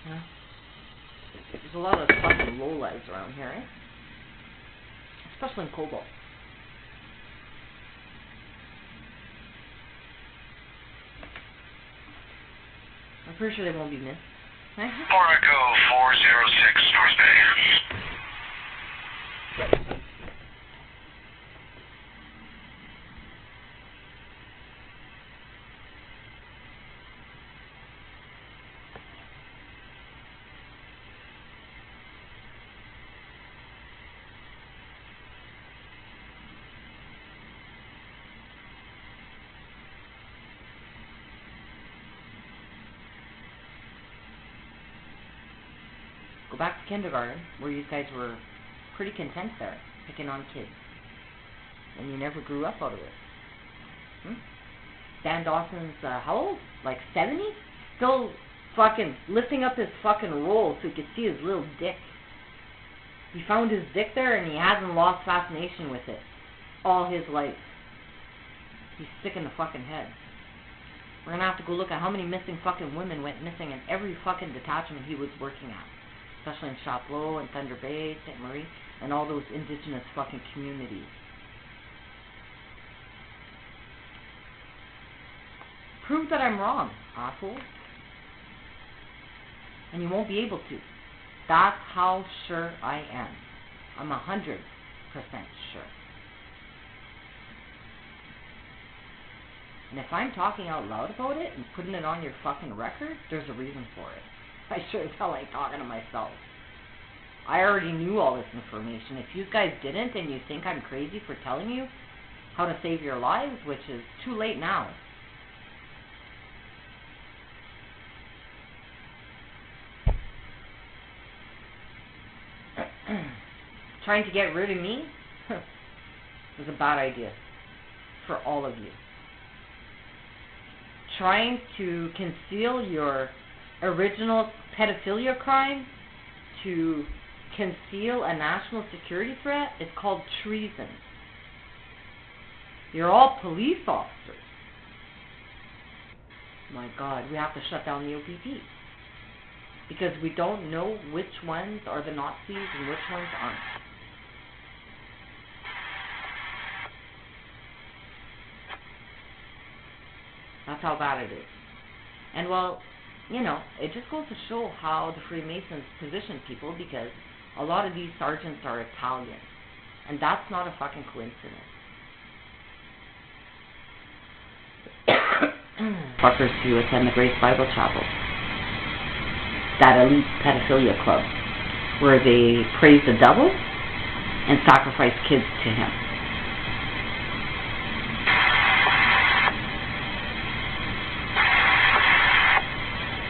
Yeah. There's a lot of fucking lowlives around here, eh? Especially in Cobalt. I'm pretty sure they won't be missed. Echo 406 North Bay. Go back to kindergarten, where you guys were pretty content there, picking on kids. And you never grew up out of it. Dan Dawson's, how old? Like 70? Still fucking lifting up his fucking roll so he could see his little dick. He found his dick there and he hasn't lost fascination with it all his life. He's sick in the fucking head. We're gonna have to go look at how many missing fucking women went missing in every fucking detachment he was working at. Especially in Chapleau and Thunder Bay, St. Marie, and all those indigenous fucking communities. Prove that I'm wrong, asshole. And you won't be able to. That's how sure I am. I'm 100% sure. And if I'm talking out loud about it and putting it on your fucking record, there's a reason for it. I sure as hell like talking to myself. I already knew all this information. If you guys didn't and you think I'm crazy for telling you how to save your lives, which is too late now. Trying to get rid of me was a bad idea for all of you. Trying to conceal your original pedophilia crime, to conceal a national security threat, is called treason. You're all police officers. My God, we have to shut down the OPP. Because we don't know which ones are the Nazis and which ones aren't. That's how bad it is. And well, you know, it just goes to show how the Freemasons position people, because a lot of these sergeants are Italian. And that's not a fucking coincidence. Fuckers who attend the Grace Bible Chapel. That elite pedophilia club, where they praise the devil and sacrifice kids to him.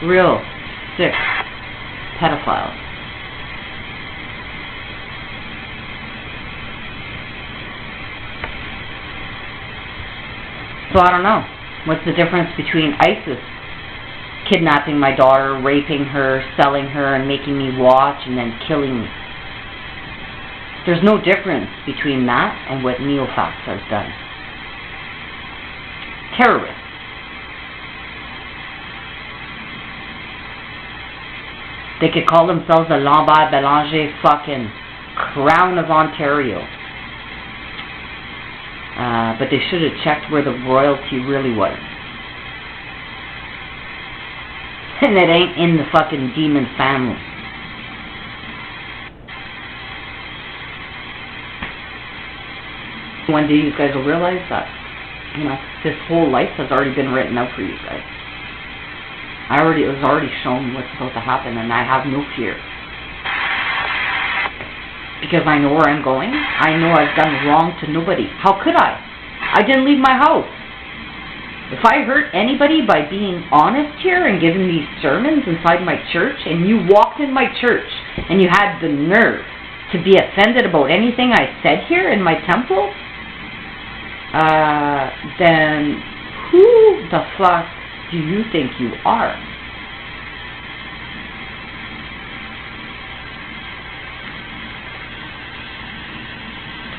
Real sick pedophiles. So I don't know. What's the difference between ISIS kidnapping my daughter, raping her, selling her, and making me watch, and then killing me? There's no difference between that and what Neofax has done. Terrorists. They could call themselves the Lambert Belanger fucking Crown of Ontario. But they should have checked where the royalty really was. And it ain't in the fucking demon family. One day you guys will realize that, you know, this whole life has already been written out for you guys. It was already shown what's supposed to happen, and I have no fear. Because I know where I'm going. I know I've done wrong to nobody. How could I? I didn't leave my house. If I hurt anybody by being honest here and giving these sermons inside my church, and you walked in my church and you had the nerve to be offended about anything I said here in my temple, then who the fuck do you think you are?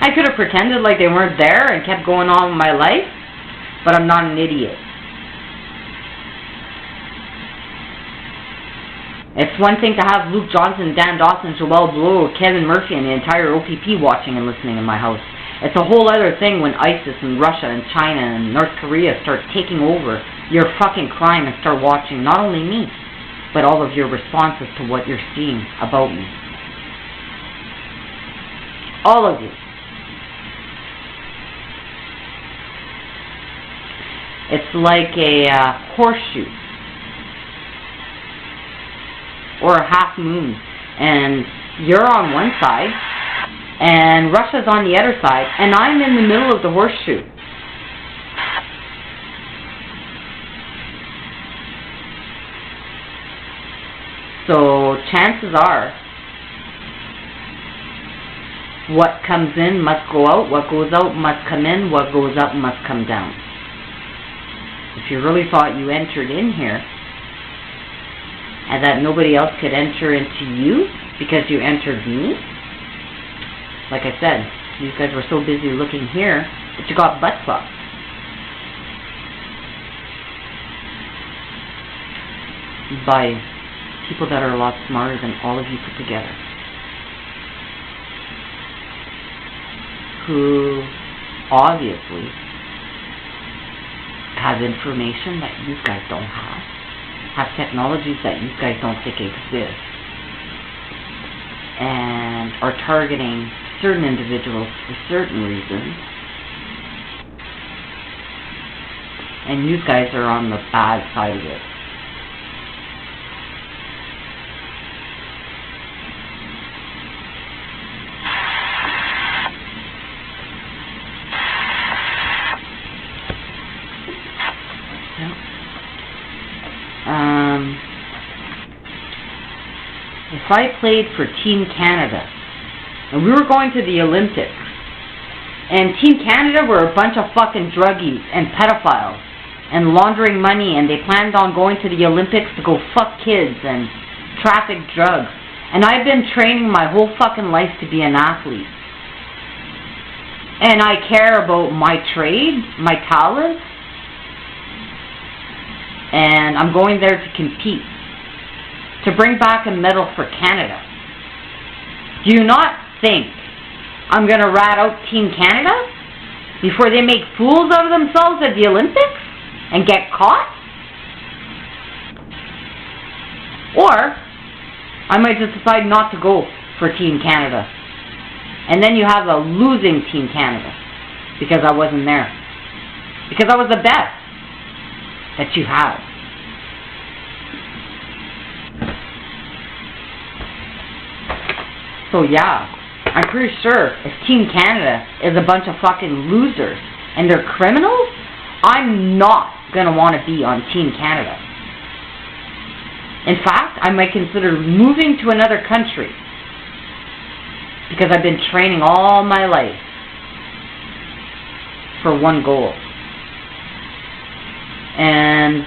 I could have pretended like they weren't there and kept going on with my life, but I'm not an idiot. It's one thing to have Luke Johnson, Dan Dawson, Joel Blow, Kevin Murphy, and the entire OPP watching and listening in my house. It's a whole other thing when ISIS and Russia and China and North Korea start taking over your fucking crime and start watching not only me, but all of your responses to what you're seeing about me. All of you. It's like a horseshoe or a half moon, and you're on one side and Russia's on the other side, and I'm in the middle of the horseshoe. So chances are, what comes in must go out, what goes out must come in, what goes up must come down. If you really thought you entered in here, and that nobody else could enter into you because you entered me, like I said, you guys were so busy looking here that you got butt fucked. By people that are a lot smarter than all of you put together, who obviously have information that you guys don't have technologies that you guys don't think exist, and are targeting certain individuals for certain reasons, and you guys are on the bad side of it. If I played for Team Canada, and we were going to the Olympics, and Team Canada were a bunch of fucking druggies and pedophiles and laundering money, and they planned on going to the Olympics to go fuck kids and traffic drugs, and I've been training my whole fucking life to be an athlete, and I care about my trade, my talent, and I'm going there to compete, to bring back a medal for Canada. Do you not think I'm going to rat out Team Canada before they make fools out of themselves at the Olympics and get caught? Or I might just decide not to go for Team Canada, and then you have a losing Team Canada because I wasn't there, because I was the best that you have. So yeah, I'm pretty sure if Team Canada is a bunch of fucking losers and they're criminals, I'm not going to want to be on Team Canada. In fact, I might consider moving to another country because I've been training all my life for one goal. And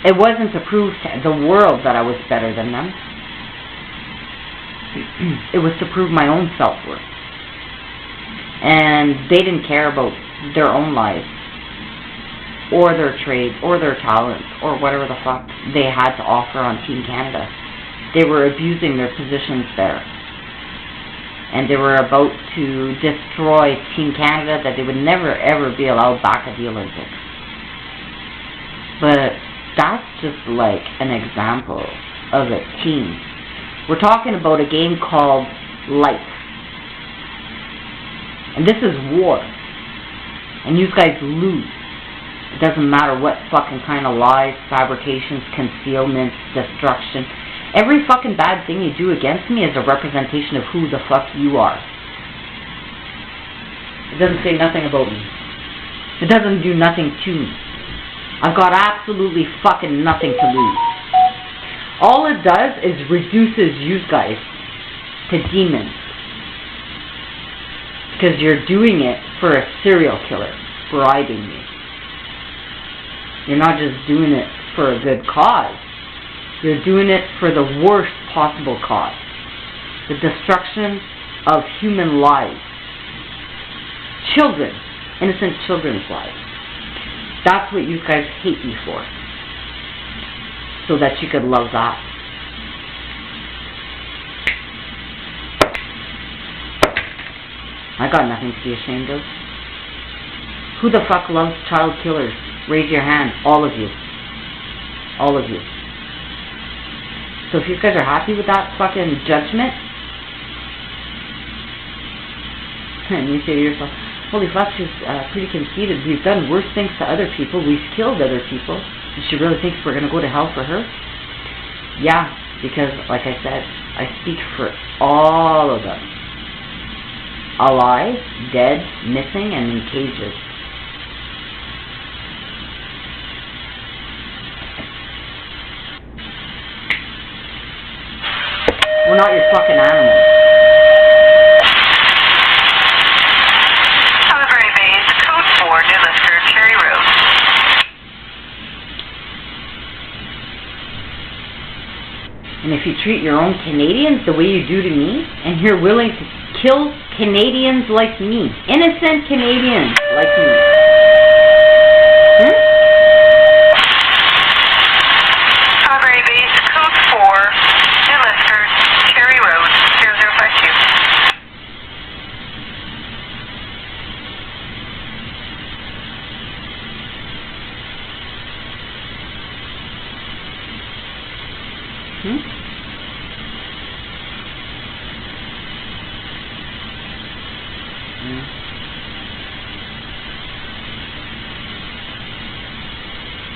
it wasn't to prove to the world that I was better than them. It was to prove my own self-worth. And they didn't care about their own lives, or their trade, or their talents, or whatever the fuck they had to offer on Team Canada. They were abusing their positions there. And they were about to destroy Team Canada, that they would never ever be allowed back at the Olympics. But that's just like an example of a team. We're talking about a game called life. And this is war. And you guys lose. It doesn't matter what fucking kind of lies, fabrications, concealments, destruction. Every fucking bad thing you do against me is a representation of who the fuck you are. It doesn't say nothing about me. It doesn't do nothing to me. I've got absolutely fucking nothing to lose. All it does is reduces you guys to demons. Because you're doing it for a serial killer, bribing me. You're not just doing it for a good cause. You're doing it for the worst possible cause. The destruction of human lives. Children. Innocent children's lives. That's what you guys hate me for. So that you could love that. I got nothing to be ashamed of. Who the fuck loves child killers? Raise your hand. All of you. All of you. So if you guys are happy with that fucking judgment, and you say to yourself, holy fuck, she's pretty conceited. We've done worse things to other people. We've killed other people. And she really thinks we're going to go to hell for her? Yeah, because, like I said, I speak for all of them. Alive, dead, missing, and in cages. We're not your fucking animals. And if you treat your own Canadians the way you do to me, and you're willing to kill Canadians like me, innocent Canadians like me, Calgary Base, Code 4, New Lister, Cherry Road, 0052.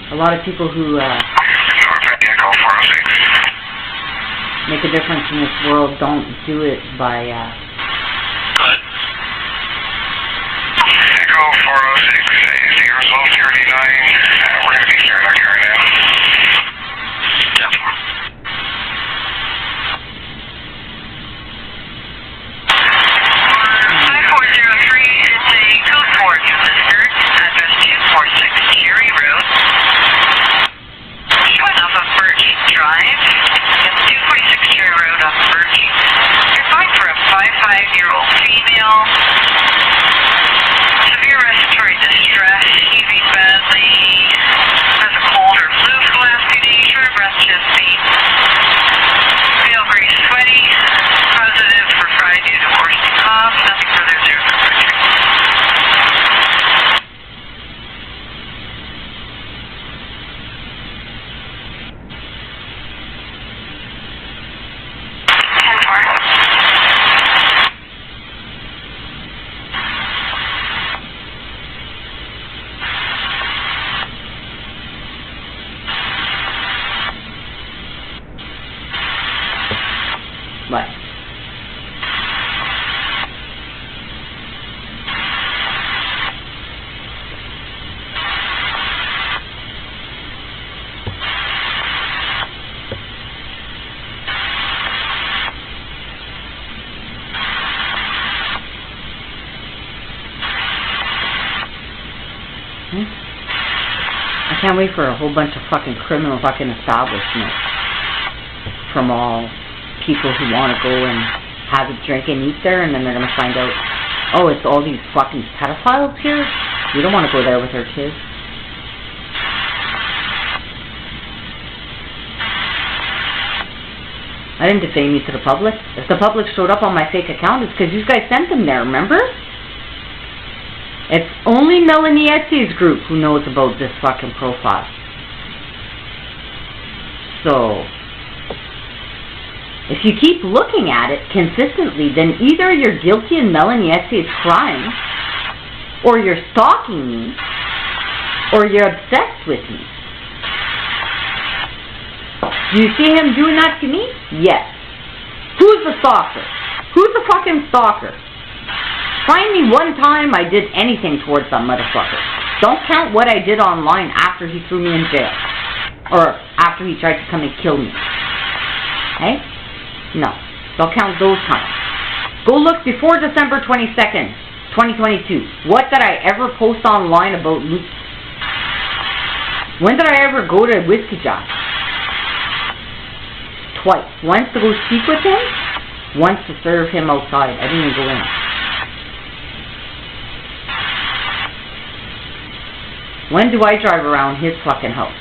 A lot of people who make a difference in this world don't do it by Good. Echo 406, is result 39. We're going to be starting out here right now. Yeah. 5403 is a code 4 New Lister, address 246 Cherry Road. Showing off of Birch Drive. It's 246 Cherry Road off Birch. You're going for a 55-year-old female. Severe respiratory distress, heaving badly. Has a cold or flu for the last few days. Short of breath, chest pain. Feel very sweaty. Positive for Friday due to worsening cough. Nothing further to report. But I can't wait for a whole bunch of fucking criminal fucking establishments from all people who want to go and have a drink and eat there, and then they're going to find out, oh, it's all these fucking pedophiles here? We don't want to go there with our kids. I didn't defame you to the public. If the public showed up on my fake account, it's because you guys sent them there, remember? It's only Melanie Etsy's group who knows about this fucking profile. So if you keep looking at it consistently, then either you're guilty in Melanie Etsy's crime, or you're stalking me, or you're obsessed with me. Do you see him doing that to me? Yes. Who's the stalker? Who's the fucking stalker? Find me one time I did anything towards that motherfucker. Don't count what I did online after he threw me in jail. Or after he tried to come and kill me. Okay? No. Don't count those times. Go look before December 22nd, 2022. What did I ever post online about Luke? When did I ever go to Whiskey Jack? Twice. Once to go speak with him, once to serve him outside. I didn't even go in. When do I drive around his fucking house?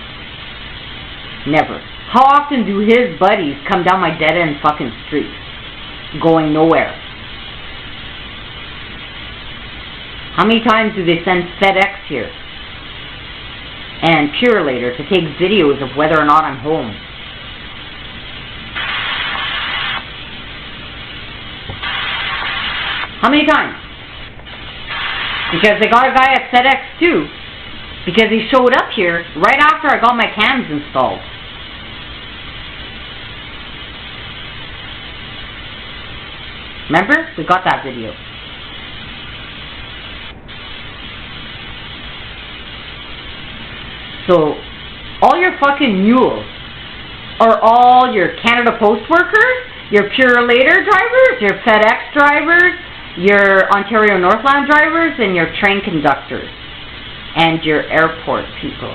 Never. How often do his buddies come down my dead-end fucking street? Going nowhere. How many times do they send FedEx here and Purelator to take videos of whether or not I'm home? How many times? Because they got a guy at FedEx too, because he showed up here right after I got my cams installed. Remember? We got that video. So, all your fucking mules are all your Canada Post workers, your Purelator drivers, your FedEx drivers, your Ontario Northland drivers, and your train conductors, and your airport people.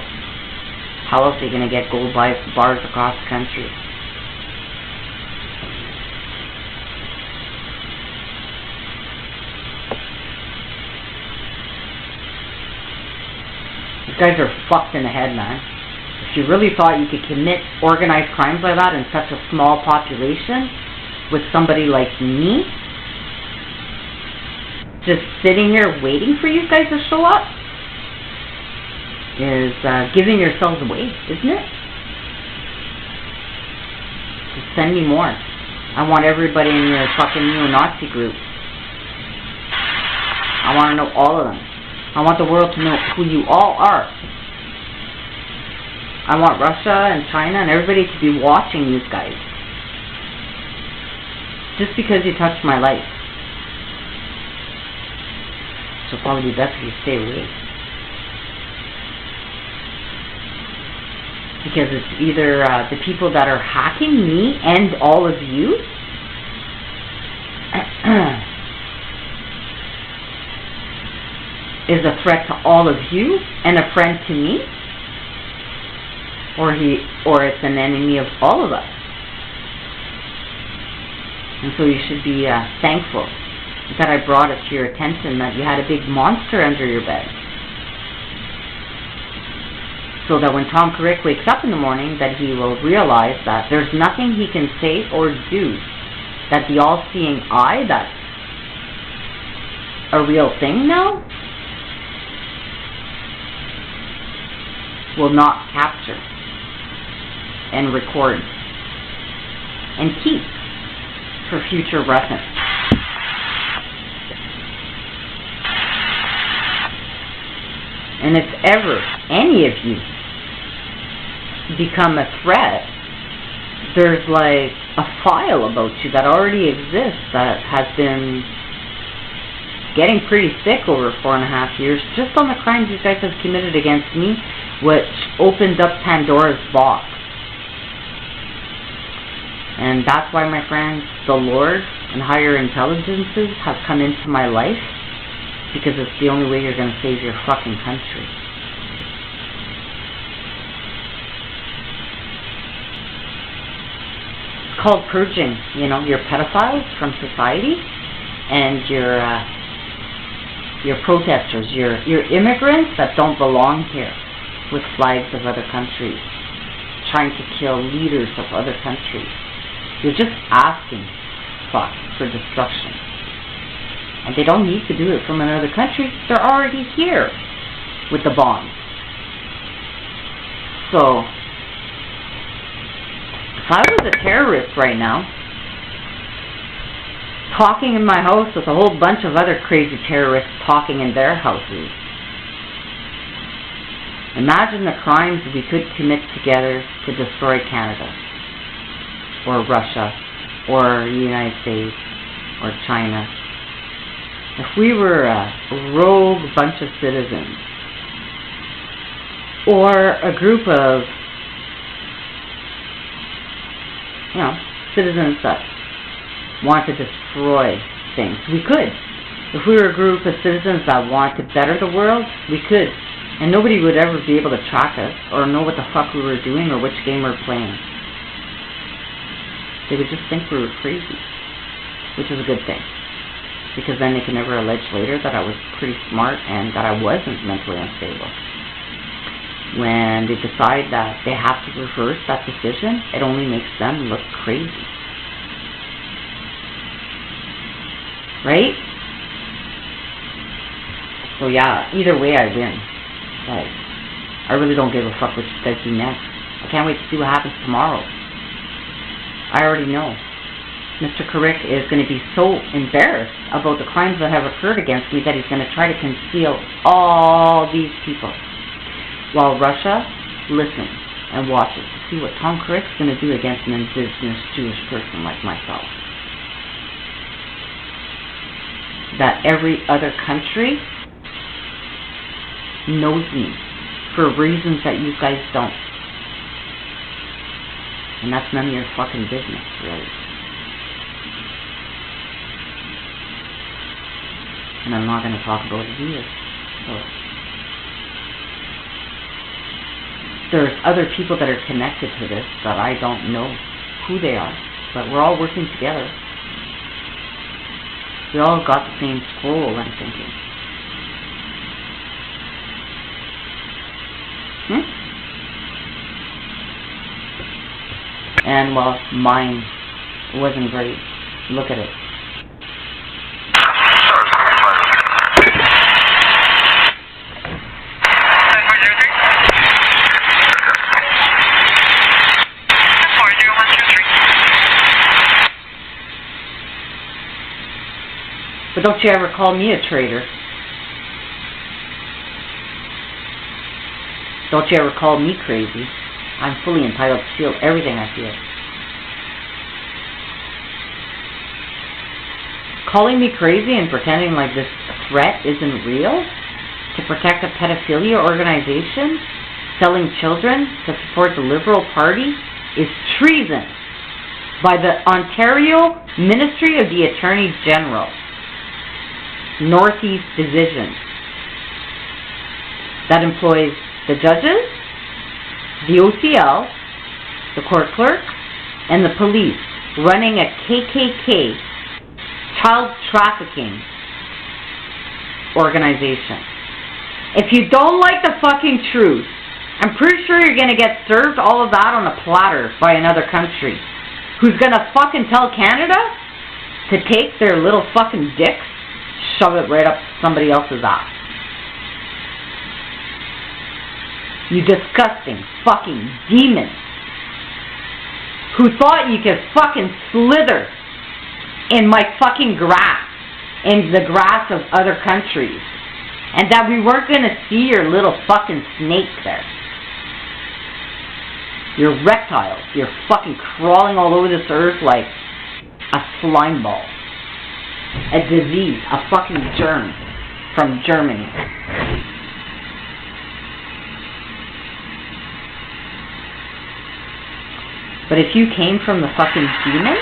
How else are you going to get gold bars across the country? These guys are fucked in the head, man. If you really thought you could commit organized crimes like that in such a small population with somebody like me, just sitting here waiting for you guys to show up, is giving yourselves away, isn't it? Just send me more. I want everybody in your fucking neo-Nazi group. I want to know all of them. I want the world to know who you all are. I want Russia and China and everybody to be watching you guys. Just because you touched my life. So it'll probably be best if you stay away. Because it's either the people that are hacking me and all of you, is a threat to all of you and a friend to me, or it's an enemy of all of us. And so you should be thankful that I brought it to your attention that you had a big monster under your bed. So that when Tom Carrick wakes up in the morning, that he will realize that there's nothing he can say or do that the all-seeing eye, that's a real thing now, will not capture and record and keep for future reference. And if ever any of you become a threat, there's like a file about you that already exists that has been getting pretty thick over 4.5 years just on the crimes you guys have committed against me, which opened up Pandora's box. And that's why, my friends, the Lord and higher intelligences have come into my life, because it's the only way you're going to save your fucking country. It's called purging, you know, your pedophiles from society and your protesters, your immigrants that don't belong here with flags of other countries, trying to kill leaders of other countries. You're just asking fuck for destruction. And they don't need to do it from another country. They're already here with the bombs. So, if I was a terrorist right now, talking in my house with a whole bunch of other crazy terrorists talking in their houses, imagine the crimes we could commit together to destroy Canada, or Russia, or the United States, or China. If we were a rogue bunch of citizens, or a group of, you know, citizens that want to destroy things, we could. If we were a group of citizens that want to better the world, we could. And nobody would ever be able to track us, or know what the fuck we were doing, or which game we were playing. They would just think we were crazy, which is a good thing. Because then they can never allege later that I was pretty smart and that I wasn't mentally unstable. When they decide that they have to reverse that decision, it only makes them look crazy. Right? So yeah, either way I win. Like, I really don't give a fuck what you guys do next. I can't wait to see what happens tomorrow. I already know. Mr. Carrick is going to be so embarrassed about the crimes that have occurred against me that he's going to try to conceal all these people. While Russia listens and watches to see what Tom Carrick's going to do against an indigenous Jewish person like myself. That every other country knows me for reasons that you guys don't. And that's none of your fucking business, really. And I'm not going to talk about it either. So there's other people that are connected to this that I don't know who they are, but we're all working together. We all got the same scroll, I'm thinking. And well, mine wasn't great. Look at it. But don't you ever call me a traitor. Don't you ever call me crazy. I'm fully entitled to feel everything I feel. Calling me crazy and pretending like this threat isn't real? To protect a pedophilia organization selling children to support the Liberal Party is treason by the Ontario Ministry of the Attorney General, Northeast Division, that employs the judges, the OCL, the court clerk, and the police, running a KKK child trafficking organization. If you don't like the fucking truth, I'm pretty sure you're going to get served all of that on a platter by another country who's going to fucking tell Canada to take their little fucking dicks, shove it right up somebody else's ass. You disgusting fucking demon who thought you could fucking slither in my fucking grass, in the grass of other countries, and that we weren't going to see your little fucking snake there. You're reptiles. You're fucking crawling all over this earth like a slime ball. A disease, a fucking germ from Germany. But if you came from the fucking demon,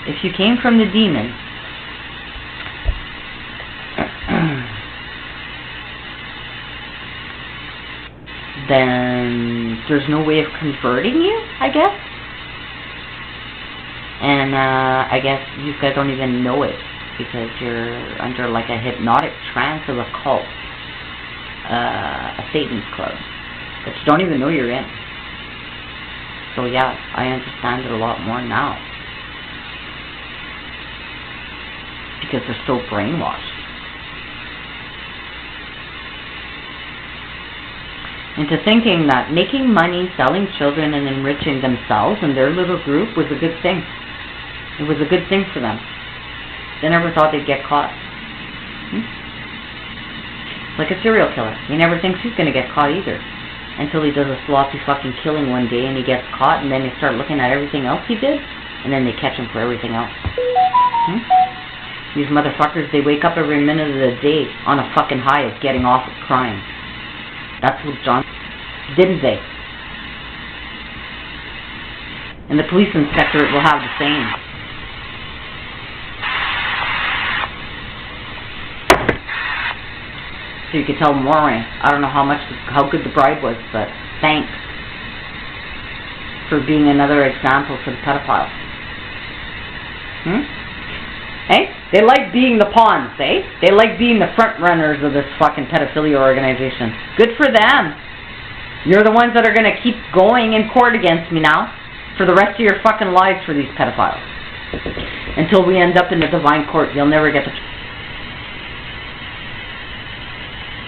if you came from the demon, then there's no way of converting you, I guess. And I guess you guys don't even know it because you're under like a hypnotic trance of a cult, a Satan's club, that you don't even know you're in. So yeah, I understand it a lot more now because they're so brainwashed. Into thinking that making money, selling children, and enriching themselves and their little group was a good thing. It was a good thing for them. They never thought they'd get caught. Like a serial killer. He never thinks he's going to get caught either. Until he does a sloppy fucking killing one day and he gets caught, and then they start looking at everything else he did, and then they catch him for everything else. These motherfuckers, they wake up every minute of the day on a fucking high of getting off of crime. That's what John... Didn't they? And the police inspectorate will have the same. So you can tell Moray, I don't know how good the bribe was, but thanks for being another example for the pedophiles. Hey? They like being the pawns, eh? They like being the front runners of this fucking pedophilia organization. Good for them. You're the ones that are going to keep going in court against me now. for the rest of your fucking lives for these pedophiles. Until we end up in the divine court, you'll never get the...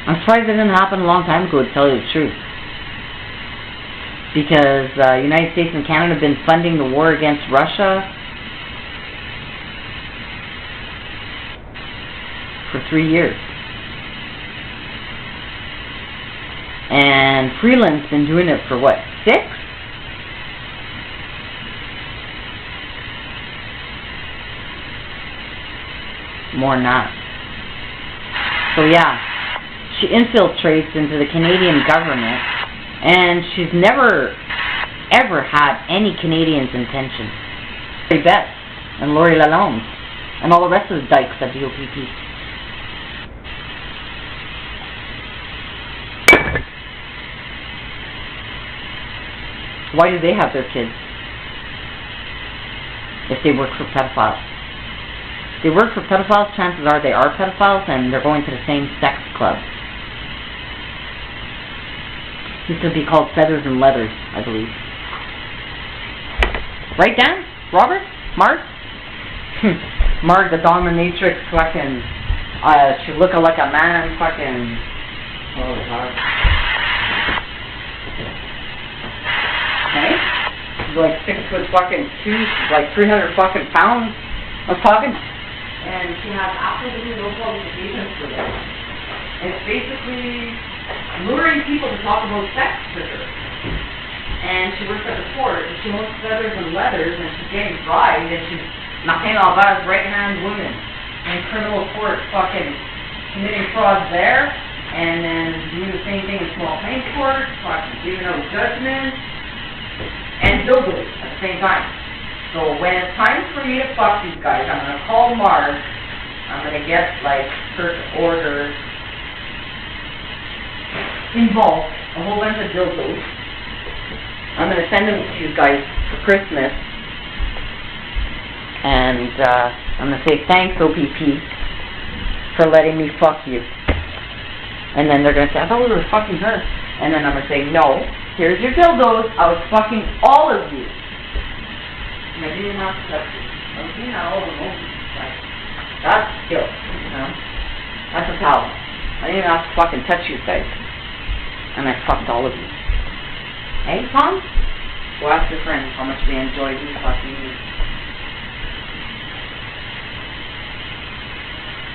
I'm surprised it didn't happen a long time ago, to tell you the truth. Because United States and Canada have been funding the war against Russia for 3 years. And Freeland's been doing it for what, 6? More than that. So yeah, she infiltrates into the Canadian government, and she's never, ever had any Canadians' intention. Lori Beth and Lori Lalonde and all the rest of the dykes at the OPP. Why do they have their kids if they work for pedophiles? If they work for pedophiles, chances are they are pedophiles and they're going to the same sex club. This would be called Feathers and Leathers, I believe. Right, Dan? Robert? Mark? Mark, the dominatrix, fucking... she look like a man, fucking... Oh, God. Okay? She's like 6'2", like 300 fucking pounds. I was talking, and she has absolutely no qualifications for this. And it's basically luring people to talk about sex with her. And she works at the court, and she owns Feathers and Leathers, and she's getting bribed, and she's Martin Alvarez's right-hand woman in criminal court, fucking committing fraud there, and then doing the same thing in small claims court, fucking giving out judgments, and dildos at the same time. So when it's time for me to fuck these guys, I'm going to call Mark. I'm going to get, like, search orders involved, a whole bunch of dildos. I'm going to send them to you guys for Christmas. And I'm going to say, thanks, OPP, for letting me fuck you. And then they're going to say, I thought we were fucking her. And then I'm going to say, no. Here's your dildos. I was fucking all of you. And I didn't have to touch you. I was doing that all alone. Like, that's skill, you know? That's a talent. I didn't even have to fucking touch you guys. And I fucked all of you. Hey, Tom? Go ask your friends how much they enjoyed me fucking you.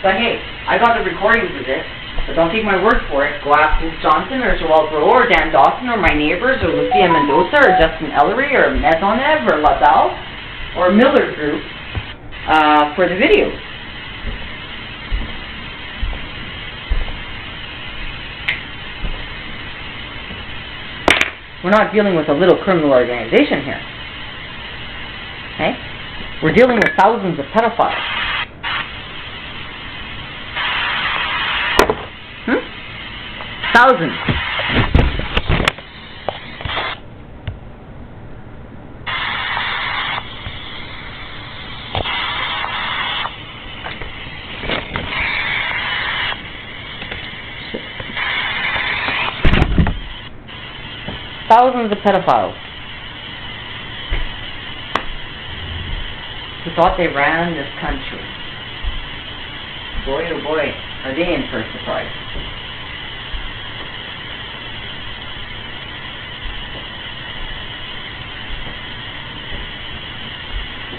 But hey, I got the recordings of this. But don't take my word for it. Go ask Bruce Johnson or Joel Bro or Dan Dawson or my neighbors or Lucia Mendoza or Justin Ellery or Maisonneuve or LaBelle or Miller Group for the videos. We're not dealing with a little criminal organization here. Okay? We're dealing with thousands of pedophiles. Thousands. Thousands of pedophiles who thought they ran this country. Boy, oh boy, are they in for a surprise.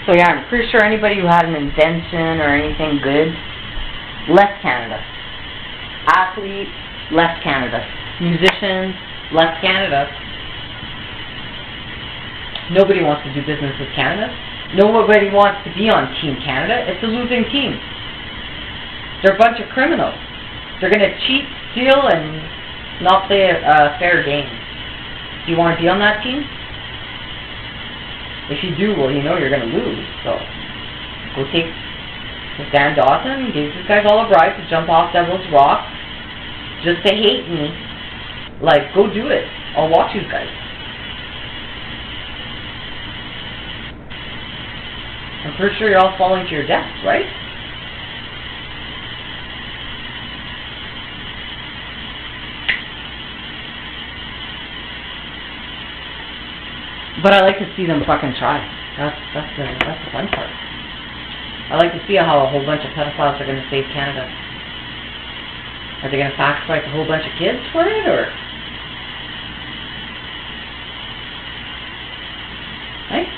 So yeah, I'm pretty sure anybody who had an invention or anything good left Canada. Athletes left Canada. Musicians left Canada. Nobody wants to do business with Canada. Nobody wants to be on Team Canada. It's a losing team. They're a bunch of criminals. They're going to cheat, steal, and not play a fair game. Do you want to be on that team? If you do, well, you know you're going to lose. So, go take Dan Dawson, give these guys all a bribe to jump off Devil's Rock just to hate me. Like, go do it. I'll watch you guys. I'm pretty sure you're all falling to your deaths, right? But I like to see them fucking try. That's the fun part. I like to see how a whole bunch of pedophiles are going to save Canada. Are they going to sacrifice a whole bunch of kids for it, or? Right?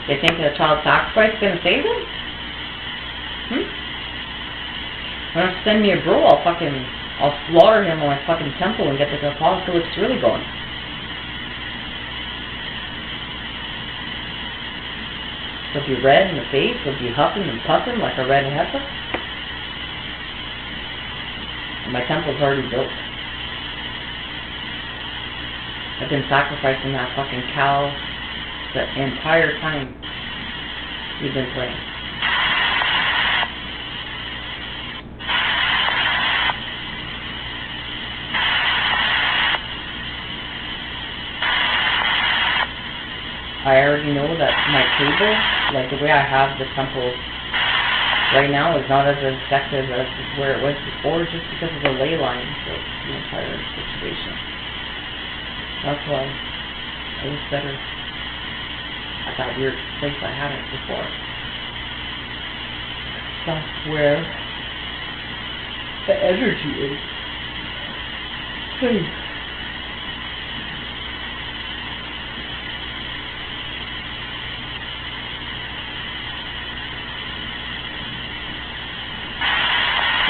They think that a child sacrifice is going to save them? When I send me a bro, I'll slaughter him on my fucking temple and get the apocalypse really going. He'll be red in the face, he'll be huffing and puffing like a red heifer. And my temple's already built. I've been sacrificing that fucking cow the entire time we've been playing. I already know that my cable, like the way I have the temple right now, is not as effective as where it was before, just because of the ley lines of the entire situation. That's why it was better at that weird place I had it before. That's where the energy is. Hey.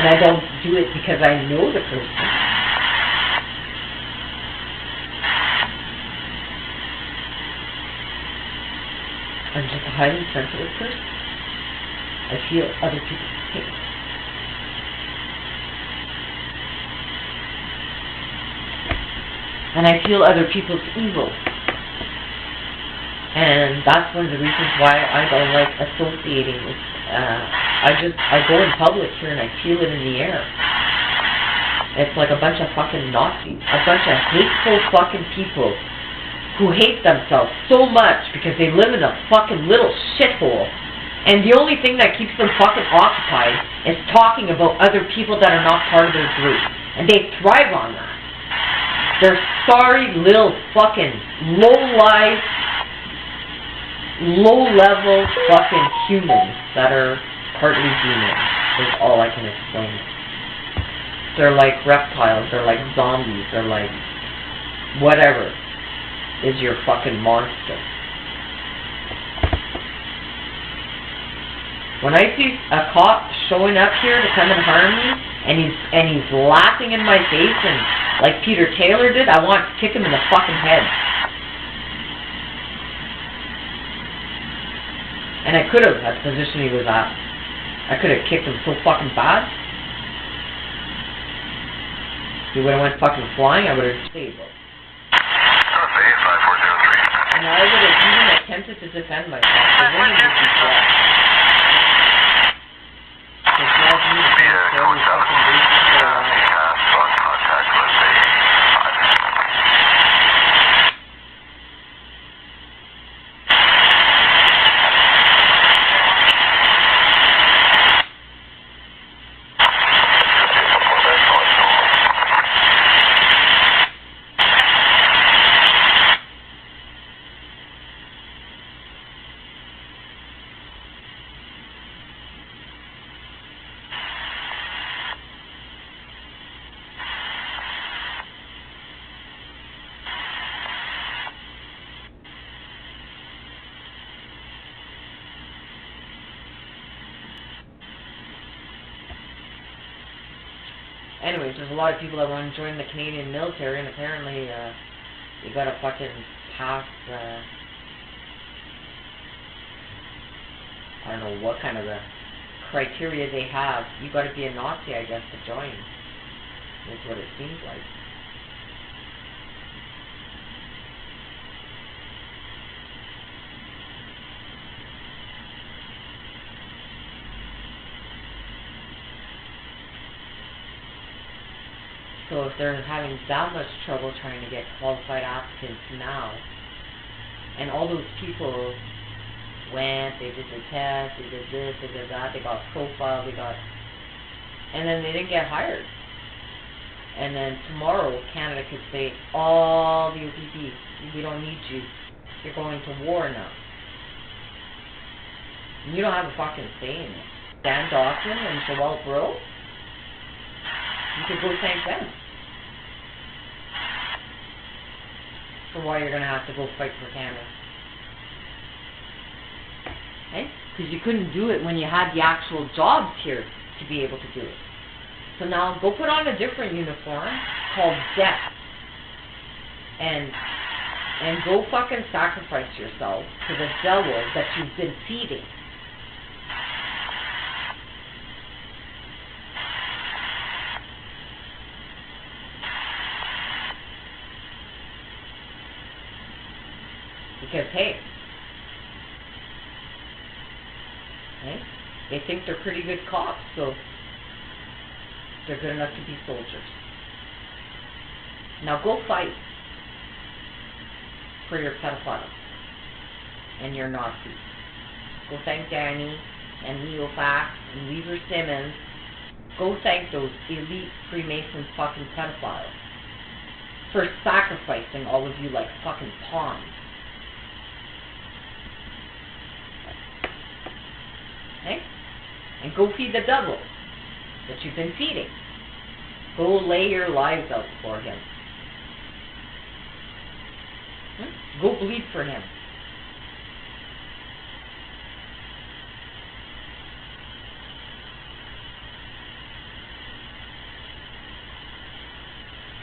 And I don't do it because I know the person. I'm just a highly sensitive person. I feel other people's pain. And I feel other people's evil. And that's one of the reasons why I don't like associating with I go in public here and I feel it in the air. It's like a bunch of fucking Nazis. A bunch of hateful fucking people who hate themselves so much because they live in a fucking little shithole. And the only thing that keeps them fucking occupied is talking about other people that are not part of their group. And they thrive on that. They're sorry little fucking low-life, low-level fucking humans that are partly demons, is all I can explain. They're like reptiles, they're like zombies, they're like whatever is your fucking monster. When I see a cop showing up here to come and harm me, and he's laughing in my face, and like Peter Taylor did, I want to kick him in the fucking head. And I could have, at the position he was at. I could have kicked him so fucking bad. He would have went fucking flying, I would have stayed. And I would have even attempted to defend myself. The woman would be dead. It's not me to throw me fucking boots to go around. Anyways, there's a lot of people that want to join the Canadian military, and apparently, you gotta fucking pass, I don't know what kind of the criteria they have. You gotta be a Nazi, I guess, to join. That's what it seems like. So if they're having that much trouble trying to get qualified applicants now, and all those people went, they did the test, they did this, they did that, they got profiled, and then they didn't get hired. And then tomorrow, Canada could say, all the OPP, we don't need you. You're going to war now. And you don't have a fucking say in it. Dan Dawson and Joelle Bro, you could go thank them for why you're going to have to go fight for Canada. Okay? Because you couldn't do it when you had the actual jobs here to be able to do it. So now go put on a different uniform called DEC and go fucking sacrifice yourself to the devil that you've been feeding. Because, hey, they think they're pretty good cops, so they're good enough to be soldiers. Now go fight for your pedophiles and your Nazis. Go thank Danny and Leofax and Weaver Simmons. Go thank those elite Freemason fucking pedophiles for sacrificing all of you like fucking pawns. Okay? And go feed the devil that you've been feeding. Go lay your lives out for him. Go bleed for him.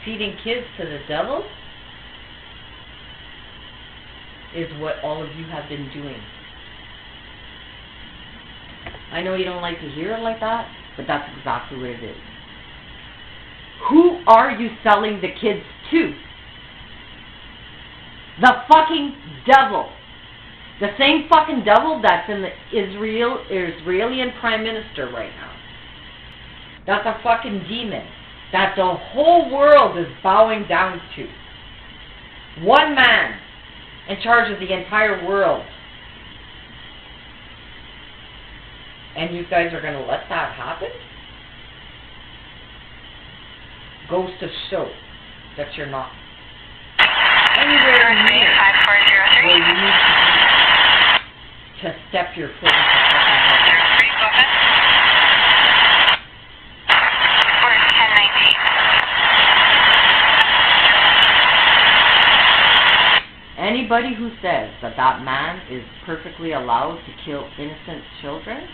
Feeding kids to the devil is what all of you have been doing. I know you don't like to hear it like that, but that's exactly what it is. Who are you selling the kids to? The fucking devil. The same fucking devil that's in the Israeli Prime Minister right now. That's a fucking demon that the whole world is bowing down to. One man in charge of the entire world. And you guys are going to let that happen? Goes to show that you're not anywhere near where you need to step your foot into fucking heaven. Anybody who says that that man is perfectly allowed to kill innocent children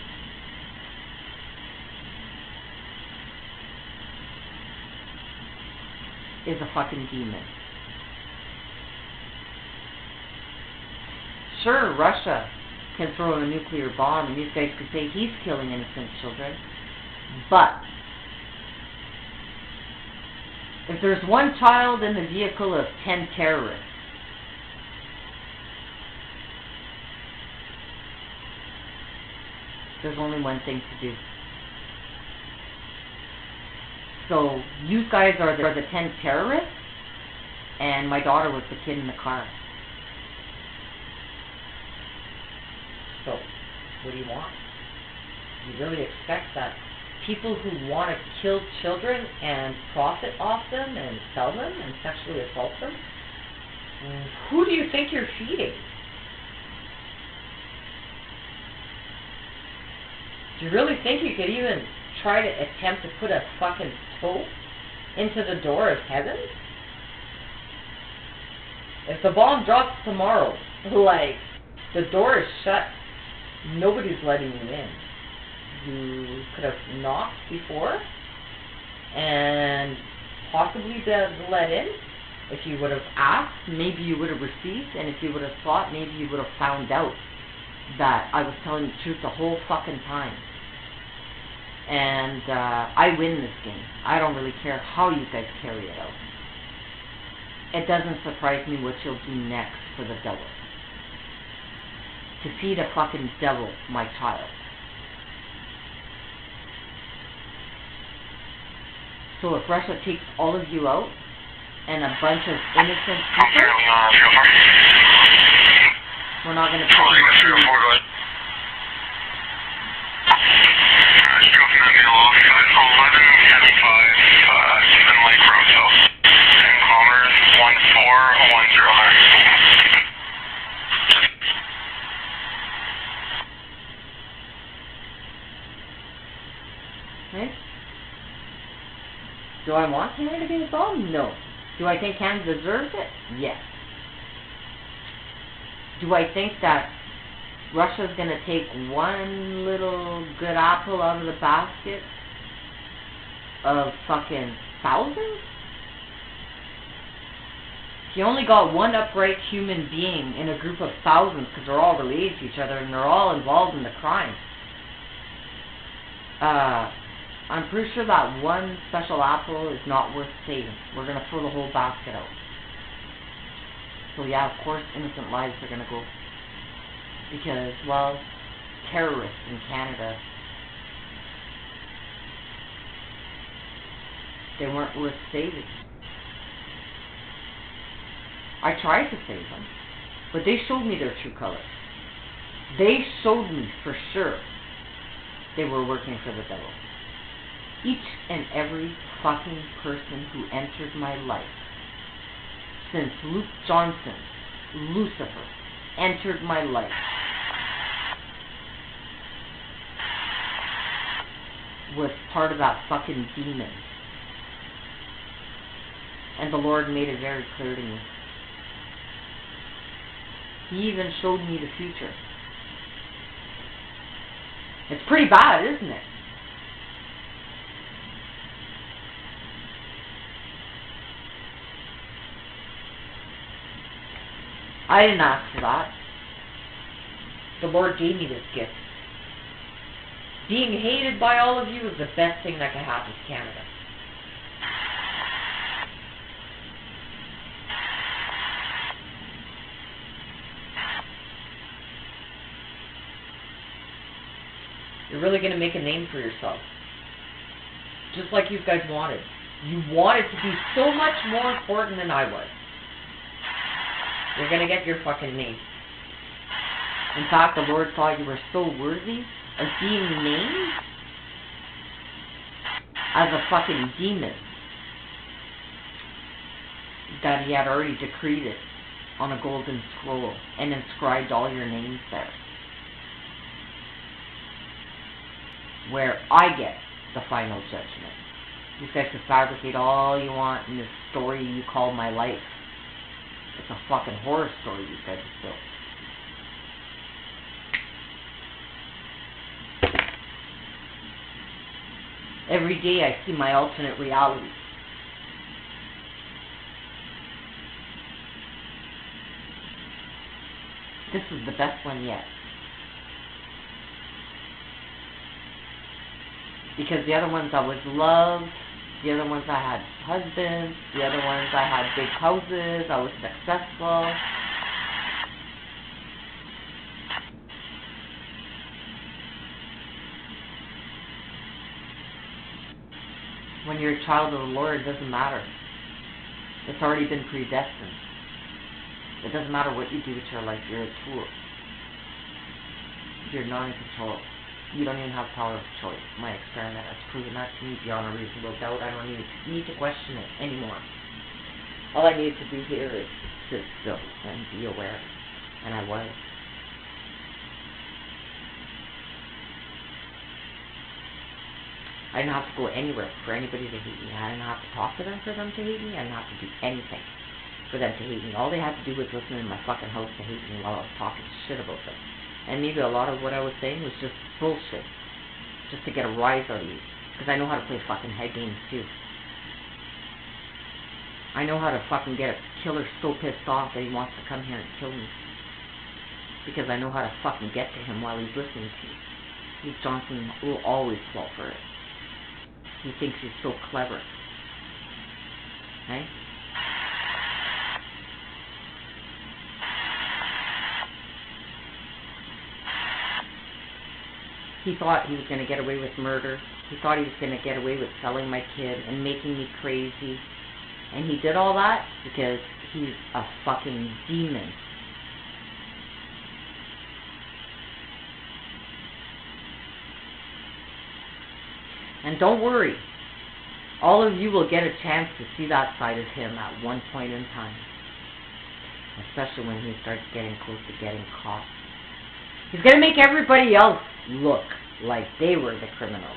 is a fucking demon. Sure, Russia can throw a nuclear bomb and these guys could say he's killing innocent children, but if there's one child in the vehicle of 10 terrorists, there's only one thing to do. So you guys are the 10 terrorists, and my daughter was the kid in the car. So, what do you want? You really expect that people who want to kill children and profit off them and sell them and sexually assault them, who do you think you're feeding? Do you really think you could even try to attempt to put a fucking toe into the door of heaven? If the bomb drops tomorrow, like, the door is shut, nobody's letting you in. You could have knocked before and possibly been let in. If you would have asked, maybe you would have received, and if you would have thought, maybe you would have found out that I was telling the truth the whole fucking time. And I win this game. I don't really care how you guys carry it out. It doesn't surprise me what you'll do next for the devil. To feed a fucking devil, my child. So if Russia takes all of you out, and a bunch of innocent people, we're not going to put you through. Do I want Canada to be involved? No. Do I think Canada deserves it? Yes. Do I think that Russia's going to take one little good apple out of the basket of fucking thousands? If you only got one upright human being in a group of thousands because they're all related to each other and they're all involved in the crime, I'm pretty sure that one special apple is not worth saving. We're going to throw the whole basket out. So yeah, of course, innocent lives are going to go. Because, well, terrorists in Canada, they weren't worth saving. I tried to save them, but they showed me their true colors. They showed me for sure they were working for the devil. Each and every fucking person who entered my life since Luke Johnson, Lucifer, entered my life was part of that fucking demon. And the Lord made it very clear to me. He even showed me the future. It's pretty bad, isn't it? I didn't ask for that. The Lord gave me this gift. Being hated by all of you is the best thing that can happen to Canada. You're really going to make a name for yourself. Just like you guys wanted. You wanted to be so much more important than I was. You're going to get your fucking name. In fact, the Lord thought you were so worthy of being named as a fucking demon that He had already decreed it on a golden scroll and inscribed all your names there. Where I get the final judgment. You guys can fabricate all you want in this story you call my life. It's a fucking horror story you guys have built. Every day I see my alternate reality. This is the best one yet. Because the other ones I was loved, the other ones I had husbands, the other ones I had big houses, I was successful. When you're a child of the Lord, it doesn't matter. It's already been predestined. It doesn't matter what you do with your life, you're a tool. You're not in control. You don't even have power of choice. My experiment has proven that to me beyond a reasonable doubt. I don't need to question it anymore. All I need to do here is sit still and be aware. And I was. I didn't have to go anywhere for anybody to hate me. I didn't have to talk to them for them to hate me. I didn't have to do anything for them to hate me. All they had to do was listen in my fucking house to hate me while I was talking shit about them. And maybe a lot of what I was saying was just bullshit. Just to get a rise out of you. Because I know how to play fucking head games too. I know how to fucking get a killer so pissed off that he wants to come here and kill me. Because I know how to fucking get to him while he's listening to me. Luke Johnson will always fall for it. He thinks he's so clever. Right? He thought he was going to get away with murder. He thought he was going to get away with selling my kid and making me crazy. And he did all that because he's a fucking demon. And don't worry. All of you will get a chance to see that side of him at one point in time. Especially when he starts getting close to getting caught. He's going to make everybody else look like they were the criminals.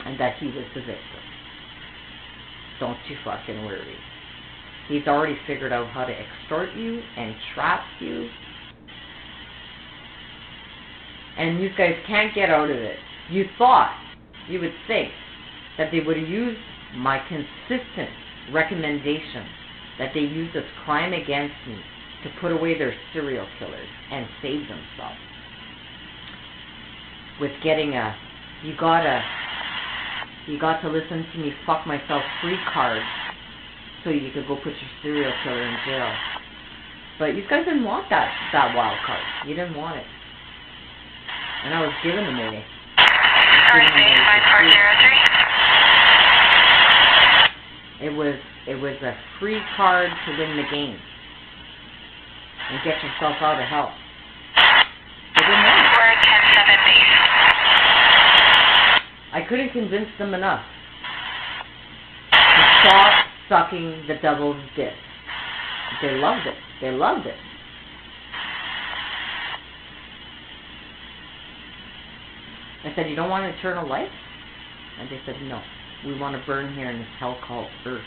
And that he was the victim. don't you fucking worry. He's already figured out how to extort you and trap you. And you guys can't get out of it. You would think, that they would have used my consistent recommendation that they use this crime against me to put away their serial killers and save themselves. With getting a, you got to listen to me fuck myself free card so you could go put your serial killer in jail. But you guys didn't want that wild card. You didn't want it. And I was giving them away. Kkkrayzy 5403. It was a free card to win the game and get yourself out of hell. They didn't want it. We're 10-7 base. I couldn't convince them enough to stop sucking the devil's dick. They loved it. They loved it. I said, you don't want eternal life? And they said, no. We want to burn here in this hell called Earth.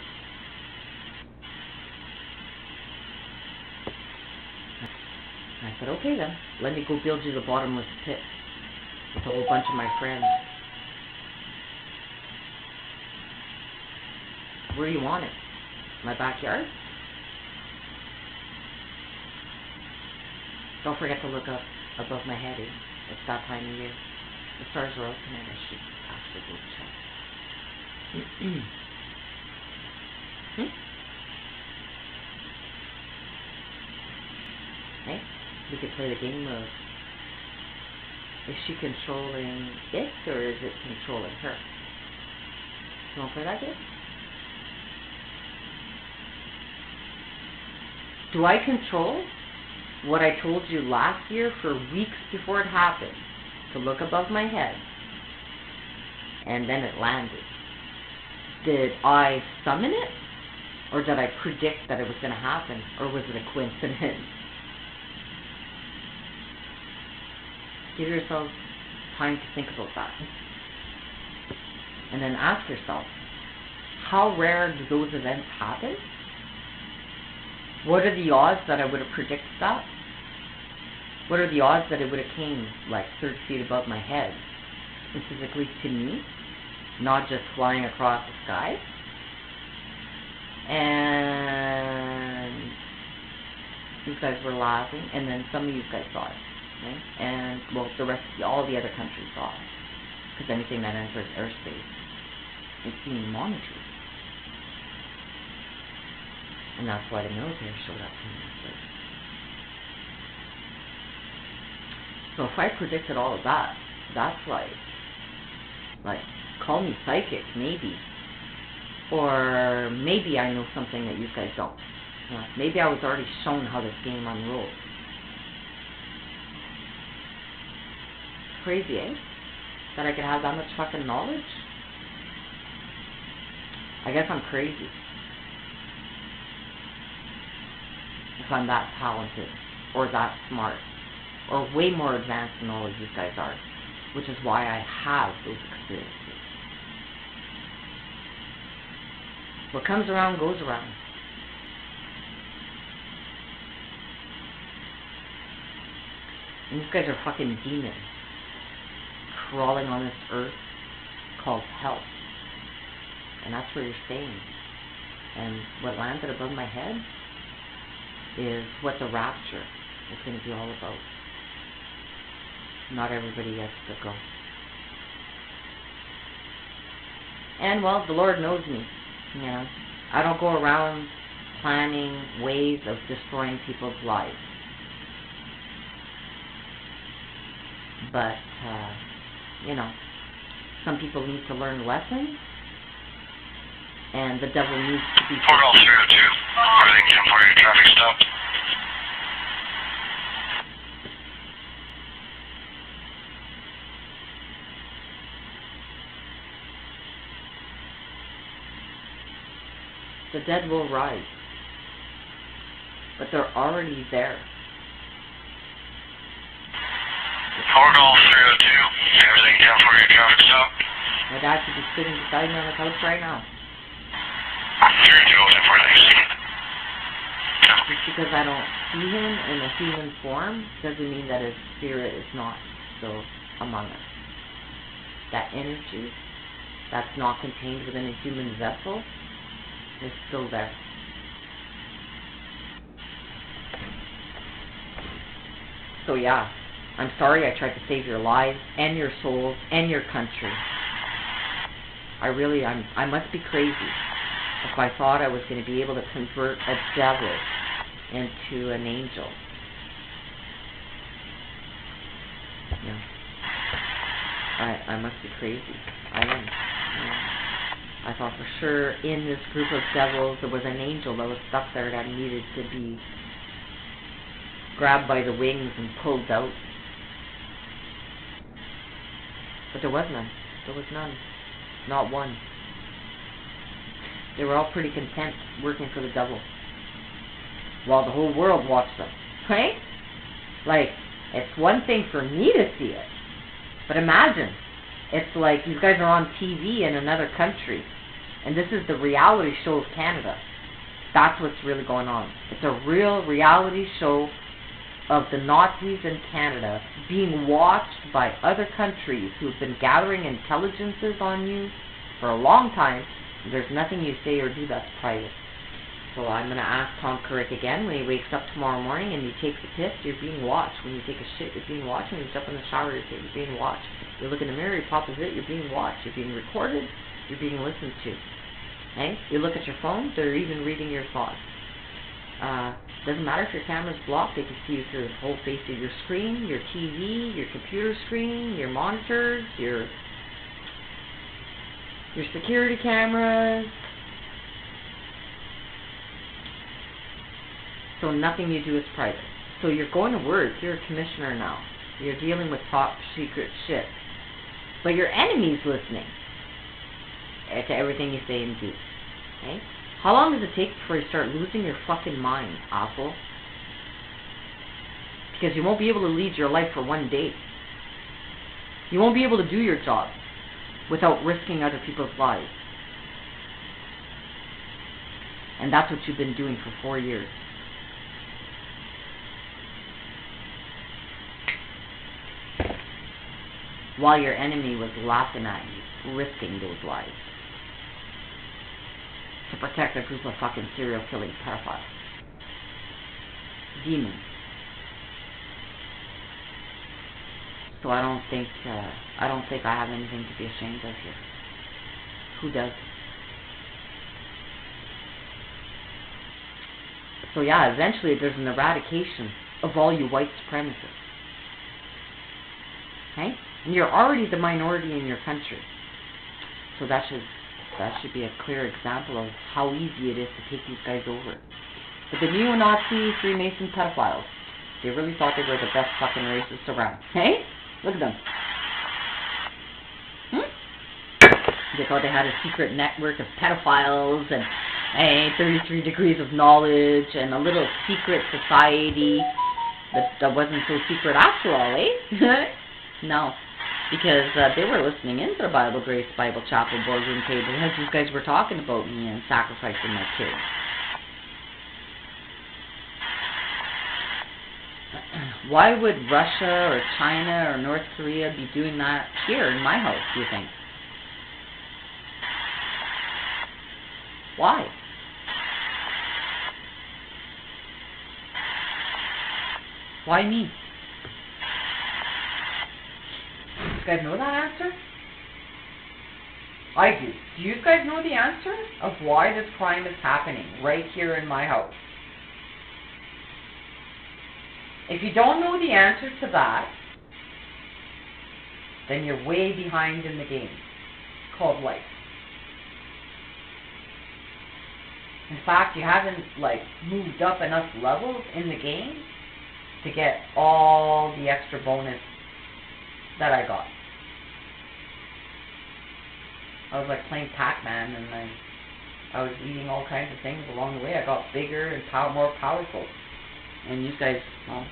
I said, okay then. Let me go build you the bottomless pit with a whole bunch of my friends. Where do you want it? My backyard? Don't forget to look up above my head. It's that time of year. The stars are out tonight. I should actually go check. Hey, we could play the game of, is she controlling it or is it controlling her? You want to play that game? Do I control what I told you last year for weeks before it happened? To look above my head, and then it landed. Did I summon it? Or did I predict that it was going to happen? Or was it a coincidence? Give yourself time to think about that. And then ask yourself, how rare do those events happen? What are the odds that I would have predicted that? What are the odds that it would have came like 30 feet above my head, specifically to me, not just flying across the sky? And you guys were laughing, and then some of you guys saw it, right? And well, the rest, all the other countries saw it, because anything that enters airspace is being monitored, and that's why the military showed up in this place. So if I predicted all of that, that's like, call me psychic, maybe. Or maybe I know something that you guys don't. You know, maybe I was already shown how this game unrolls. Crazy, eh? That I could have that much fucking knowledge? I guess I'm crazy. If I'm that talented, or that smart, or way more advanced than all of you guys are, which is why I have those experiences. What comes around goes around. And these guys are fucking demons crawling on this earth called hell. And that's where you're staying. And what landed above my head is what the rapture is going to be all about. Not everybody gets to go. And well, the Lord knows me. You know, I don't go around planning ways of destroying people's lives. But, you know, some people need to learn lessons, and the devil needs to be... Port all 302. Everything 10-4, traffic stop. The dead will rise, but they're already there. Port all 302. Everything 10-4, traffic stop. My dad could be sitting beside me on the couch right now. Copy. Because I don't see him in a human form doesn't mean that his spirit is not still among us. That energy that's not contained within a human vessel is still there. So yeah, I'm sorry I tried to save your lives and your souls and your country. I must be crazy if I thought I was going to be able to convert a devil into an angel. Yeah. I must be crazy. I am. Yeah. I thought for sure in this group of devils there was an angel that was stuck there that needed to be grabbed by the wings and pulled out. But there was none. There was none. Not one. They were all pretty content working for the devil, while the whole world watched them. Right? Like, it's one thing for me to see it, but imagine, it's like these guys are on TV in another country, and this is the reality show of Canada. That's what's really going on. It's a real reality show of the Nazis in Canada being watched by other countries who've been gathering intelligences on you for a long time. There's nothing you say or do that's private. So I'm going to ask Tom Carrick again, when he wakes up tomorrow morning and he takes a piss, you're being watched. When you take a shit, you're being watched. When you jump in the shower, you're being watched. You look in the mirror, you pop a zit, you're being watched. You're being recorded, you're being listened to. Okay? You look at your phone, they're even reading your thoughts. Doesn't matter if your camera's blocked, they can see you through the whole face of your screen, your TV, your computer screen, your monitors, your security cameras. So nothing you do is private. So you're going to work, you're a commissioner now. You're dealing with top secret shit. But your enemy's listening to everything you say and do. Okay? How long does it take before you start losing your fucking mind, asshole? Because you won't be able to lead your life for one day. You won't be able to do your job without risking other people's lives. And that's what you've been doing for 4 years. While your enemy was laughing at you, risking those lives to protect a group of fucking serial killing pedophiles. Demons. So I don't think I have anything to be ashamed of here. Who does? So yeah, eventually there's an eradication of all you white supremacists. Okay? And you're already the minority in your country. So that should be a clear example of how easy it is to take these guys over. But the neo-Nazi Freemason pedophiles, they really thought they were the best fucking racists around. Hey? Look at them. They thought they had a secret network of pedophiles and 33 degrees of knowledge and a little secret society that wasn't so secret after all, eh? No. Because they were listening into the Bible Grace Bible Chapel boardroom table as these guys were talking about me and sacrificing my kids. Why would Russia or China or North Korea be doing that here in my house, do you think? Why? Why me? You guys know that answer? I do. Do you guys know the answer of why this crime is happening right here in my house? If you don't know the answer to that, then you're way behind in the game called life. In fact, you haven't moved up enough levels in the game to get all the extra bonus that I got. I was playing Pac-Man, and I was eating all kinds of things along the way. I got bigger and more powerful. And you guys, well,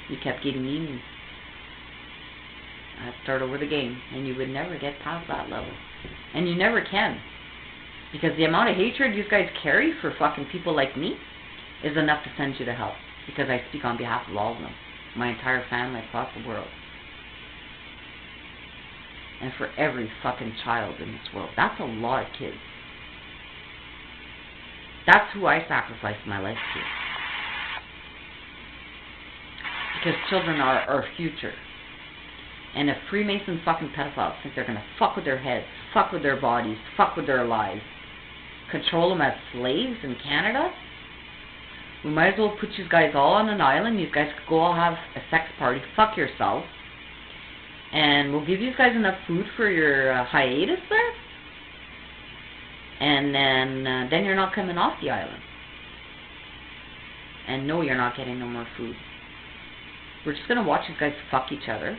you kept getting eaten. I had to start over the game, and you would never get past that level. And you never can. Because the amount of hatred you guys carry for fucking people like me is enough to send you to hell. Because I speak on behalf of all of them. My entire family across the world. And for every fucking child in this world. That's a lot of kids. That's who I sacrificed my life to. Because children are our future. And if Freemason fucking pedophiles think they're going to fuck with their heads, fuck with their bodies, fuck with their lives, control them as slaves in Canada, we might as well put you guys all on an island. You guys could go all have a sex party, fuck yourselves, and we'll give you guys enough food for your hiatus there. And then you're not coming off the island. And no, you're not getting no more food. We're just going to watch you guys fuck each other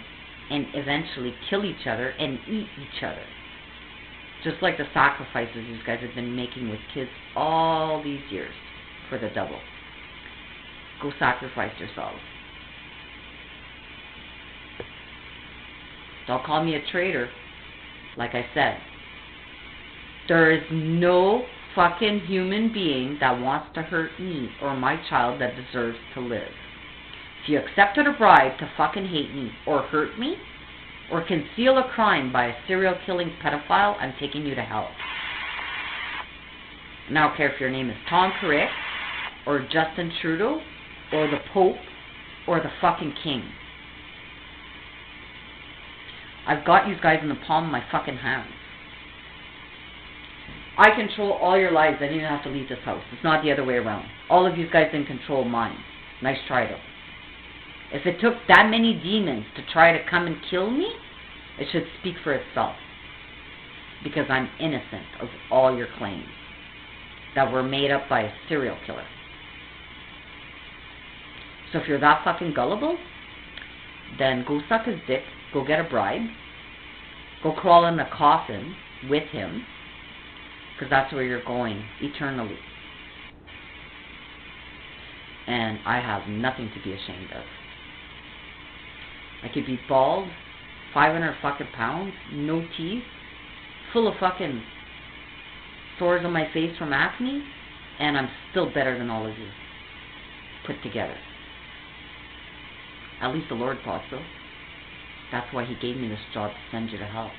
and eventually kill each other and eat each other. Just like the sacrifices you guys have been making with kids all these years for the devil. Go sacrifice yourselves. Don't call me a traitor. Like I said, there is no fucking human being that wants to hurt me or my child that deserves to live. If you accepted a bribe to fucking hate me or hurt me or conceal a crime by a serial killing pedophile, I'm taking you to hell. And I don't care if your name is Tom Carrick or Justin Trudeau or the Pope or the fucking King. I've got you guys in the palm of my fucking hands. I control all your lives. I didn't even have to leave this house. It's not the other way around. All of you guys didn't control mine. Nice try though. If it took that many demons to try to come and kill me, it should speak for itself. Because I'm innocent of all your claims that were made up by a serial killer. So if you're that fucking gullible, then go suck his dick, go get a bribe, go crawl in a coffin with him, because that's where you're going eternally. And I have nothing to be ashamed of. I could be bald, 500 fucking pounds, no teeth, full of fucking sores on my face from acne, and I'm still better than all of you put together. At least the Lord thought so. That's why He gave me this job, to send you to hell.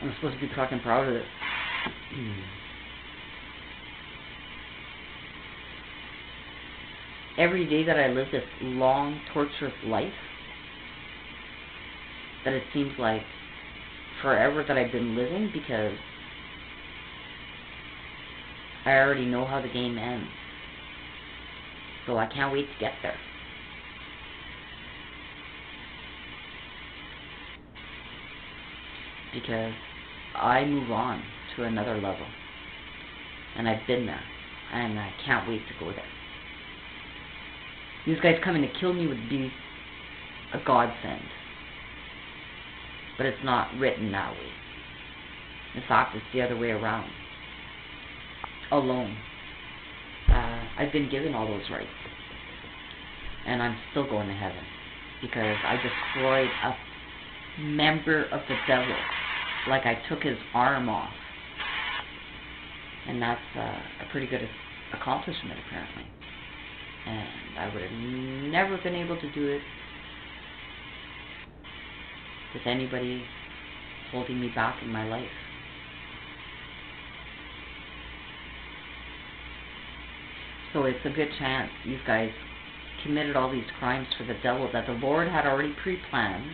I'm supposed to be fucking proud of it. Every day that I live this long, torturous life, that it seems like forever that I've been living, because I already know how the game ends. So I can't wait to get there. Because I move on to another level. And I've been there. And I can't wait to go there. These guys coming to kill me would be a godsend. But it's not written that way. In fact, it's the other way around. Alone. I've been given all those rights. And I'm still going to heaven. Because I destroyed a member of the devil. Like I took his arm off. And that's a pretty good accomplishment, apparently. And I would have never been able to do it with anybody holding me back in my life. So it's a good chance you guys committed all these crimes for the devil that the Lord had already pre-planned.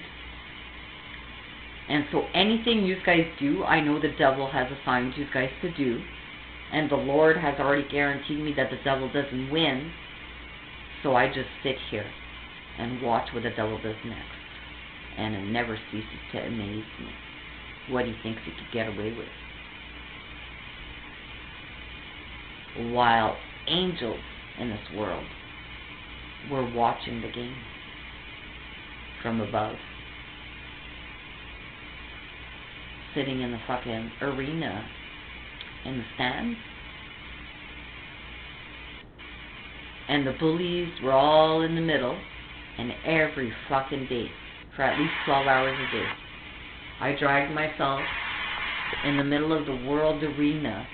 And so anything you guys do, I know the devil has assigned you guys to do. And the Lord has already guaranteed me that the devil doesn't win. So I just sit here and watch what the devil does next. And it never ceases to amaze me what he thinks he could get away with. While angels in this world were watching the game from above. Sitting in the fucking arena in the stands. And the bullies were all in the middle, And every fucking day, for at least 12 hours a day, I dragged myself in the middle of the world arena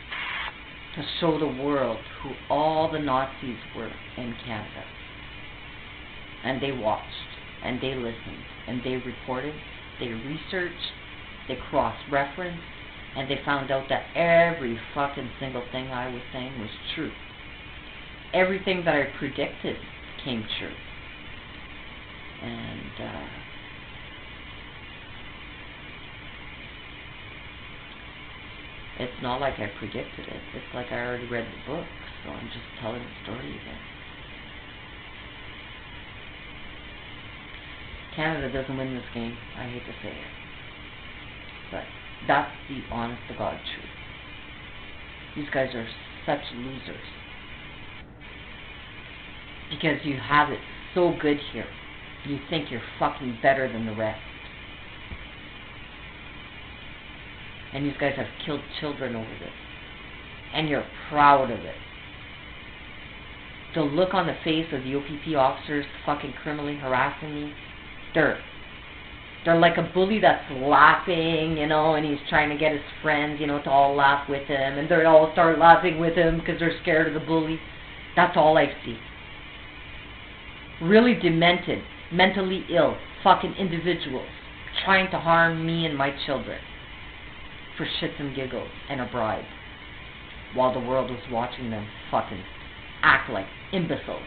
to show the world who all the Nazis were in Canada. And they watched, and they listened, and they reported, they researched, they cross-referenced, and they found out that every fucking single thing I was saying was true. Everything that I predicted came true. And, it's not like I predicted it. It's like I already read the book, so I'm just telling the story again. Canada doesn't win this game. I hate to say it. But that's the honest-to-God truth. These guys are such losers. Because you have it so good here. You think you're fucking better than the rest. And these guys have killed children over this. And you're proud of it. The look on the face of the OPP officers fucking criminally harassing me, they're like a bully that's laughing, you know, and he's trying to get his friends, you know, to all laugh with him, and they all start laughing with him because they're scared of the bully. That's all I see. Really demented, mentally ill, fucking individuals trying to harm me and my children for shits and giggles and a bribe, while the world was watching them fucking act like imbeciles.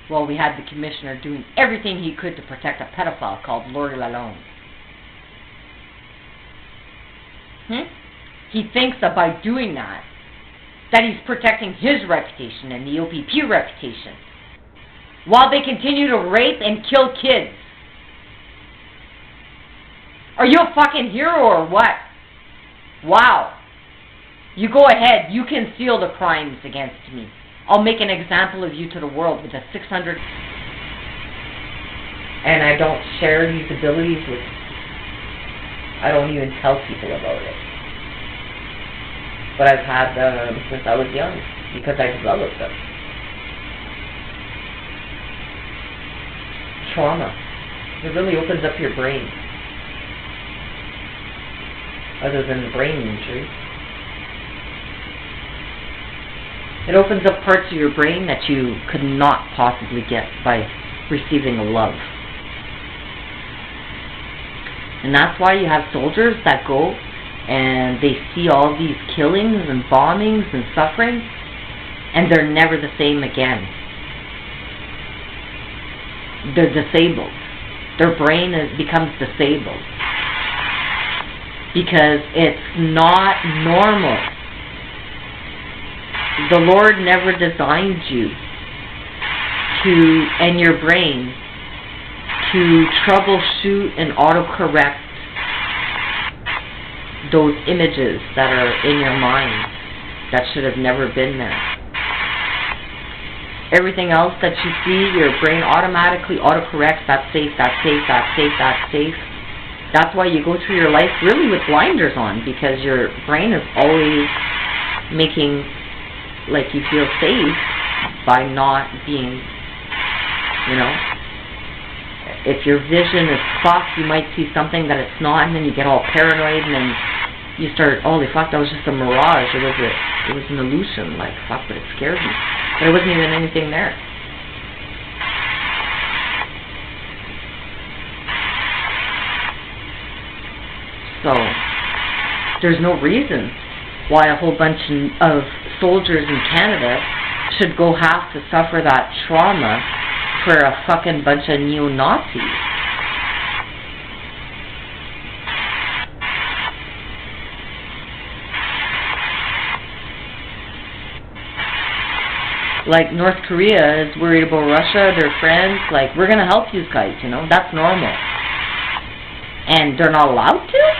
Well, we had the commissioner doing everything he could to protect a pedophile called Lori Lalonde. He thinks that by doing that he's protecting his reputation and the OPP reputation, while they continue to rape and kill kids. Are you a fucking hero or what? Wow. You go ahead, you conceal the crimes against me. I'll make an example of you to the world with a 600... And I don't share these abilities with... I don't even tell people about it. But I've had them since I was young, because I developed them. Trauma. It really opens up your brain. Other than the brain injury. It opens up parts of your brain that you could not possibly get by receiving a love. And that's why you have soldiers that go and they see all these killings and bombings and suffering, and they're never the same again. They're disabled. Their brain becomes disabled. Because it's not normal. The Lord never designed you and your brain to troubleshoot and autocorrect those images that are in your mind that should have never been there. Everything else that you see, your brain automatically autocorrects. That's safe, that's safe, that's safe, that's safe. That's why you go through your life really with blinders on, because your brain is always making like you feel safe by not being, you know, if your vision is fucked, you might see something that it's not, and then you get all paranoid, and then you start, holy fuck, that was just a mirage, it was an illusion, like, fuck, but it scared me. There wasn't even anything there. So, there's no reason why a whole bunch of soldiers in Canada should go have to suffer that trauma for a fucking bunch of neo-Nazis. Like, North Korea is worried about Russia, their friends, like, we're gonna help you guys, you know, that's normal. And they're not allowed to?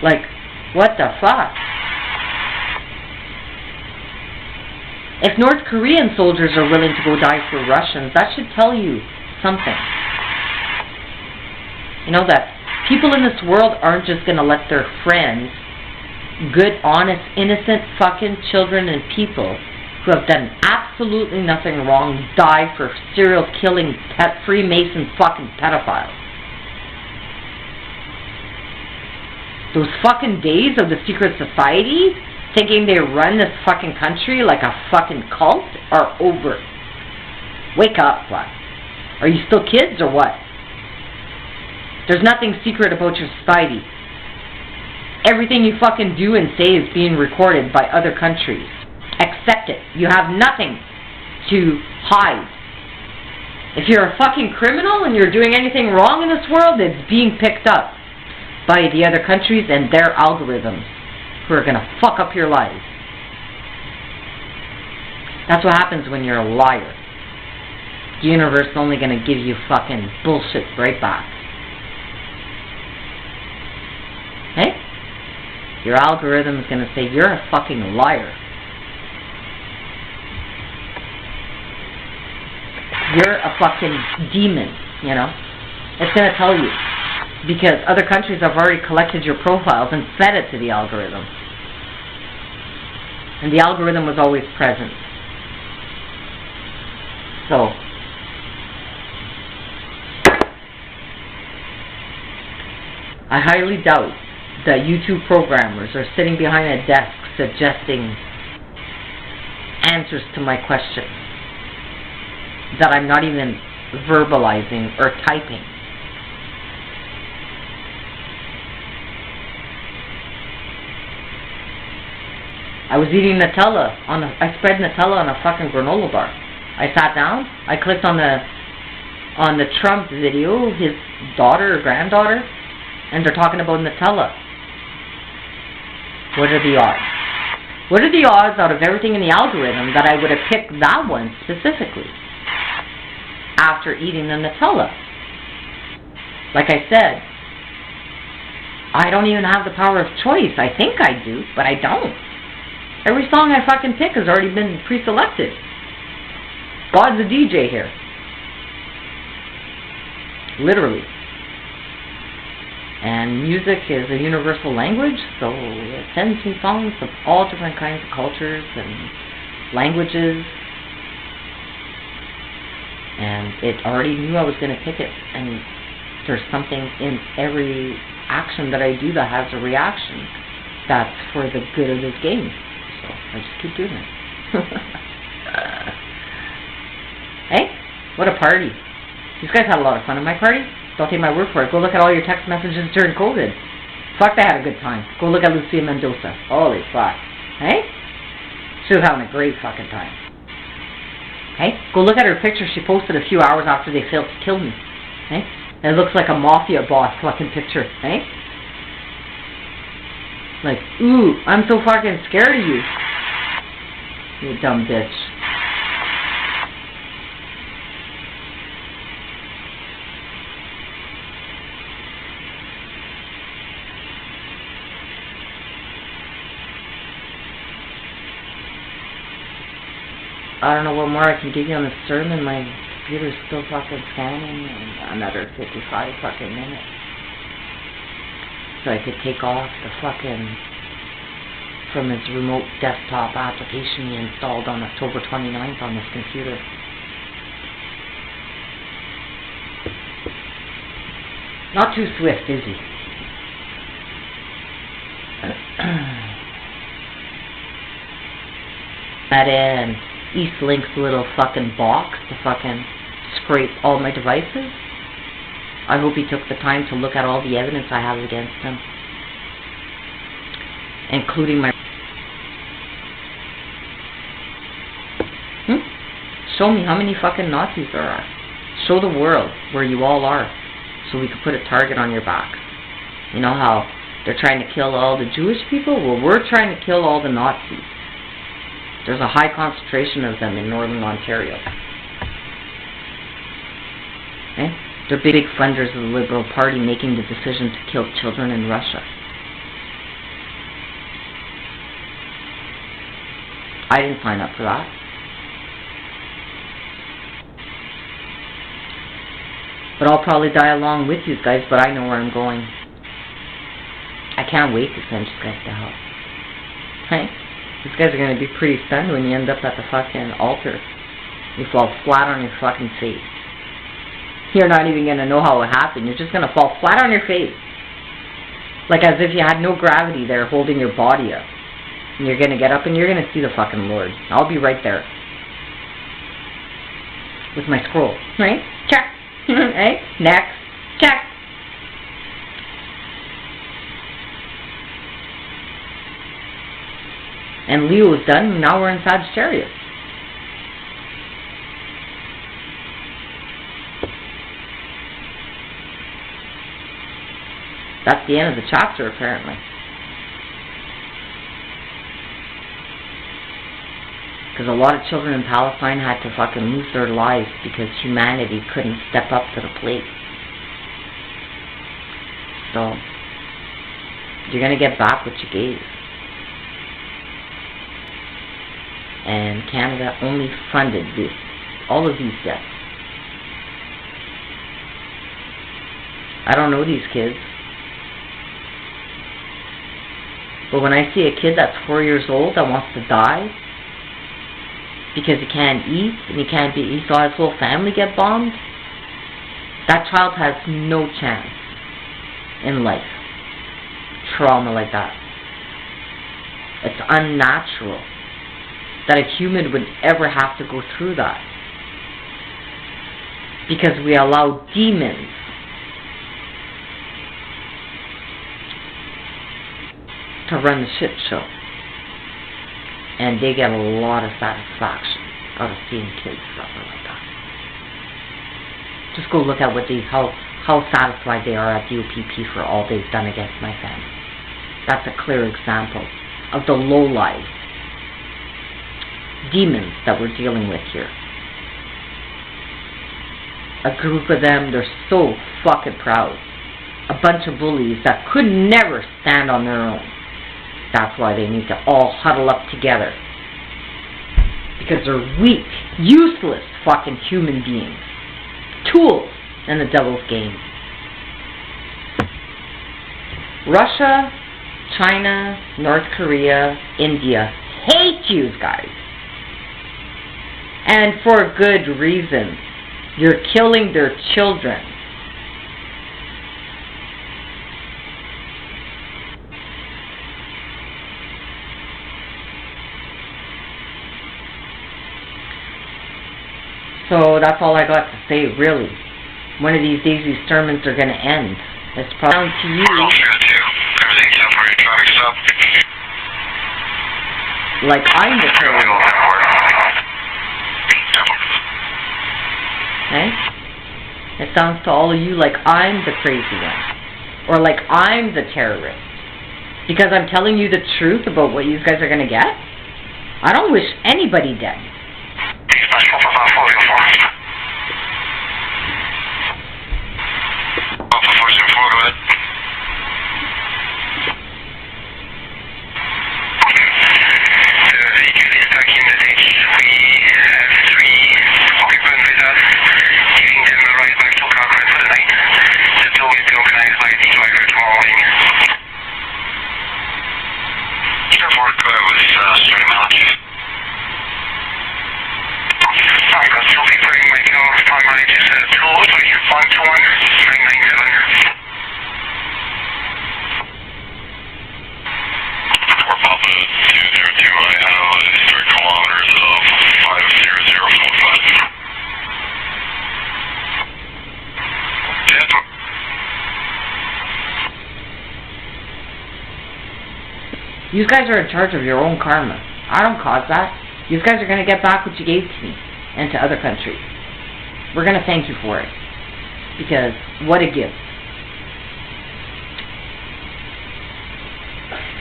Like, what the fuck? If North Korean soldiers are willing to go die for Russians, that should tell you something. You know, that people in this world aren't just going to let their friends, good, honest, innocent fucking children and people who who have done absolutely nothing wrong die for serial killing, Freemason fucking pedophiles. Those fucking days of the secret society, thinking they run this fucking country like a fucking cult, are over. Wake up, what? Are you still kids or what? There's nothing secret about your society. Everything you fucking do and say is being recorded by other countries. Accept it. You have nothing to hide. If you're a fucking criminal and you're doing anything wrong in this world, it's being picked up by the other countries and their algorithms who are going to fuck up your lives. That's what happens when you're a liar. The universe is only going to give you fucking bullshit right back. Hey? Your algorithm is going to say, you're a fucking liar. You're a fucking demon, you know? It's going to tell you. Because other countries have already collected your profiles and fed it to the algorithm. And the algorithm was always present. So, I highly doubt that YouTube programmers are sitting behind a desk suggesting answers to my questions that I'm not even verbalizing or typing. I was eating Nutella I spread Nutella on a fucking granola bar. I sat down, I clicked on the Trump video, his daughter or granddaughter, and they're talking about Nutella. What are the odds? What are the odds out of everything in the algorithm that I would have picked that one specifically after eating the Nutella? Like I said, I don't even have the power of choice. I think I do, but I don't. Every song I fucking pick has already been pre-selected. God's a DJ here. Literally. And music is a universal language, so it sends me songs of all different kinds of cultures and languages. And it already knew I was going to pick it. And there's something in every action that I do that has a reaction that's for the good of this game. So I just keep doing it. Hey, what a party. These guys had a lot of fun at my party. Don't take my word for it. Go look at all your text messages during COVID. Fuck, they had a good time. Go look at Lucia Mendoza. Holy fuck. Hey? She was having a great fucking time. Hey? Go look at her picture she posted a few hours after they failed to kill me. Hey? It looks like a mafia boss fucking picture. Hey? Like, ooh, I'm so fucking scared of you. You dumb bitch. I don't know what more I can give you on the sermon. My computer's still fucking scanning, and another 55 fucking minutes. So I could take off the fucking, from his remote desktop application he installed on October 29th on this computer. Not too swift, is he? That in Eastlink's little fucking box to fucking scrape all my devices. I hope he took the time to look at all the evidence I have against him, including my... Show me how many fucking Nazis there are. Show the world where you all are, so we can put a target on your back. You know how they're trying to kill all the Jewish people? Well, we're trying to kill all the Nazis. There's a high concentration of them in Northern Ontario. Okay? They're big funders of the Liberal Party making the decision to kill children in Russia. I didn't sign up for that. But I'll probably die along with you guys, but I know where I'm going. I can't wait to send you guys to hell. Right? These guys are going to be pretty stunned when you end up at the fucking altar. You fall flat on your fucking face. You're not even going to know how it happened. You're just going to fall flat on your face. Like as if you had no gravity there holding your body up. And you're going to get up and you're going to see the fucking Lord. I'll be right there. With my scroll. Right? Check. Right? Next. Check. And Leo is done. Now we're in Sagittarius. That's the end of the chapter, apparently. Because a lot of children in Palestine had to fucking lose their lives because humanity couldn't step up to the plate. So, you're going to get back what you gave. And Canada only funded this, all of these deaths. I don't know these kids. But when I see a kid that's 4 years old that wants to die because he can't eat and he saw his whole family get bombed, that child has no chance in life. Trauma like that. It's unnatural that a human would ever have to go through that. Because we allow demons to run the shit show. And they get a lot of satisfaction out of seeing kids suffer like that. Just go look at how satisfied they are at the OPP for all they've done against my family. That's a clear example of the low-life demons that we're dealing with here. A group of them, they're so fucking proud. A bunch of bullies that could never stand on their own. That's why they need to all huddle up together. Because they're weak, useless fucking human beings. Tools in the devil's game. Russia, China, North Korea, India hate you guys. And for good reason. You're killing their children. So that's all I got to say, really. One of these days these sermons are going to end. It's probably down to you. Everything's up for your traffic stop. Like I'm the terrorist. Okay? It sounds to all of you like I'm the crazy one. Or like I'm the terrorist. Because I'm telling you the truth about what you guys are going to get. I don't wish anybody dead. You guys are in charge of your own karma. I don't cause that. You guys are going to get back what you gave to me and to other countries. We're going to thank you for it. Because what a gift.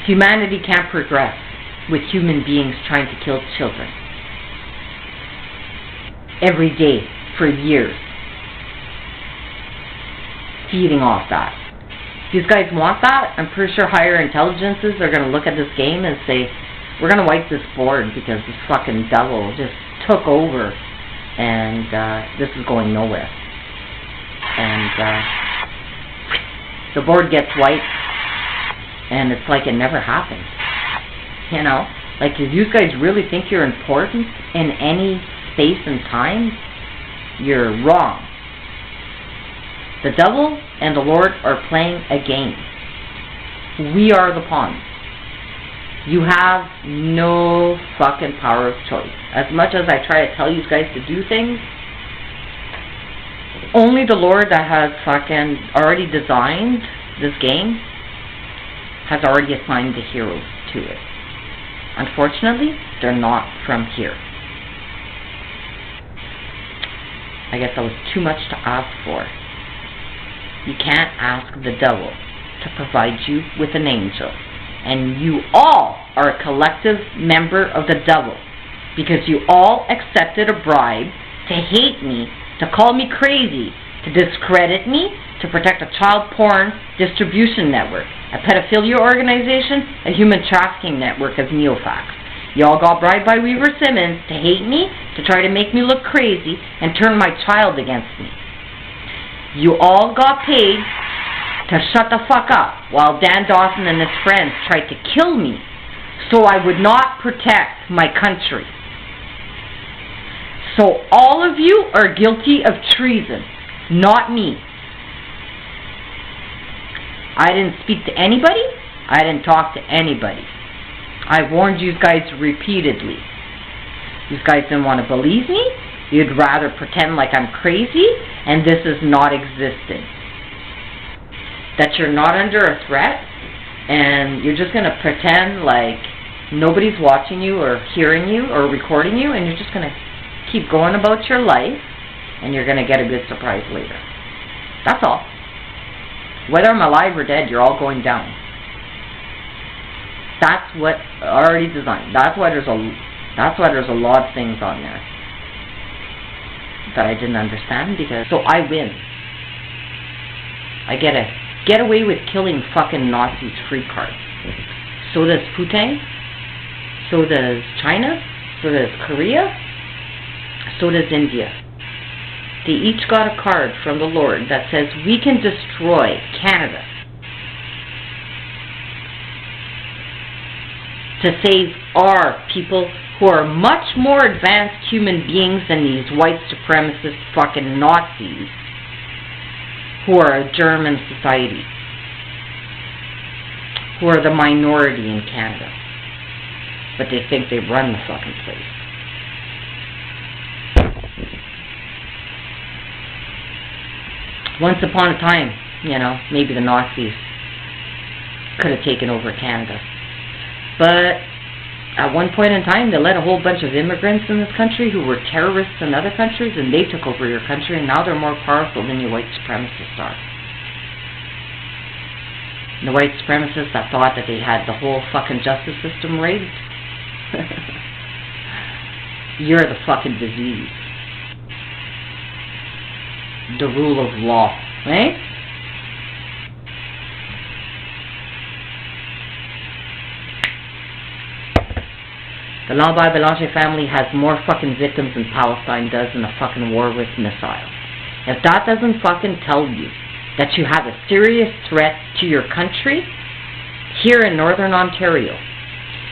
Humanity can't progress with human beings trying to kill children. Every day, for years. Feeding off that. If you guys want that, I'm pretty sure higher intelligences are going to look at this game and say, we're going to wipe this board because this fucking devil just took over and this is going nowhere. And the board gets wiped and it's like it never happened. You know? Like, if you guys really think you're important in any space and time, you're wrong. The devil and the Lord are playing a game. We are the pawns. You have no fucking power of choice. As much as I try to tell you guys to do things, only the Lord that has fucking already designed this game has already assigned the heroes to it. Unfortunately, they're not from here. I guess that was too much to ask for. You can't ask the devil to provide you with an angel. And you all are a collective member of the devil, because you all accepted a bribe to hate me, to call me crazy, to discredit me, to protect a child porn distribution network, a pedophilia organization, a human trafficking network of neofax. You all got bribed by Weaver Simmons to hate me, to try to make me look crazy, and turn my child against me. You all got paid to shut the fuck up while Dan Dawson and his friends tried to kill me so I would not protect my country. So all of you are guilty of treason, not me. I didn't speak to anybody. I didn't talk to anybody. I warned you guys repeatedly. You guys didn't want to believe me. You'd rather pretend like I'm crazy and this is not existing. That you're not under a threat and you're just going to pretend like nobody's watching you or hearing you or recording you, and you're just going to keep going about your life and you're going to get a good surprise later. That's all. Whether I'm alive or dead, you're all going down. That's what already designed. That's why there's a lot of things on there that I didn't understand, because so I win. I get away with killing fucking Nazis free card. So does Putin. So does China. So does Korea. So does India. They each got a card from the Lord that says we can destroy Canada to save our people who are much more advanced human beings than these white supremacist fucking Nazis who are a German society, who are the minority in Canada, but they think they run the fucking place. Once upon a time, you know, maybe the Nazis could have taken over Canada. But at one point in time, they let a whole bunch of immigrants in this country who were terrorists in other countries, and they took over your country, and now they're more powerful than your white supremacists are. And the white supremacists that thought that they had the whole fucking justice system rigged, you're the fucking disease. The rule of law, right? The Lambaye Belanger family has more fucking victims than Palestine does in a fucking war with missiles. If that doesn't fucking tell you that you have a serious threat to your country here in Northern Ontario,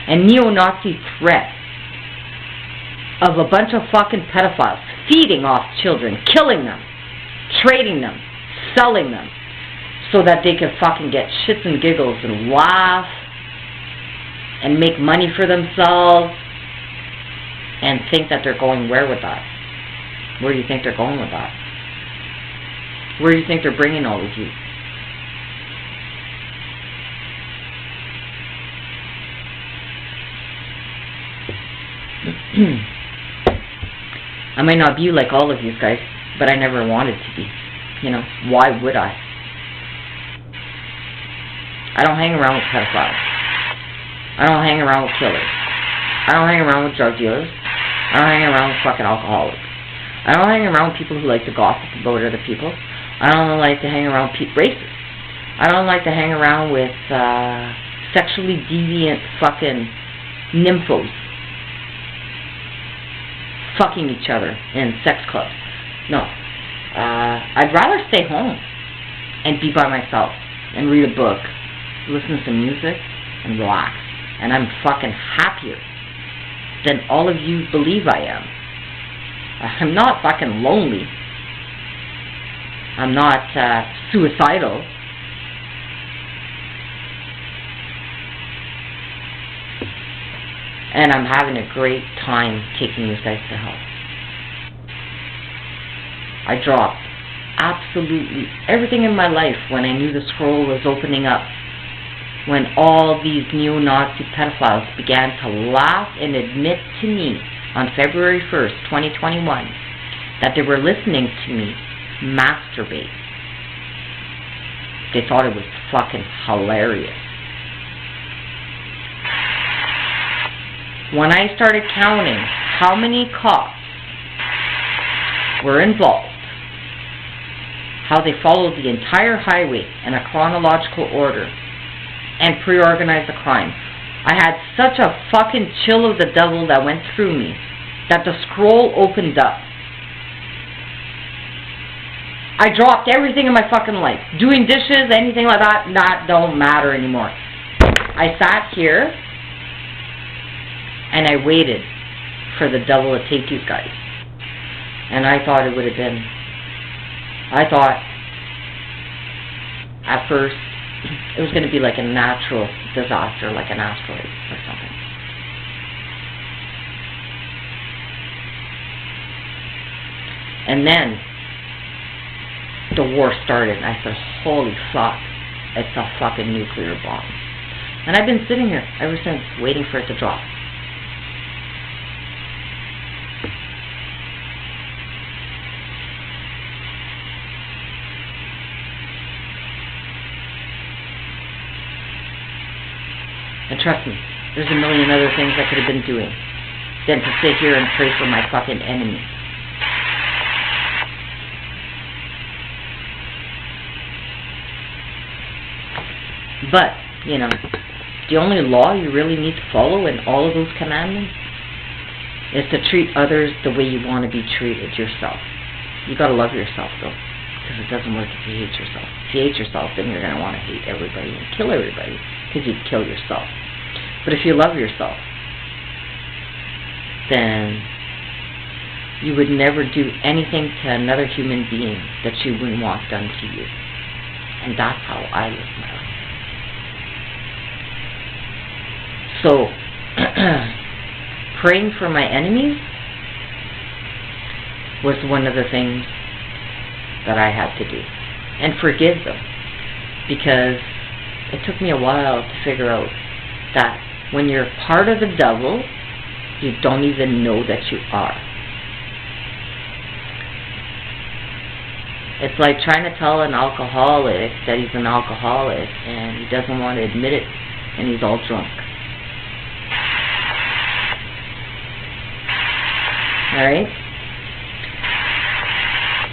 a neo-Nazi threat of a bunch of fucking pedophiles feeding off children, killing them, trading them, selling them, so that they can fucking get shits and giggles and laugh and make money for themselves and think that they're going where with that? Where do you think they're going with that? Where do you think they're bringing all of you? I might not be like all of you guys, but I never wanted to be. You know, why would I? I don't hang around with pedophiles. I don't hang around with killers. I don't hang around with drug dealers. I don't hang around with fucking alcoholics. I don't hang around with people who like to gossip about other people. I don't like to hang around racists. I don't like to hang around with sexually deviant fucking nymphos fucking each other in sex clubs. No. I'd rather stay home and be by myself and read a book, listen to some music, and relax. And I'm fucking happier than all of you believe I am. I'm not fucking lonely. I'm not suicidal. And I'm having a great time taking you guys to hell. I dropped absolutely everything in my life when I knew the scroll was opening up. When all these neo-Nazi pedophiles began to laugh and admit to me on February 1st, 2021, that they were listening to me masturbate. They thought it was fucking hilarious. When I started counting how many cops were involved, how they followed the entire highway in a chronological order and pre-organized the crime, I had such a fucking chill of the devil that went through me that the scroll opened up. I dropped everything in my fucking life. Doing dishes, anything like that don't matter anymore. I sat here and I waited for the devil to take you guys. And I thought it would have been, I thought at first it was going to be like a natural disaster, like an asteroid or something. And then the war started, and I said, holy fuck, it's a fucking nuclear bomb. And I've been sitting here ever since, waiting for it to drop. And trust me, there's a million other things I could have been doing than to sit here and pray for my fucking enemy. But, you know, the only law you really need to follow in all of those commandments is to treat others the way you want to be treated yourself. You gotta love yourself, though, because it doesn't work if you hate yourself. If you hate yourself, then you're gonna want to hate everybody and kill everybody, because you'd kill yourself. But if you love yourself, then you would never do anything to another human being that you wouldn't want done to you. And that's how I live my life. So, praying for my enemies was one of the things that I had to do. And forgive them. Because it took me a while to figure out that when you're part of the devil, you don't even know that you are. It's like trying to tell an alcoholic that he's an alcoholic and he doesn't want to admit it and he's all drunk. Alright?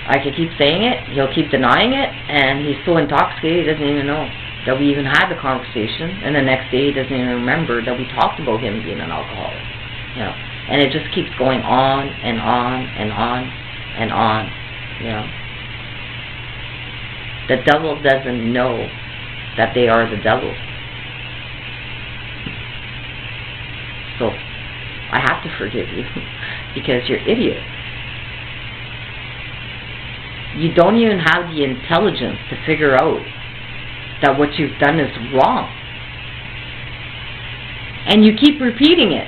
I could keep saying it, he'll keep denying it, and he's so intoxicated he doesn't even know that we even had the conversation, and the next day he doesn't even remember that we talked about him being an alcoholic. You know, and it just keeps going on and on and on and on, you know. The devil doesn't know that they are the devil. So, I have to forgive you, because you're idiots. You don't even have the intelligence to figure out that what you've done is wrong. And you keep repeating it.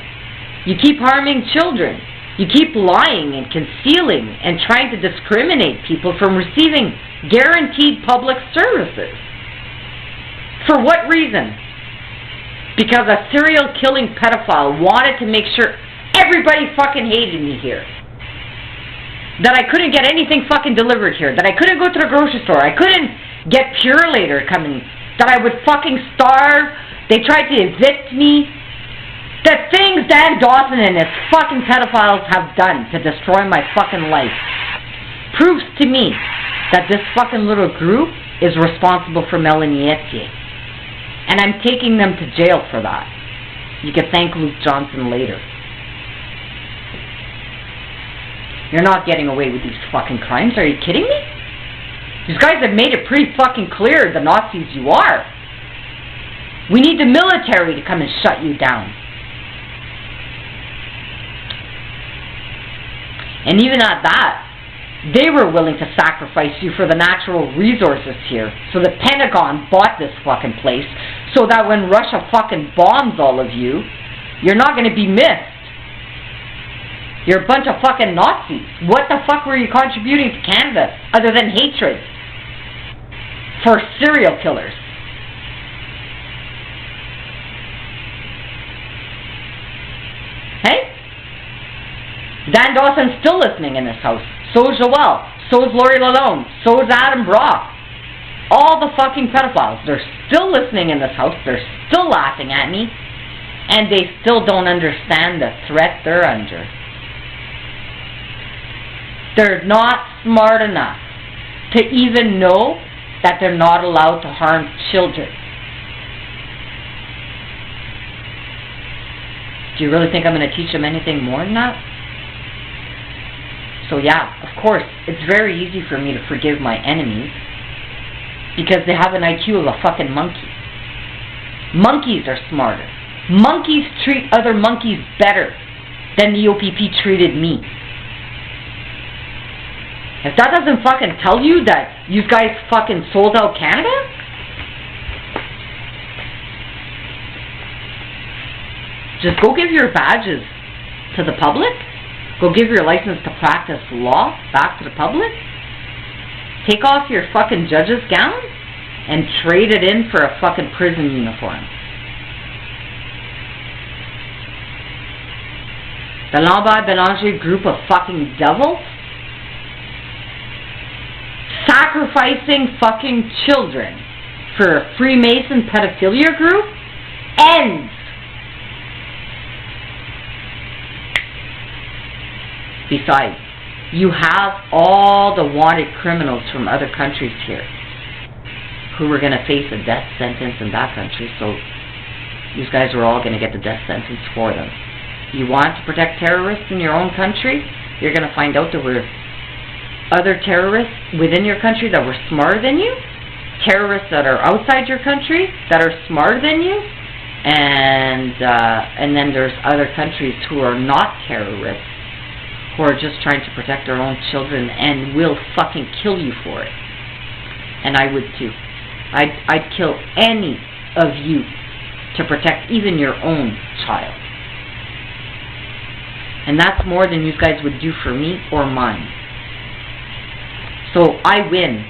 You keep harming children. You keep lying and concealing and trying to discriminate people from receiving guaranteed public services. For what reason? Because a serial killing pedophile wanted to make sure everybody fucking hated me here. That I couldn't get anything fucking delivered here. That I couldn't go to the grocery store. I couldn't get Pure Later coming. That I would fucking starve. They tried to evict me. The things Dan Dawson and his fucking pedophiles have done to destroy my fucking life proves to me that this fucking little group is responsible for Melanie Etier. And I'm taking them to jail for that. You can thank Luke Johnson later. You're not getting away with these fucking crimes. Are you kidding me? These guys have made it pretty fucking clear, the Nazis you are. We need the military to come and shut you down. And even at that, they were willing to sacrifice you for the natural resources here. So the Pentagon bought this fucking place so that when Russia fucking bombs all of you, you're not going to be missed. You're a bunch of fucking Nazis. What the fuck were you contributing to Canada other than hatred for serial killers? Hey? Dan Dawson's still listening in this house. So is Joelle. So is Lori Lalonde. So is Adam Brock. All the fucking pedophiles. They're still listening in this house. They're still laughing at me. And they still don't understand the threat they're under. They're not smart enough to even know that they're not allowed to harm children. Do you really think I'm going to teach them anything more than that? So yeah, of course, it's very easy for me to forgive my enemies because they have an IQ of a fucking monkey. Monkeys are smarter. Monkeys treat other monkeys better than the OPP treated me. If that doesn't fucking tell you that you guys fucking sold out Canada, just go give your badges to the public. Go give your license to practice law back to the public. Take off your fucking judge's gown and trade it in for a fucking prison uniform. The Lambert-Bélanger group of fucking devils sacrificing fucking children for a Freemason pedophilia group ends. Besides, you have all the wanted criminals from other countries here who were going to face a death sentence in that country, so these guys were all going to get the death sentence for them. You want to protect terrorists in your own country? You're going to find out there were other terrorists within your country that were smarter than you, terrorists that are outside your country that are smarter than you, and then there's other countries who are not terrorists, who are just trying to protect their own children and will fucking kill you for it. And I would too. I'd kill any of you to protect even your own child. And that's more than you guys would do for me or mine. So I win.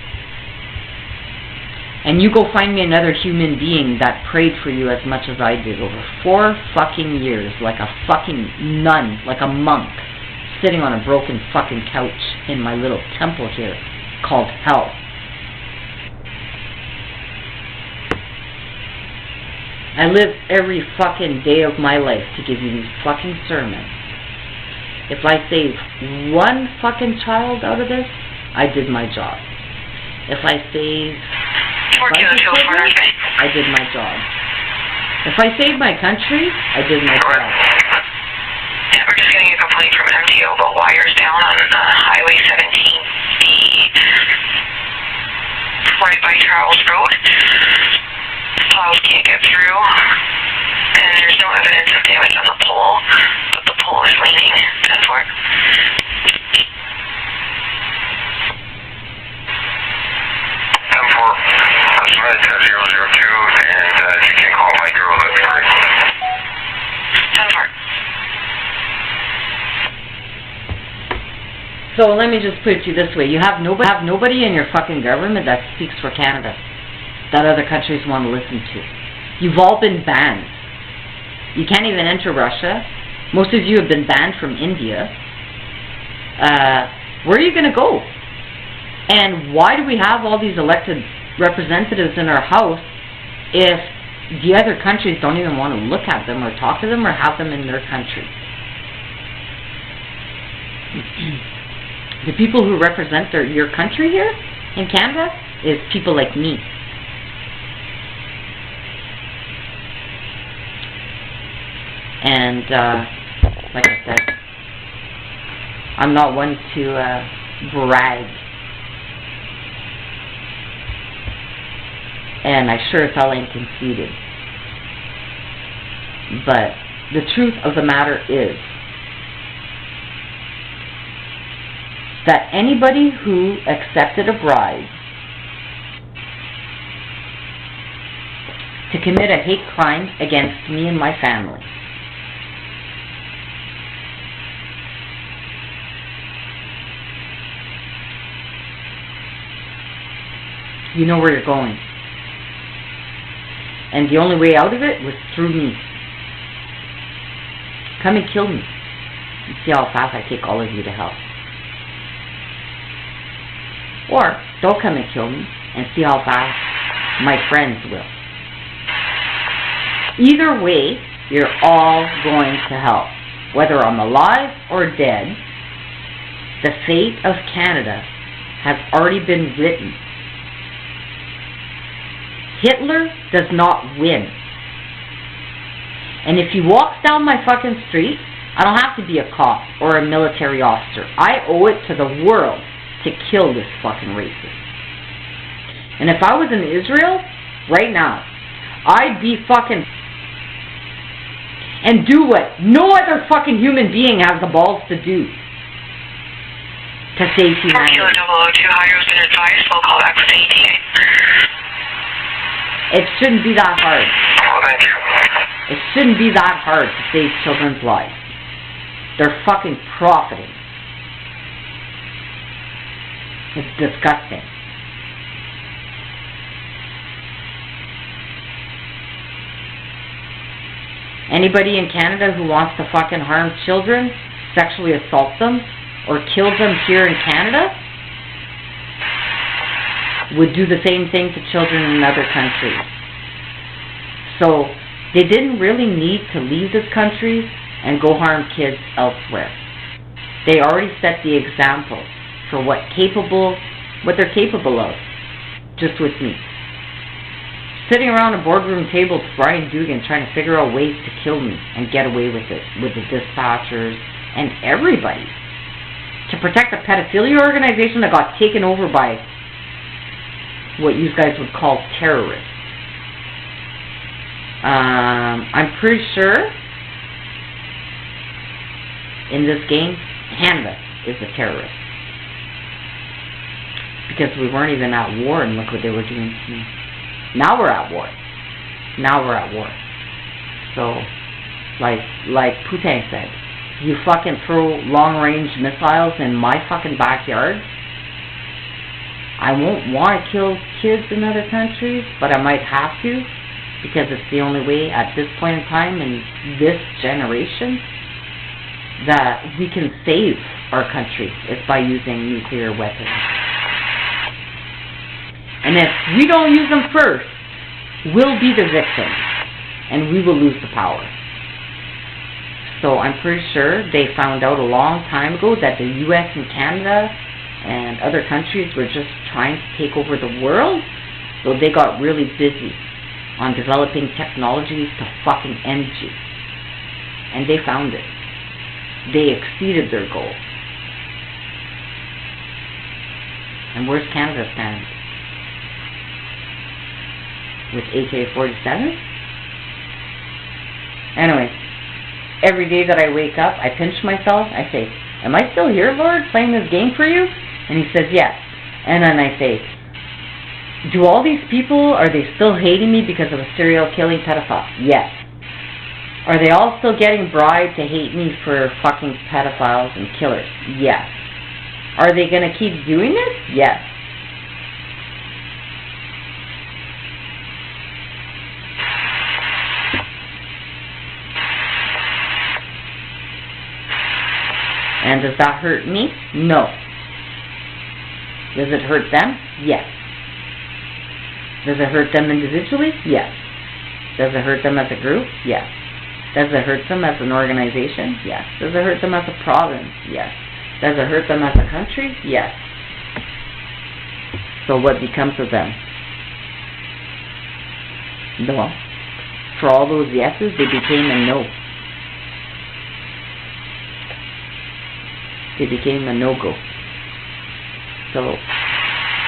And you go find me another human being that prayed for you as much as I did over 4 fucking years, like a fucking nun, like a monk, sitting on a broken fucking couch in my little temple here called hell. I live every fucking day of my life to give you these fucking sermons. If I save one fucking child out of this, I did my job. If I save children, I did my job. If I save my country, I did my job. Yeah, we're just getting a complaint from MTO about wires down on Highway 17B, right by Charles Road. Plows can't get through, and there's no evidence of damage on the pole, but the pole is leaning. 10-4. That's right, 002, and you can call Hydro, that's right. 10-4. So let me just put it to you this way. You have nobody in your fucking government that speaks for Canada, that other countries want to listen to. You've all been banned. You can't even enter Russia. Most of you have been banned from India. Where are you going to go? And why do we have all these elected representatives in our house if the other countries don't even want to look at them or talk to them or have them in their country? The people who represent your country here in Canada is people like me. And like I said, I'm not one to brag. And I sure as hell ain't conceited. But the truth of the matter is, that anybody who accepted a bribe to commit a hate crime against me and my family, you know where you're going. And the only way out of it was through me. Come and kill me. And see how fast I take all of you to hell. Or, don't come and kill me and see how fast my friends will. Either way, you're all going to hell. Whether I'm alive or dead, the fate of Canada has already been written. Hitler does not win. And if he walks down my fucking street, I don't have to be a cop or a military officer. I owe it to the world to kill this fucking racist. And if I was in Israel, right now, I'd be fucking... and do what no other fucking human being has the balls to do. To save humanity. Kilo 002, higher has been advised, we'll call back with ATA. It shouldn't be that hard. Thank you. It shouldn't be that hard to save children's lives. They're fucking profiting. It's disgusting. Anybody in Canada who wants to fucking harm children, sexually assault them, or kill them here in Canada would do the same thing to children in other countries. So they didn't really need to leave this country and go harm kids elsewhere. They already set the example for what they're capable of, just with me. Sitting around a boardroom table with Brian Dugan trying to figure out ways to kill me and get away with it, with the dispatchers and everybody. To protect a pedophilia organization that got taken over by what you guys would call terrorists. I'm pretty sure in this game, Canada is a terrorist. Because we weren't even at war and look what they were doing to me. Now we're at war. Now we're at war. So, like Putin said, you fucking throw long-range missiles in my fucking backyard, I won't want to kill kids in other countries, but I might have to, because it's the only way at this point in time in this generation that we can save our country is by using nuclear weapons. And if we don't use them first, we'll be the victims, and we will lose the power. So I'm pretty sure they found out a long time ago that the US and Canada and other countries were just trying to take over the world, so they got really busy on developing technologies to fucking end you. And they found it. They exceeded their goal. And where's Canada stand? With AK-47? Anyway, every day that I wake up, I pinch myself, I say, am I still here, Lord, playing this game for you? And he says, yes. And then I say, do all these people, are they still hating me because of a serial killing pedophile? Yes. Are they all still getting bribed to hate me for fucking pedophiles and killers? Yes. Are they going to keep doing this? Yes. And does that hurt me? No. Does it hurt them? Yes. Does it hurt them individually? Yes. Does it hurt them as a group? Yes. Does it hurt them as an organization? Yes. Does it hurt them as a province? Yes. Does it hurt them as a country? Yes. So what becomes of them? No. For all those yeses, they became a no. They became a no-go. So,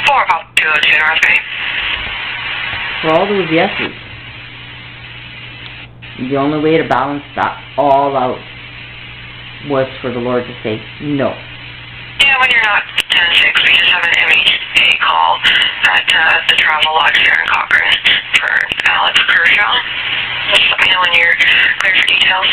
4 about 202 RFA. for all those yeses, the only way to balance that all out was for the Lord to say no. Yeah, Yeah, when you're not 10-6, we just have an MHA call at the Travel Lodge there in Cochrane for Alex Kershaw. Just let me know when you're clear for details.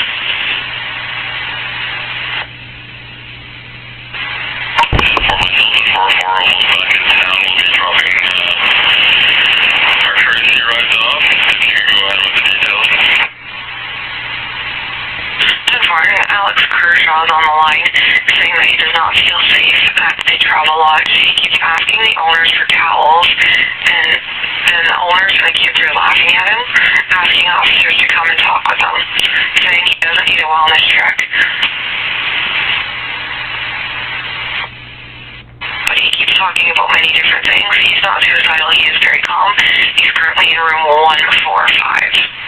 Alex Kershaw's on the line saying that he does not feel safe at the Travel Lodge. He keeps asking the owners for towels, and then the owners and the kids are laughing at him, asking officers to come and talk with him, saying he doesn't need a wellness check. But he keeps talking about many different things. He's not suicidal. He is very calm. He's currently in room 145.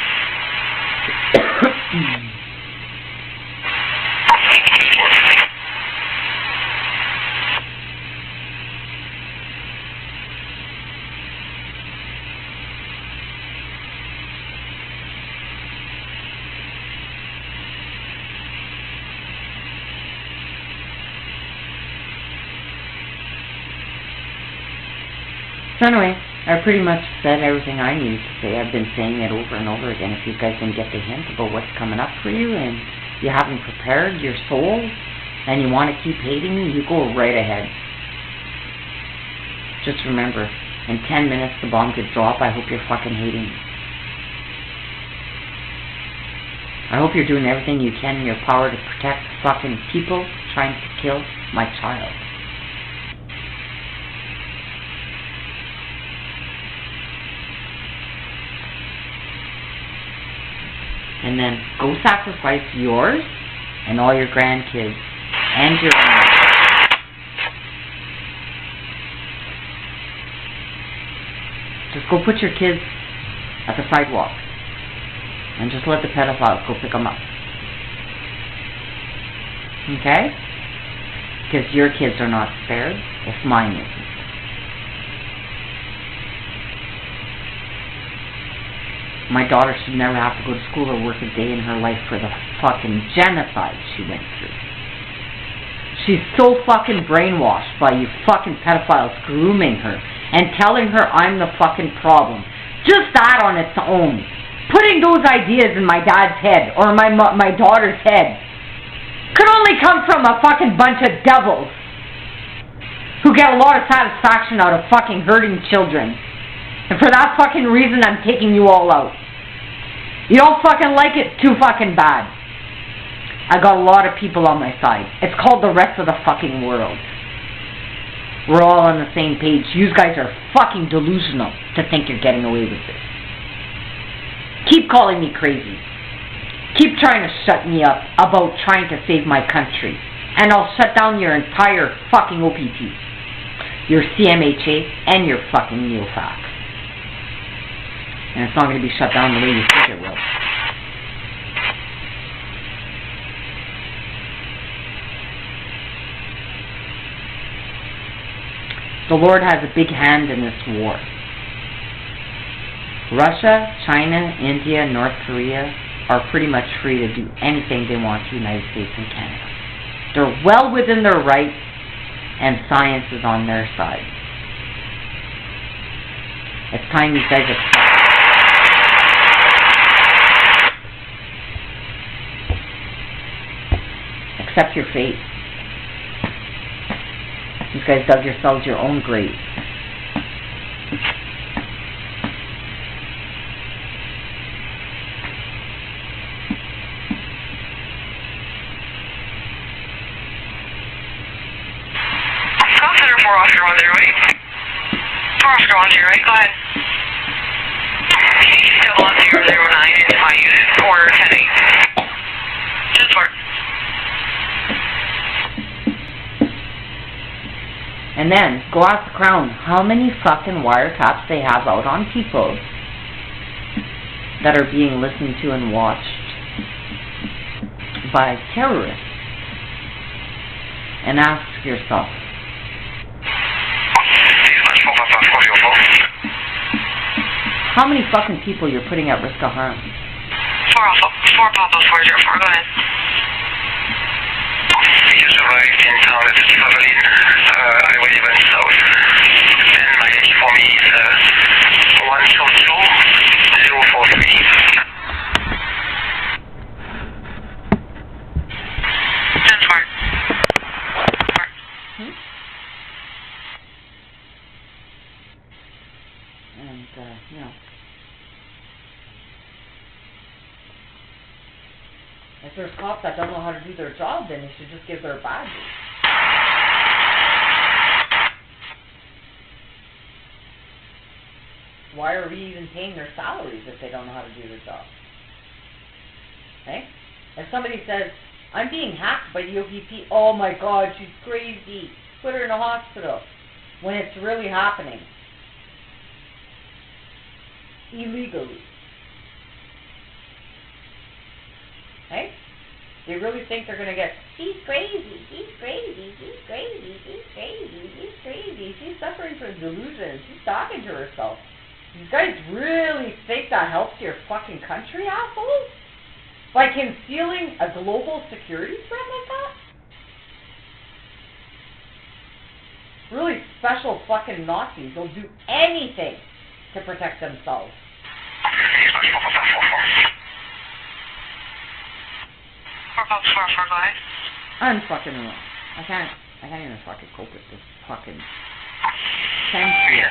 So anyway, I pretty much said everything I needed to say. I've been saying it over and over again. If you guys didn't get the hint about what's coming up for you and you haven't prepared your soul and you want to keep hating me, you go right ahead. Just remember, in 10 minutes the bomb could drop. I hope you're fucking hating me. I hope you're doing everything you can in your power to protect fucking people trying to kill my child. And then go sacrifice yours and all your grandkids and your own. Just go put your kids at the sidewalk and just let the pedophiles go pick them up. Okay? Because your kids are not spared if mine isn't. My daughter should never have to go to school or work a day in her life for the fucking genocide she went through. She's so fucking brainwashed by you fucking pedophiles grooming her and telling her I'm the fucking problem. Just that on its own, putting those ideas in my dad's head or my daughter's head, could only come from a fucking bunch of devils who get a lot of satisfaction out of fucking hurting children. And for that fucking reason, I'm taking you all out. You don't fucking like it? Too fucking bad. I got a lot of people on my side. It's called the rest of the fucking world. We're all on the same page. You guys are fucking delusional to think you're getting away with this. Keep calling me crazy. Keep trying to shut me up about trying to save my country. And I'll shut down your entire fucking OPT. Your CMHA and your fucking NeoFax. And it's not going to be shut down the way you think it will. The Lord has a big hand in this war. Russia, China, India, North Korea are pretty much free to do anything they want to the United States and Canada. They're well within their rights, and science is on their side. It's time you guys accept. Accept your fate. You guys dug yourselves your own grave. Center 4 Oscar 108. 4 Oscar 108, go ahead. Double 009 into my unit. Order 10-8. 10-4. And then, go ask the Crown how many fucking wiretaps they have out on people that are being listened to and watched by terrorists. And ask yourself, how many fucking people you're putting at risk of harm? 4 Papa 404, go ahead. arrived in town as it's traveling. I will even south. And mileage for me is 122043. And, you know, if there's cops that don't know how to do their job, then they should just give their badges. Why are we even paying their salaries if they don't know how to do their job? Okay? If somebody says, I'm being hacked by the OPP, oh my God, she's crazy, put her in a hospital, when it's really happening. Illegally. Okay? They really think they're going to get, she's crazy, she's crazy, she's crazy, she's crazy, she's crazy, she's suffering from delusions, she's talking to herself. You guys really think that helps your fucking country, assholes? By concealing a global security threat like that? Really special fucking Nazis will do anything to protect themselves. I'm fucking wrong. I can't even fucking cope with this fucking century.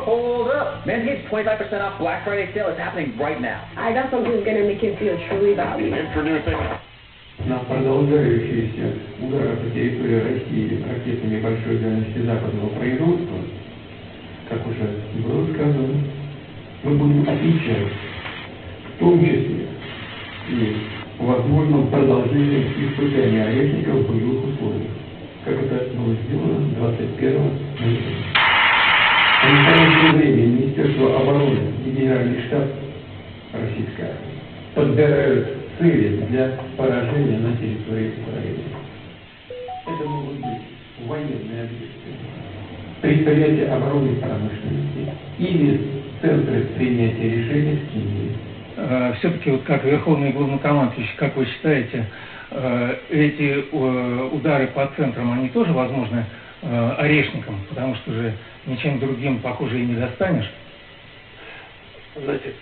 Hold up! Manscaped's 25% off Black Friday sale is happening right now. I got something that's going to make him feel truly valued. Introducing. На продолжающиеся удары по территории России ракетами большой дальности западного производства, как уже было сказано, мы будем отвечать, в том числе и возможном продолжении испытания орешников в боевых условиях, как это было сделано 21 ноября. В настоящее время Министерство обороны и Генеральный штаб Российской армии подбирают цели для поражения на территории Украины. Это могут быть военные объекты, предприятия оборонной промышленности или центры принятия решений в Киеве. Все-таки, вот как Верховный Главнокомандующий, как вы считаете, эти удары по центрам, они тоже возможны орешником, потому что же ничем другим, похоже, и не достанешь? Знаете,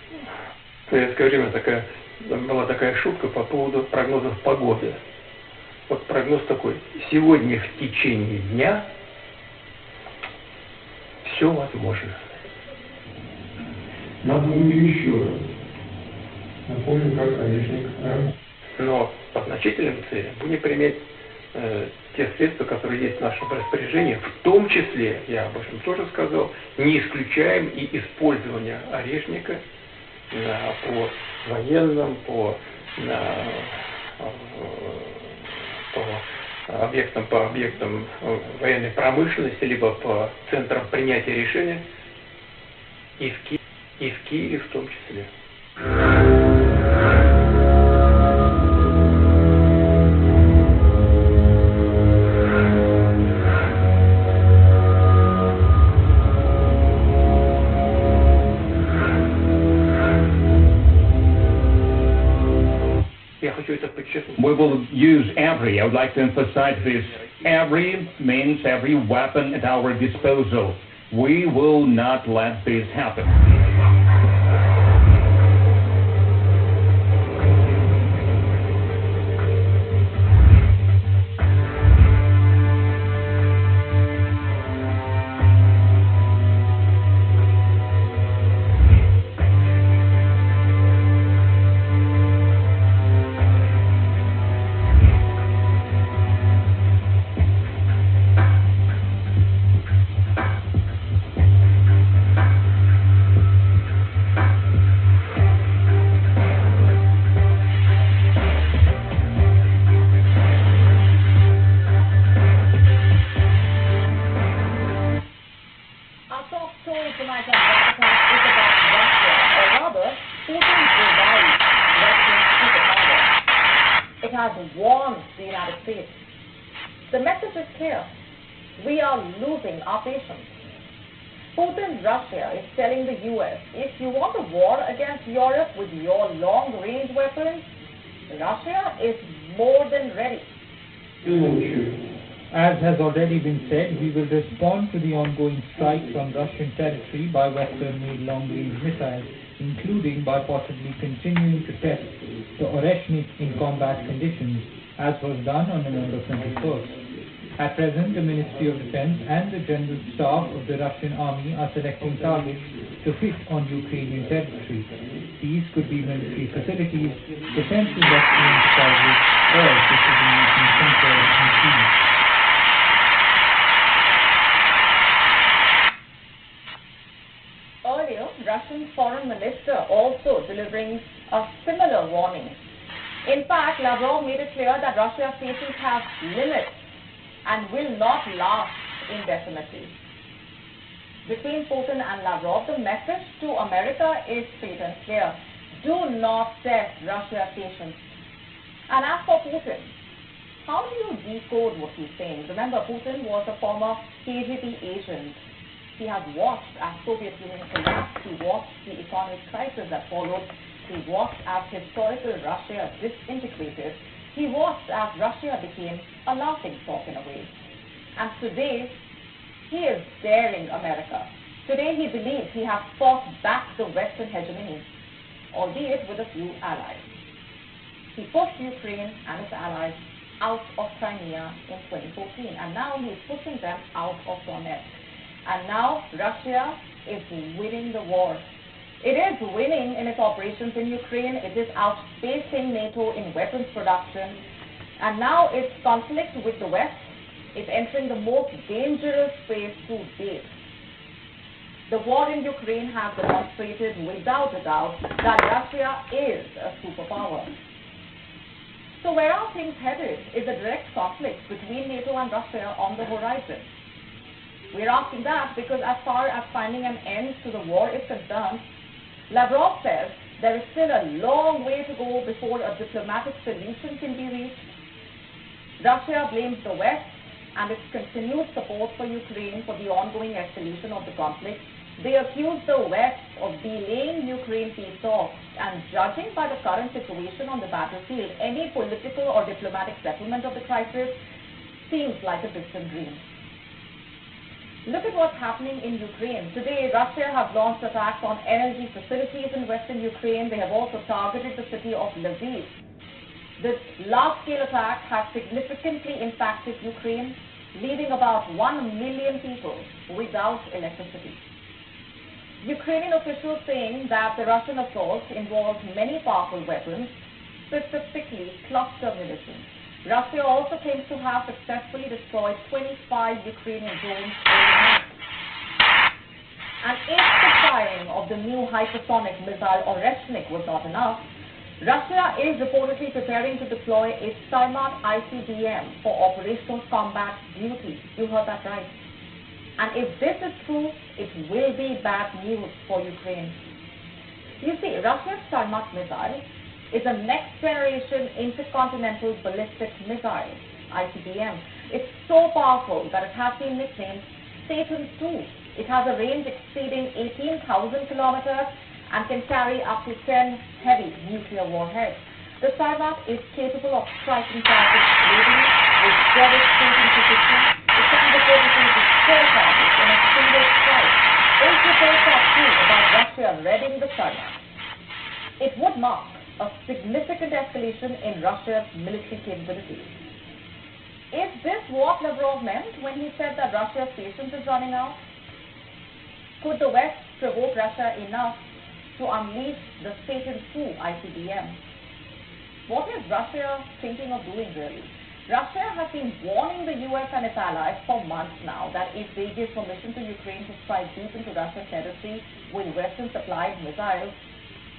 в советское время была такая шутка по поводу прогнозов погоды. Вот прогноз такой: сегодня в течение дня все возможно. Напомню еще раз. Напомню, как орешник. Но по значительным целям будем применять те средства, которые есть в нашем распоряжении, в том числе, я об этом тоже сказал, не исключаем и использование орешника по военным, по объектам военной промышленности, либо по центрам принятия решения, и в Киеве в том числе. We will use every, I would like to emphasize this, every means, every weapon at our disposal. We will not let this happen. has warned the United States. The message is clear. We are losing our patience. Putin, Russia, is telling the U.S., if you want a war against Europe with your long-range weapons, Russia is more than ready. As has already been said, we will respond to the ongoing strikes on Russian territory by Western-made long-range missiles, including by possibly continuing to test the Oreshnik in combat conditions, as was done on November 21st. At present, the Ministry of Defense and the General Staff of the Russian Army are selecting targets to hit on Ukrainian territory. These could be military facilities, defense industry enterprises, or decision-making centers and teams. Earlier, Russian Foreign Minister also delivering a similar warning. In fact, Lavrov made it clear that Russia's patience has limits and will not last indefinitely. Between Putin and Lavrov, the message to America is straight and clear. Do not test Russia's patience. And as for Putin, how do you decode what he's saying? Remember, Putin was a former KGB agent. He has watched as Soviet Union collapsed. He watched the economic crisis that followed. He watched as historical Russia disintegrated. He watched as Russia became a laughing stock in a way. And today, he is daring America. Today, he believes he has fought back the Western hegemony, albeit with a few allies. He pushed Ukraine and its allies out of Crimea in 2014, and now he is pushing them out of Donetsk. And now Russia is winning the war. It is winning in its operations in Ukraine. It is outpacing NATO in weapons production. And now its conflict with the West is entering the most dangerous phase to date. The war in Ukraine has demonstrated without a doubt that Russia is a superpower. So where are things headed? Is a direct conflict between NATO and Russia on the horizon? We're asking that because as far as finding an end to the war is concerned, Lavrov says there is still a long way to go before a diplomatic solution can be reached. Russia blames the West and its continued support for Ukraine for the ongoing escalation of the conflict. They accuse the West of delaying Ukraine peace talks, and judging by the current situation on the battlefield, any political or diplomatic settlement of the crisis seems like a distant dream. Look at what's happening in Ukraine. Today, Russia has launched attacks on energy facilities in western Ukraine. They have also targeted the city of Lviv. This large-scale attack has significantly impacted Ukraine, leaving about 1 million people without electricity. Ukrainian officials saying that the Russian assault involves many powerful weapons, specifically cluster munitions. Russia also claims to have successfully destroyed 25 Ukrainian drones. And if the firing of the new hypersonic missile Oreshnik was not enough, Russia is reportedly preparing to deploy its Sarmat ICBM for operational combat duty. You heard that right. And if this is true, it will be bad news for Ukraine. You see, Russia's Sarmat missile is a next-generation intercontinental ballistic missile, ICBM. It's so powerful that it has been nicknamed Satan II. It has a range exceeding 18,000 kilometers and can carry up to 10 heavy nuclear warheads. The Sarmat is capable of striking targets globally with devastating precision. It can reportedly destroy targets in a single strike. Is reports are true about Russia readying the Sarmat? It would mark a significant escalation in Russia's military capabilities. Is this what Lavrov meant when he said that Russia's patience is running out? Could the West provoke Russia enough to unleash the Satan II ICBM? What is Russia thinking of doing really? Russia has been warning the US and its allies for months now that if they give permission to Ukraine to strike deep into Russian territory with Western-supplied missiles,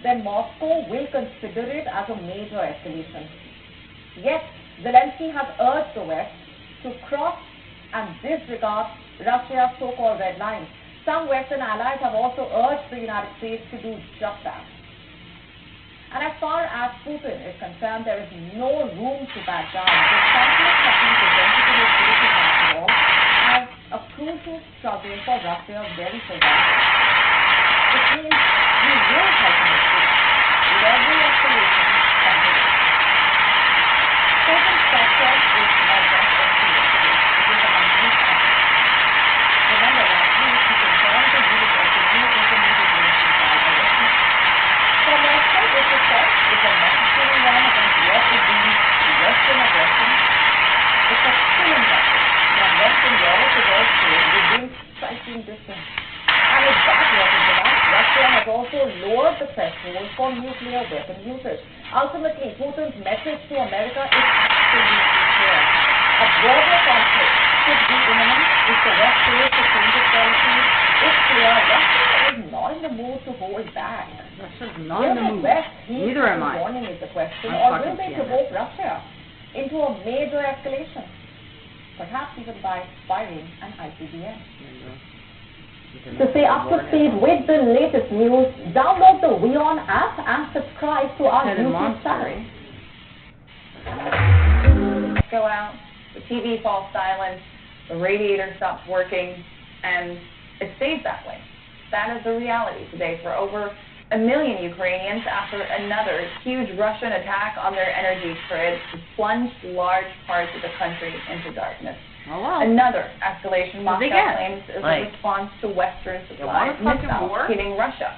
then Moscow will consider it as a major escalation. Yet, Zelensky has urged the West to cross and disregard Russia's so-called red lines. Some Western allies have also urged the United States to do just that. And as far as Putin is concerned, there is no room to back down. The conflict that he presented to the Turkish national has a crucial struggle for Russia very survival. It means he will help in history with every escalation that is. Putin's success is not just escalation, it is a complete act. Remember, last week he confirmed the use of the new intermediate relations by the Russians. For Moscow, this success is a necessary one against what would be Western aggression. It's a killing weapon that Western walls to go through within striking distance. And if that wasn't enough, Russia has also lowered the threshold for nuclear weapon usage. Ultimately, Putin's message to America is absolutely clear. A broader conflict could be imminent if the West fails to change its policy. It's clear Russia is not in the mood to hold back. Russia's not in the mood. Neither am I. Warning is the question, or will they provoke Russia into a major escalation? Perhaps even by firing an ICBM. To stay up to speed with the latest news, download the WION app and subscribe to our YouTube channel. Go out, the TV falls silent, the radiator stops working, and it stays that way. That is the reality today for over 1 million Ukrainians after another huge Russian attack on their energy grid plunged large parts of the country into darkness. Oh, wow. Another escalation Moscow claims is a response to Western supplies missiles hitting Russia.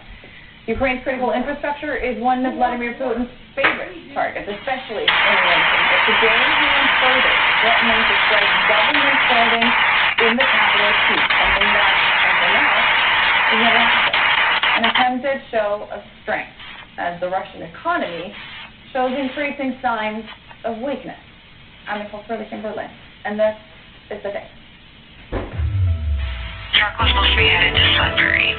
Ukraine's critical infrastructure is one of Vladimir Putin's favorite targets, especially in the region. But today he went further, threatening to strike government buildings in the capital too, something that, until now, has never happened. An attempted show of strength, as the Russian economy shows increasing signs of weakness. I'm Nicole Furlick in Berlin, and this is the day. Truck was supposed to be headed to Sudbury.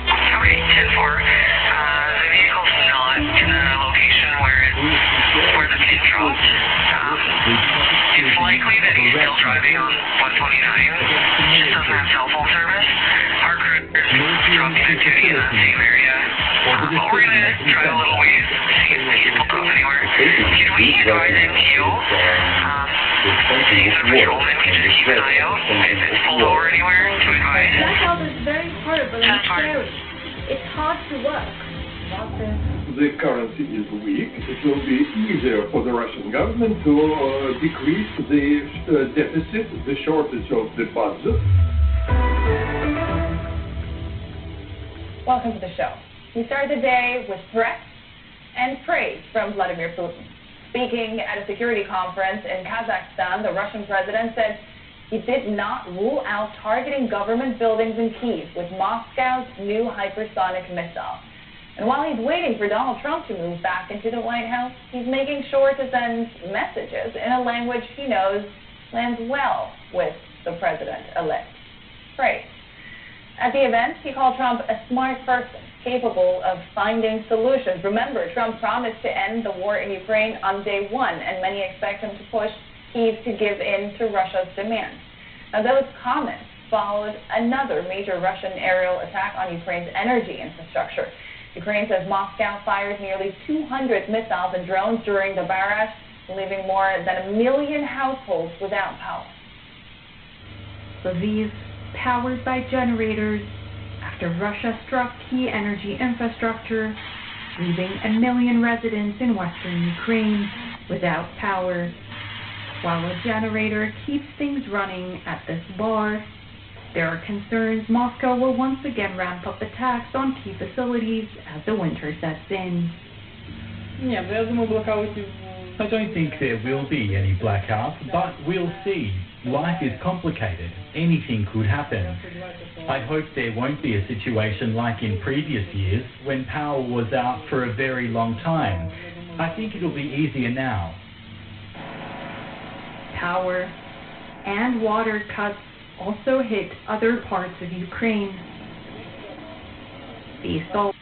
Okay, 10-4. The vehicle's not in the location where the pin dropped. It's likely that he's still driving on 129. Just doesn't have cell phone service. Our crew is dropping activity in that same area. But we're going to drive a little ways to see if he's pulled off anywhere. Can we advise MTO? Seeing as a patrolman can just keep an eye out if it's pulled over anywhere to advise. That job is very horrible and scary. It's hard to work. The currency is weak. It will be easier for the Russian government to decrease the deficit, the shortage of the budget. Welcome to the show. We started the day with threats and praise from Vladimir Putin. Speaking at a security conference in Kazakhstan, the Russian president said he did not rule out targeting government buildings in Kyiv with Moscow's new hypersonic missile. And while he's waiting for Donald Trump to move back into the White House, he's making sure to send messages in a language he knows lands well with the president-elect. Praise. At the event, he called Trump a smart person, capable of finding solutions. Remember, Trump promised to end the war in Ukraine on day one, and many expect him to push Kyiv to give in to Russia's demands. Now, those comments followed another major Russian aerial attack on Ukraine's energy infrastructure. Ukraine says Moscow fired nearly 200 missiles and drones during the barrage, leaving more than 1 million households without power. Lviv, powered by generators, after Russia struck key energy infrastructure, leaving 1 million residents in western Ukraine without power. While a generator keeps things running at this bar, there are concerns Moscow will once again ramp up attacks on key facilities as the winter sets in. I don't think there will be any blackouts, but we'll see. Life is complicated. Anything could happen. I hope there won't be a situation like in previous years when power was out for a very long time. I think it'll be easier now. Power and water cuts also hit other parts of Ukraine. The assault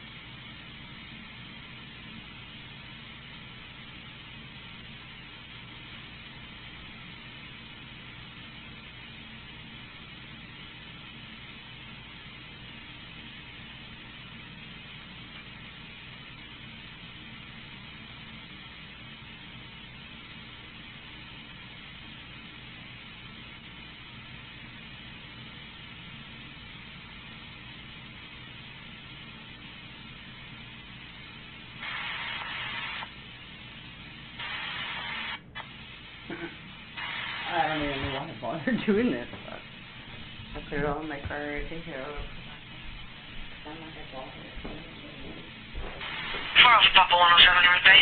I don't even know why I bothered doing this, but I put it all in my car and take care of it. I'm not that bothered. 4 Alpha Papa 107 North Bay.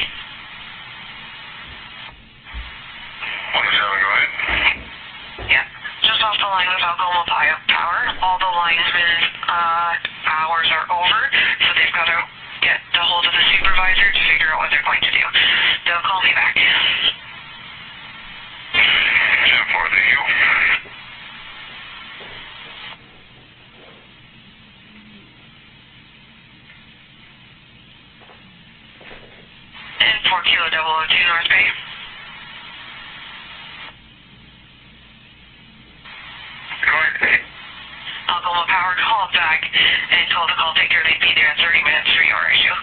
107, go ahead. Yeah, just off the line with Algoma Power. All the linesmen hours are over, so they've got to get a hold of the supervisor to figure out what they're going to do. They'll call me back. 10-4, thank you. And 4 Kilo 002 North Bay. Algoma Power called back and told the call taker they'd be there in 30 minutes for your issue.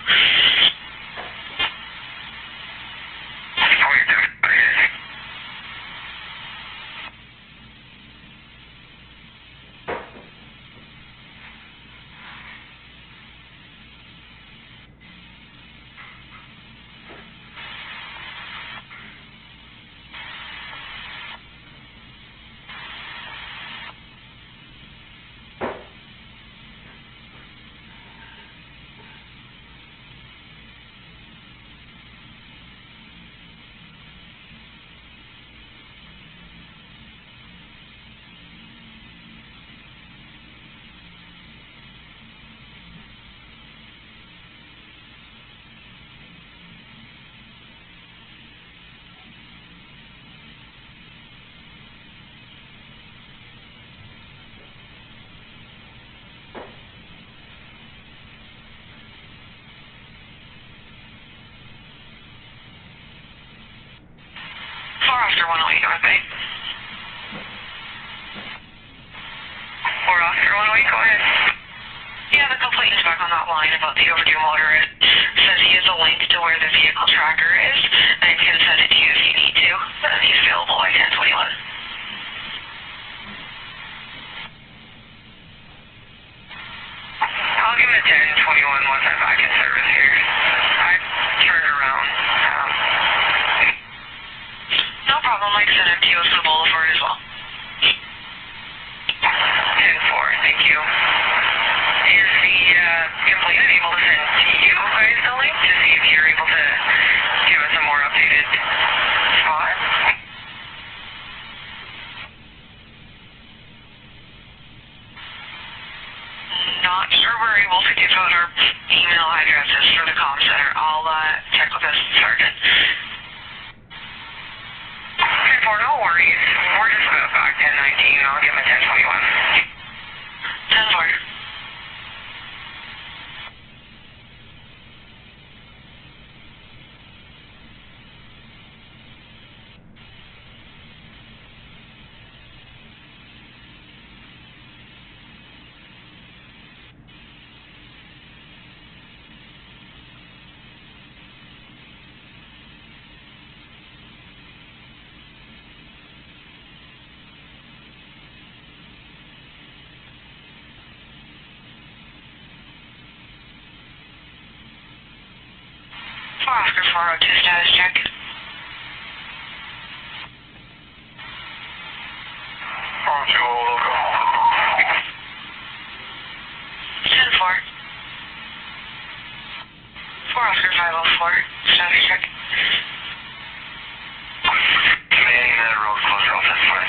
Oscar 108 North Bay. 4 Oscar 108, go ahead. Yeah, the complaint is back on that line about the overdue motor. It says he has a link to where the vehicle tracker is and can send it to you if you need to. He's available by 10:21. I'll give him a 10:21 once I'm back in service here. I turned around. No problem, I can send him to you as the boulevard as well. 10-4, thank you. Is the complainant able to send you guys the link to see if you're able to give us a more updated spot? Not sure we're able to give out our email addresses for the comm center. I'll check with this sergeant. 10-4, no worries. We're just about back 10:19. I'll give him a 10:21. 10-4. Oscar 402 status check. 402 local. 10-4. 4 Oscar 504 status check. Commanding that road closure off 10-4.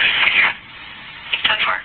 10-4.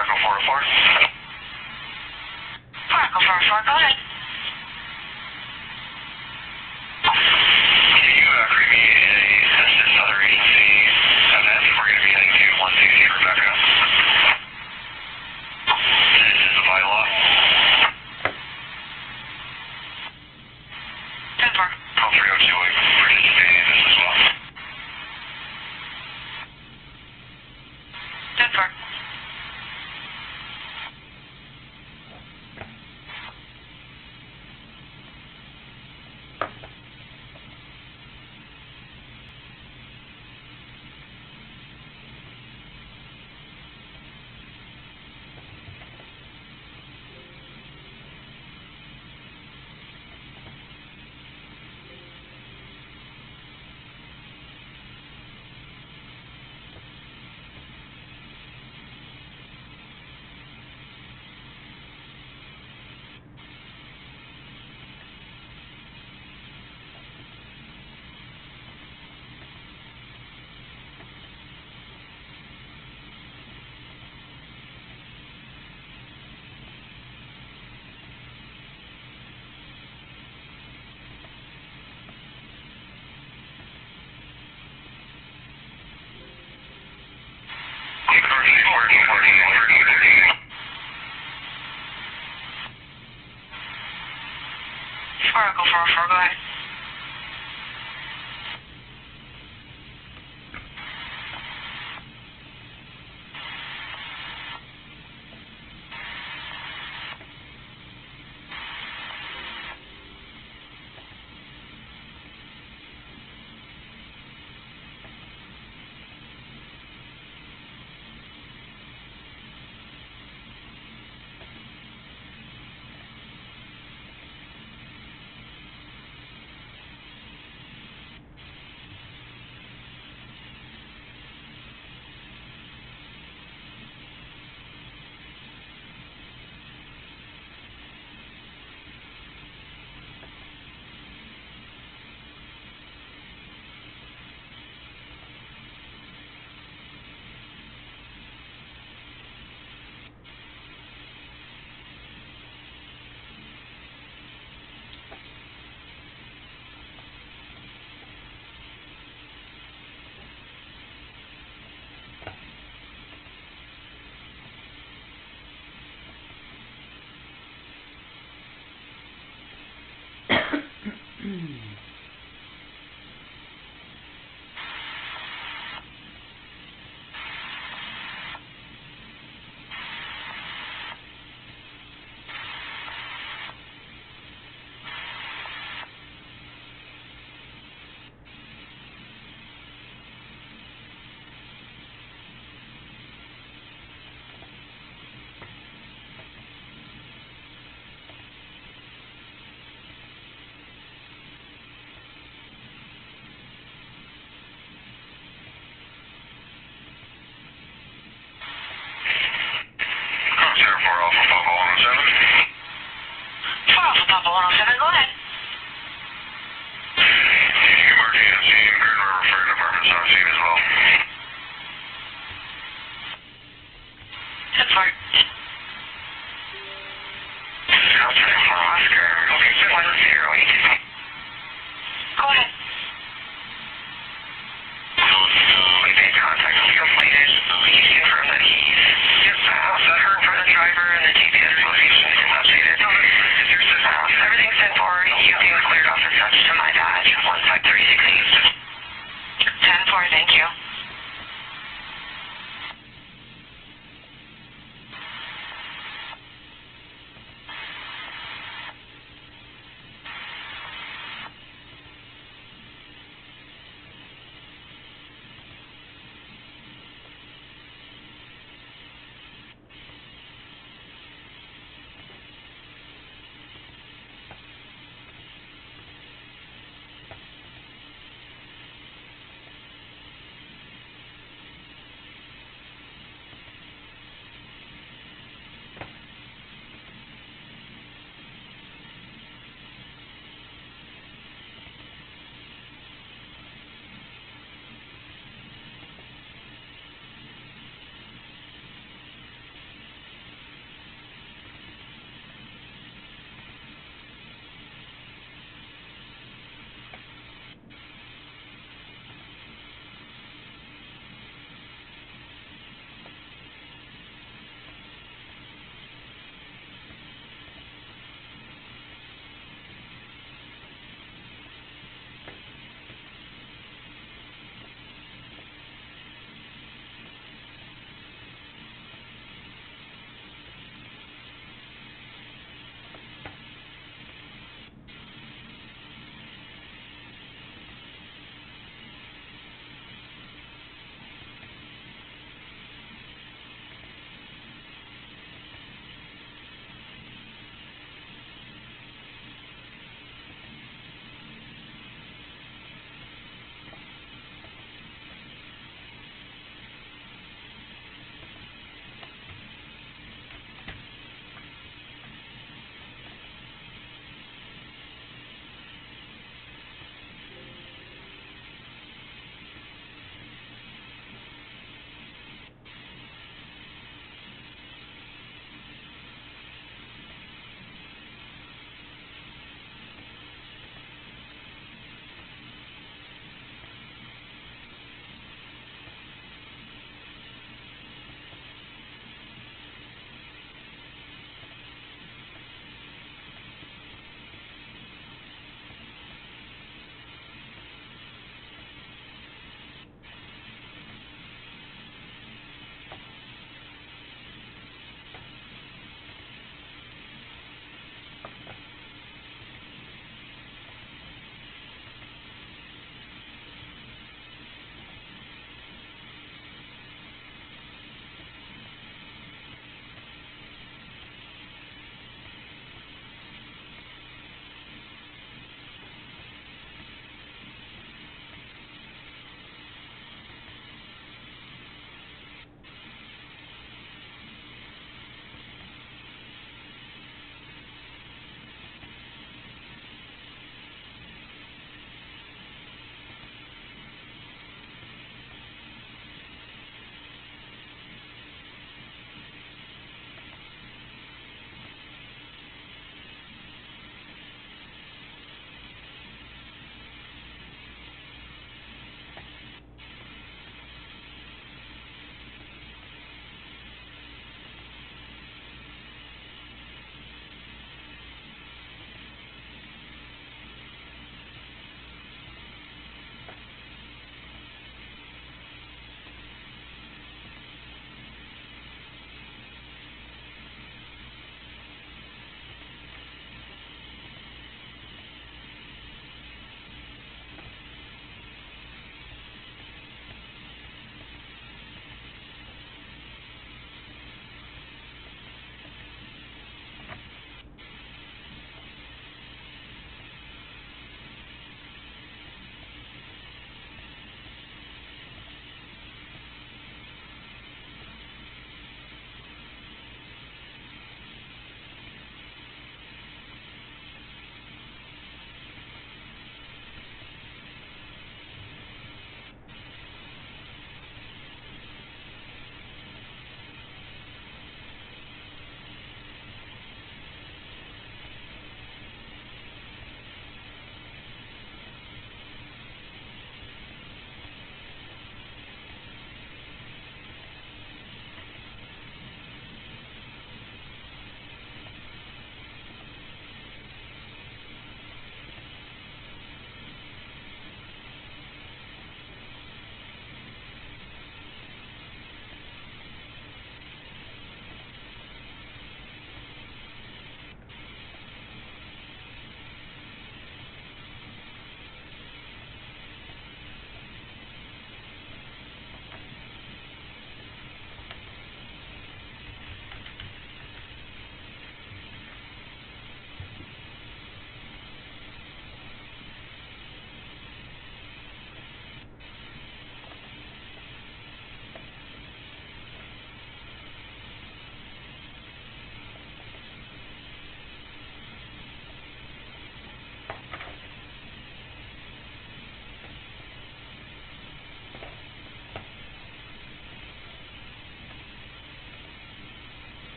Echo 404. Echo 404, go ahead. Can you create me a census other agency 7F? We're going to be heading to 160 Rebecca. This is a vital law. 10-4. Call 302, we're participating in this as well. 10-4. Echo 404, go ahead.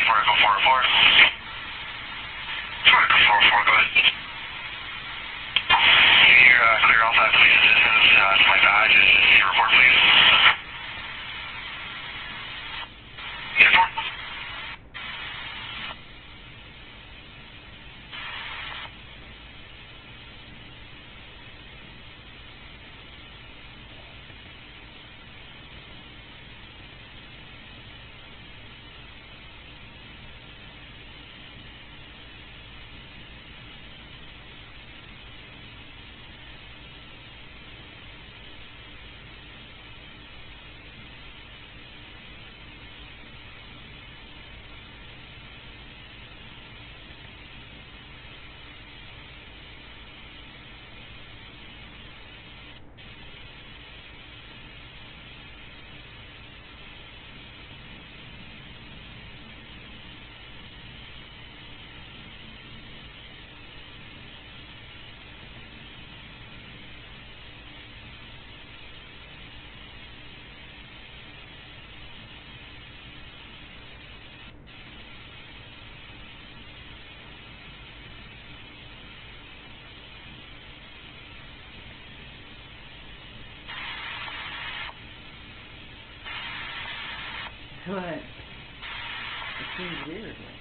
for Echo 404. For Echo 404, go ahead. You're clear all five police assistance. Flight to Hodges, your report, please. 10-4. What? It seems weird. Like,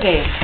Dave.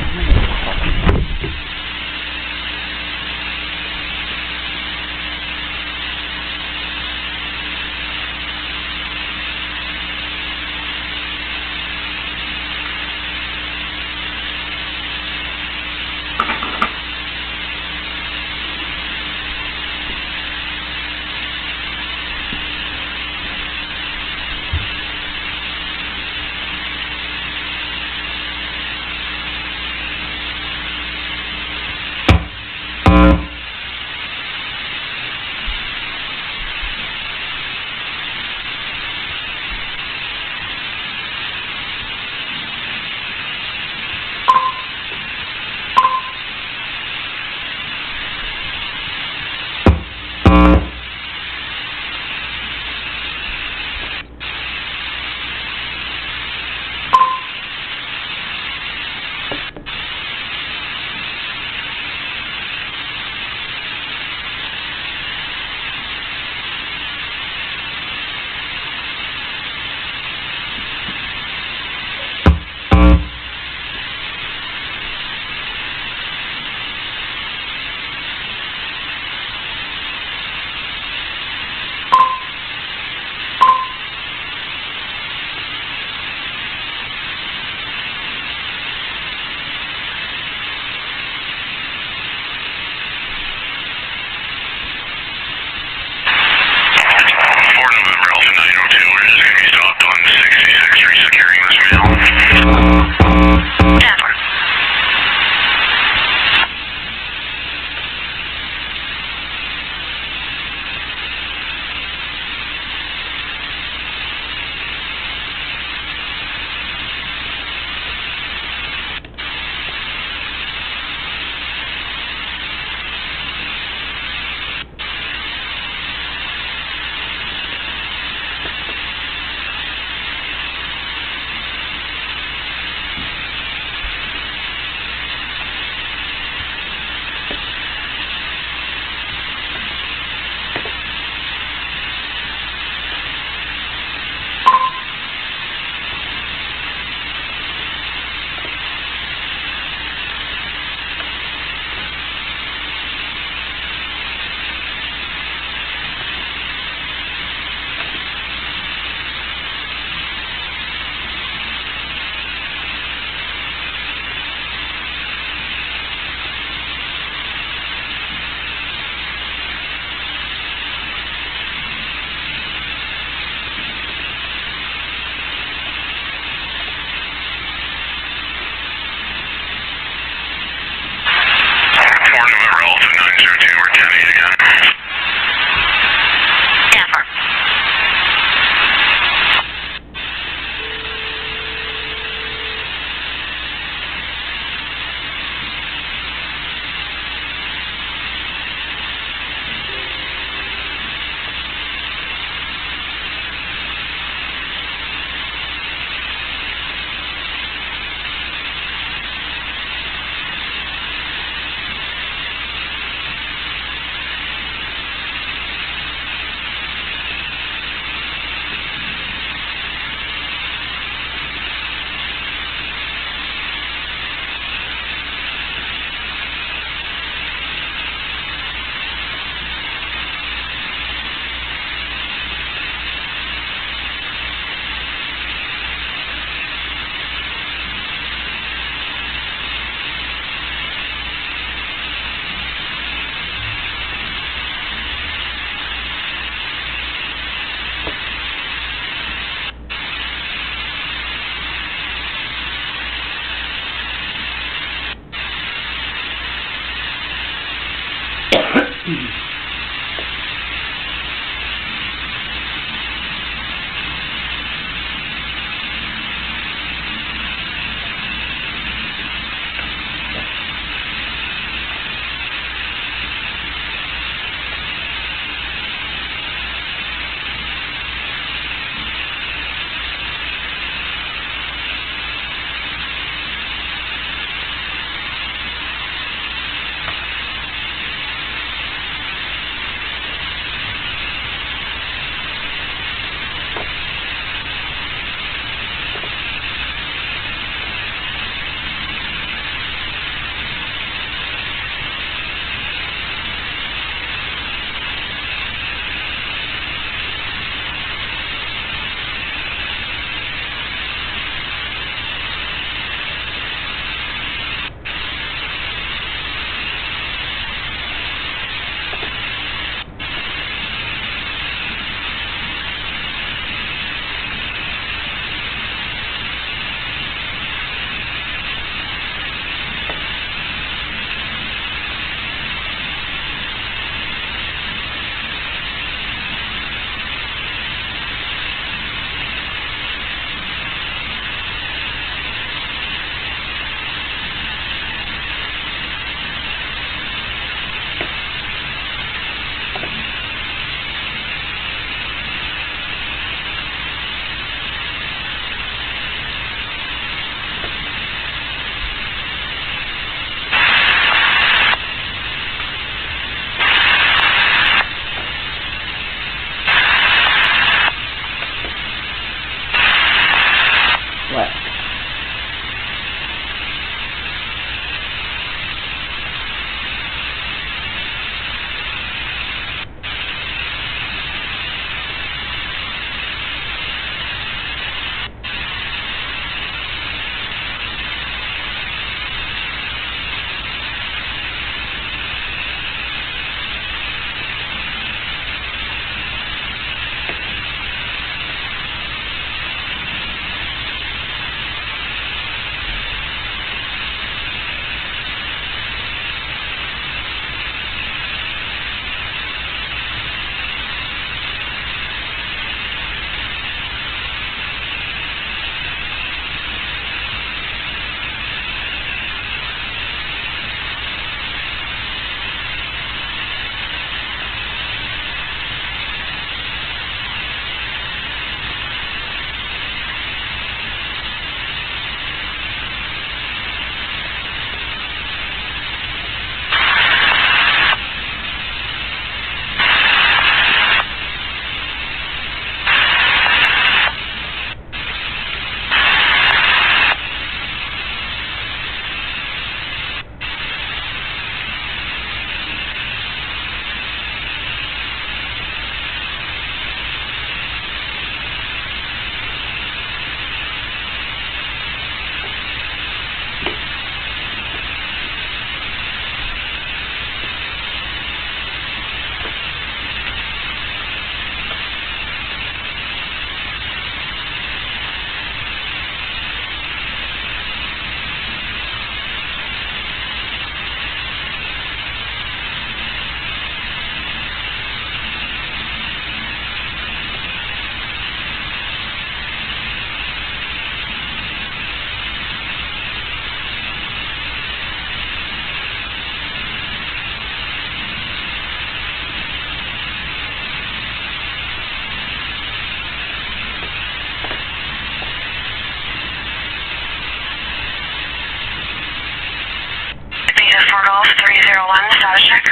301, status check.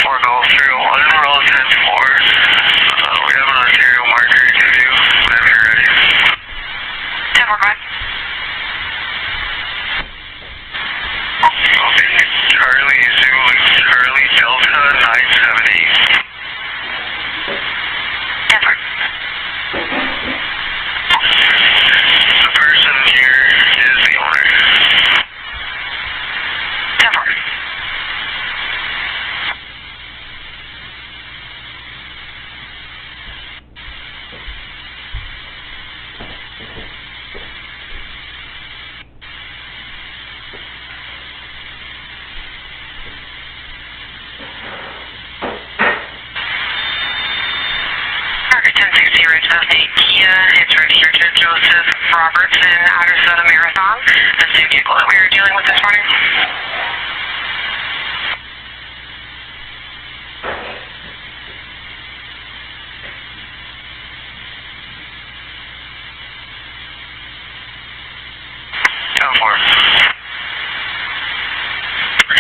Four Golf 301, roll 10-4. We have an Ontario marker to give you whenever you're ready. 10-4, go ahead. Okay, Charlie Zulu, Charlie Delta 978. 10-4. The person here is the owner. 10-4. Marker 1060, Ridge of the Kia. It's registered to Joseph Roberts in Outersota Marathon. That's the vehicle that we were dealing with this morning.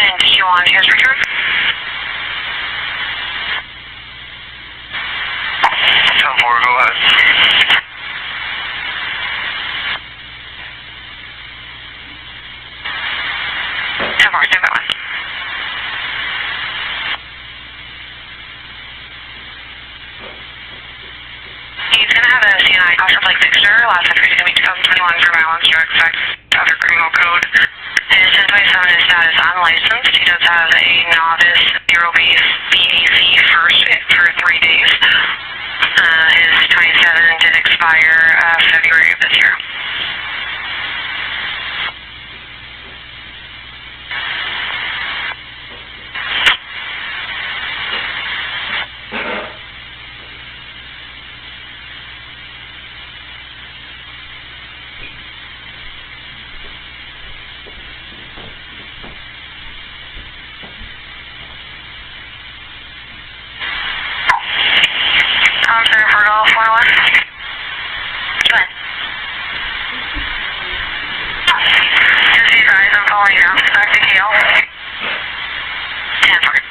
And did you want his return? 10-4, go ahead. 10-4, stand by one. He's going to have a CNI caution plate fixture. Last entry is going to be 2021 for violence, drug, sex, other criminal code. His 1027 is status unlicensed. He does have a novice zero-base PEC first for 3 days. His 27 did expire February of this year. Sir, for Golf 101. Go ahead. Just be advised, I'm following you out. Back to KL. 10-4.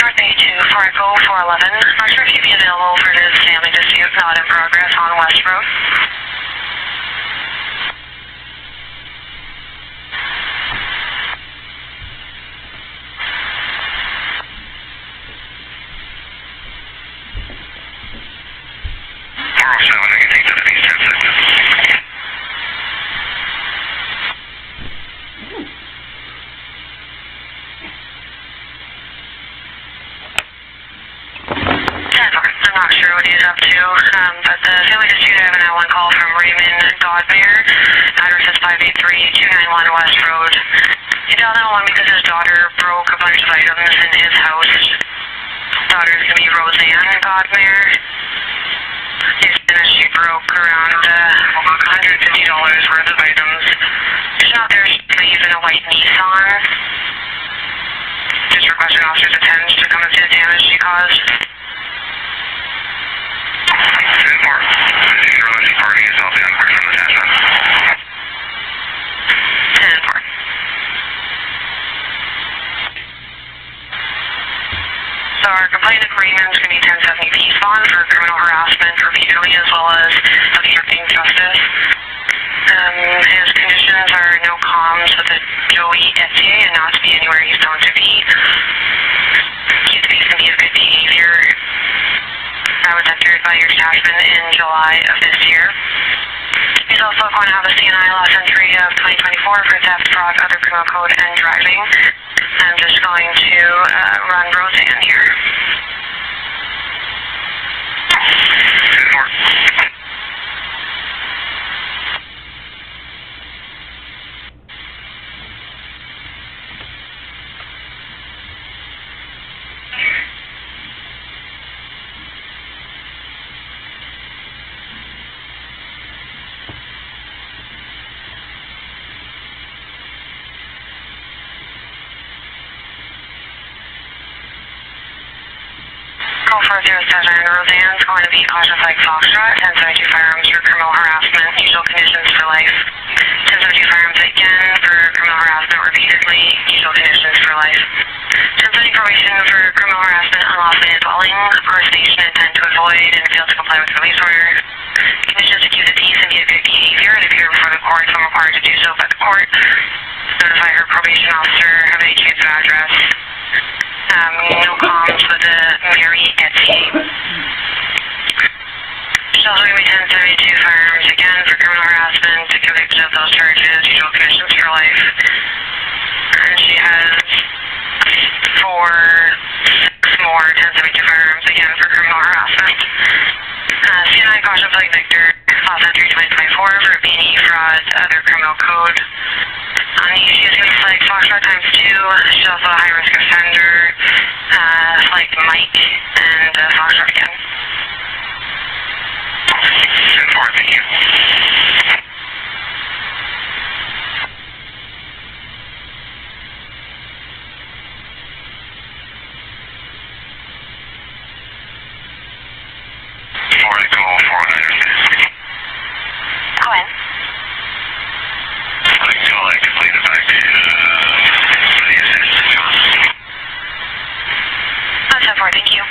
North A2 for Echo 411. Not sure if you'd be available for this family dispute not in progress on West Road. Anything to the east 10 seconds. I'm not sure what he's up to, but the family dispute, I have an L1 call from Raymond Godmere. Address is 583-291 West Road. He dialed 911 because his daughter broke a bunch of items in his house. His daughter's going to be Roseanne Godmere. She broke around $150 worth of items. She's not there, she's leaving a white Nissan. Just requesting officers attend to come and see the damage she caused. 10-4. Religious party is all the unfortunate attachment. 10-4. So our complaint agreement is going to be 1070 peace bond for criminal harassment repeatedly as well as obstructing justice. His conditions are no comms with a Joey Etier and not to be anywhere he's known to be. Keep the peace and be of good behavior. That was entered by your detachment in July of this year. He's also going to have a CNI loss entry of 2024 for theft, fraud, other criminal code, and driving. I'm just going to run Roseanne here. 10-4. Roseanne's going to be cautious like Foxtrot, 1072 firearms for criminal harassment, usual conditions for life. 1072 firearms again for criminal harassment repeatedly, usual conditions for life. 1070 probation for criminal harassment, unlawfully dwelling, coordination intent to avoid and fail to comply with release order. Conditions to keep the peace and be of good behavior and appear before the court when required to do so by the court. Notify her probation officer of any change of address. No comms with the Mary Etsy. She'll also give me 1072 firearms again for criminal harassment, convicted of those charges, usual conditions for life. And she has 6 more 1072 firearms again for criminal harassment. C9 caution plate Victor, class entry 2024 for B&E fraud, other criminal code. She has been flagged Foxtrot times 2. She's also a high-risk offender, flagged Mike, and Foxtrot again. 10-4, thank you. Go in. Thank you.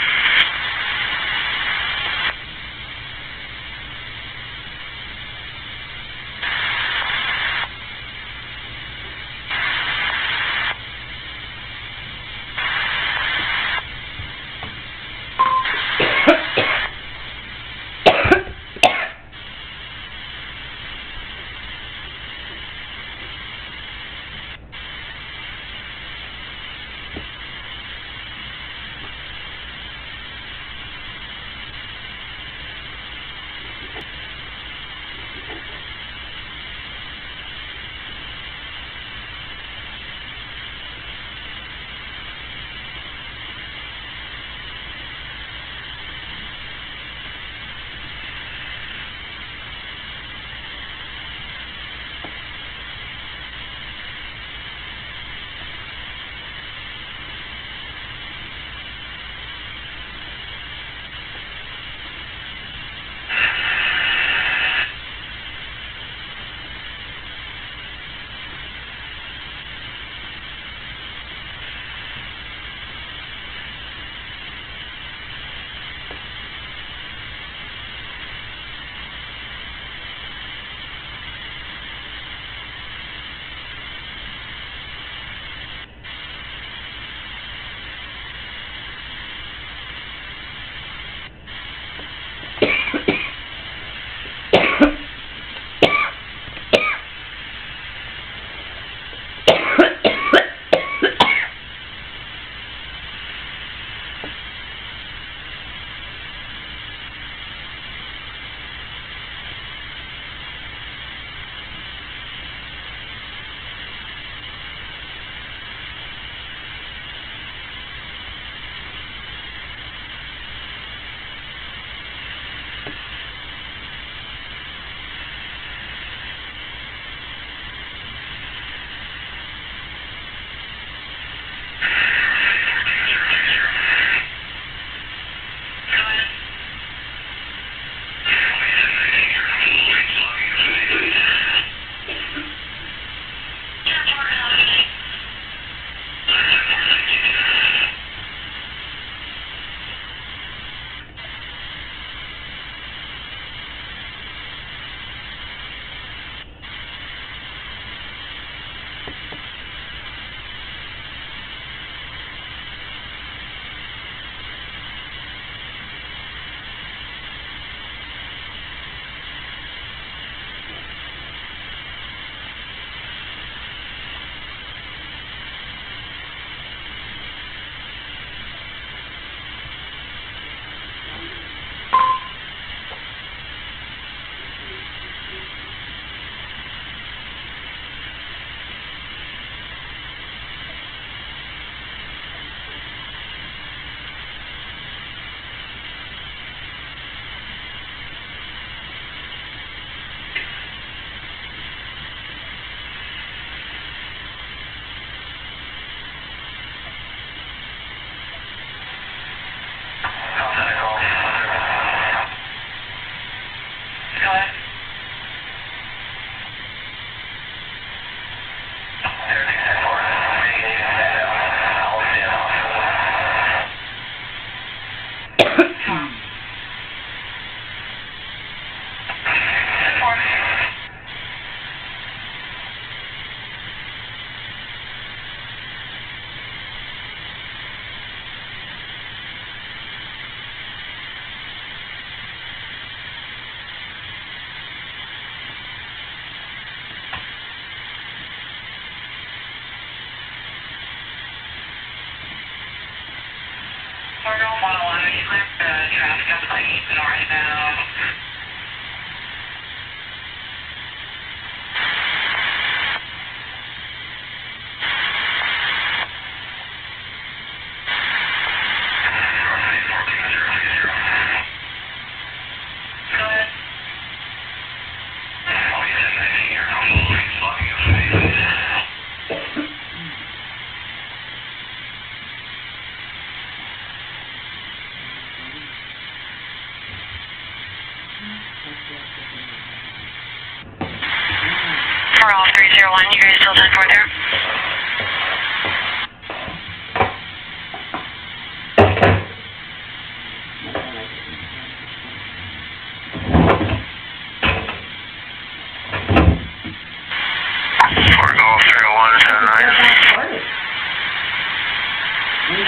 Go ahead. Traffic up like northbound. Go ahead. For all 301, you guys still 10-4 there?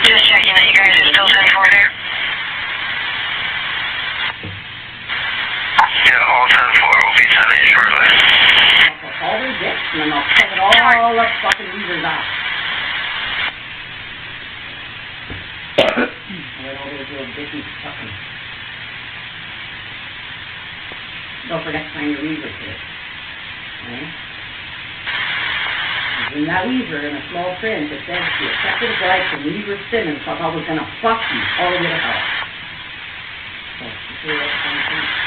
Just checking that you guys are still 10-4 there. Yeah, all 10-4 will be 10-8 shortly. All these dicks, and then I'll check it all up fucking levers out. Right over to a dicky fucking. Don't forget to find your lever kit. Okay? In that lever, in a small print, it says the effective life from lever Simmons, I thought was gonna fuck you all the way to hell. So, you see what's coming.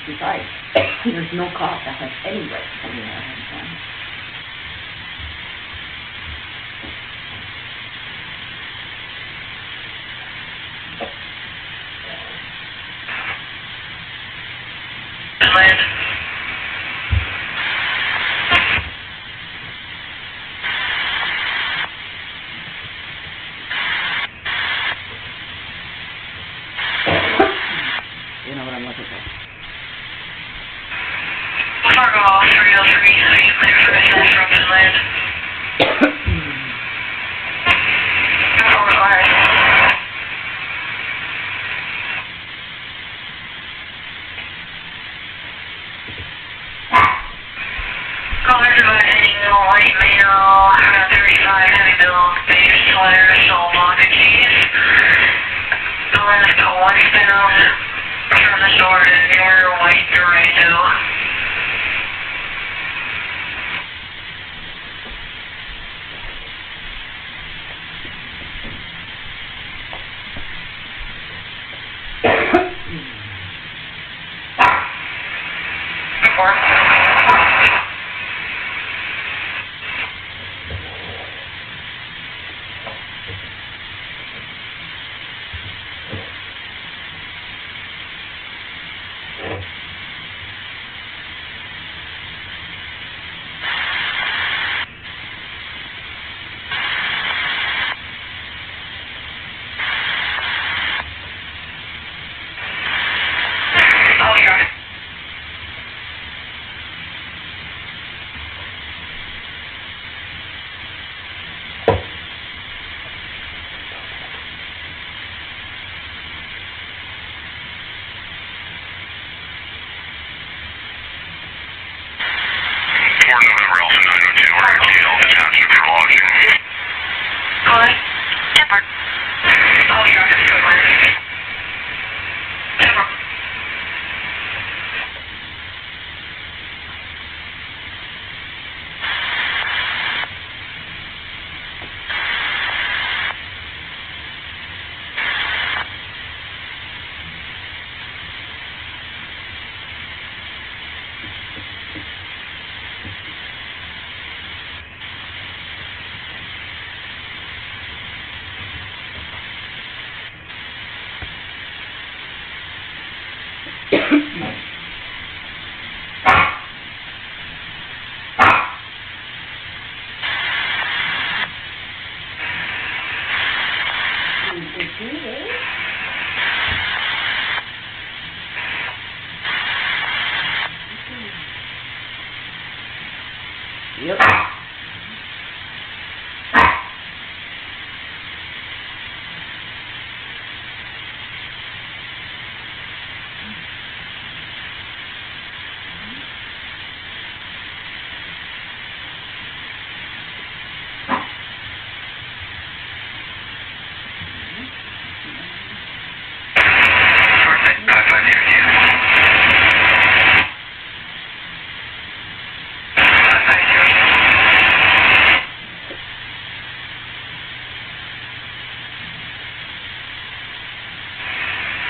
Besides, there's no cop that has any right to come in there ahead of time. Land. You know what I'm looking for. Fargo 303, clear for business from inland. Caller advising light mail, 35 heavy build, base sweater, soul lock and keys. The left westbound from the store to near White Durango.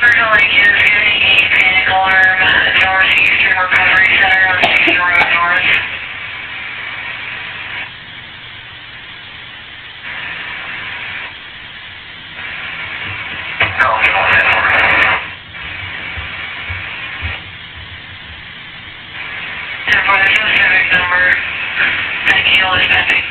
Virgin Lake is getting a panic alarm. Northeastern Recovery Center on Station Road North. Number, thank you, is pending.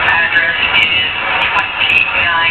Address is 29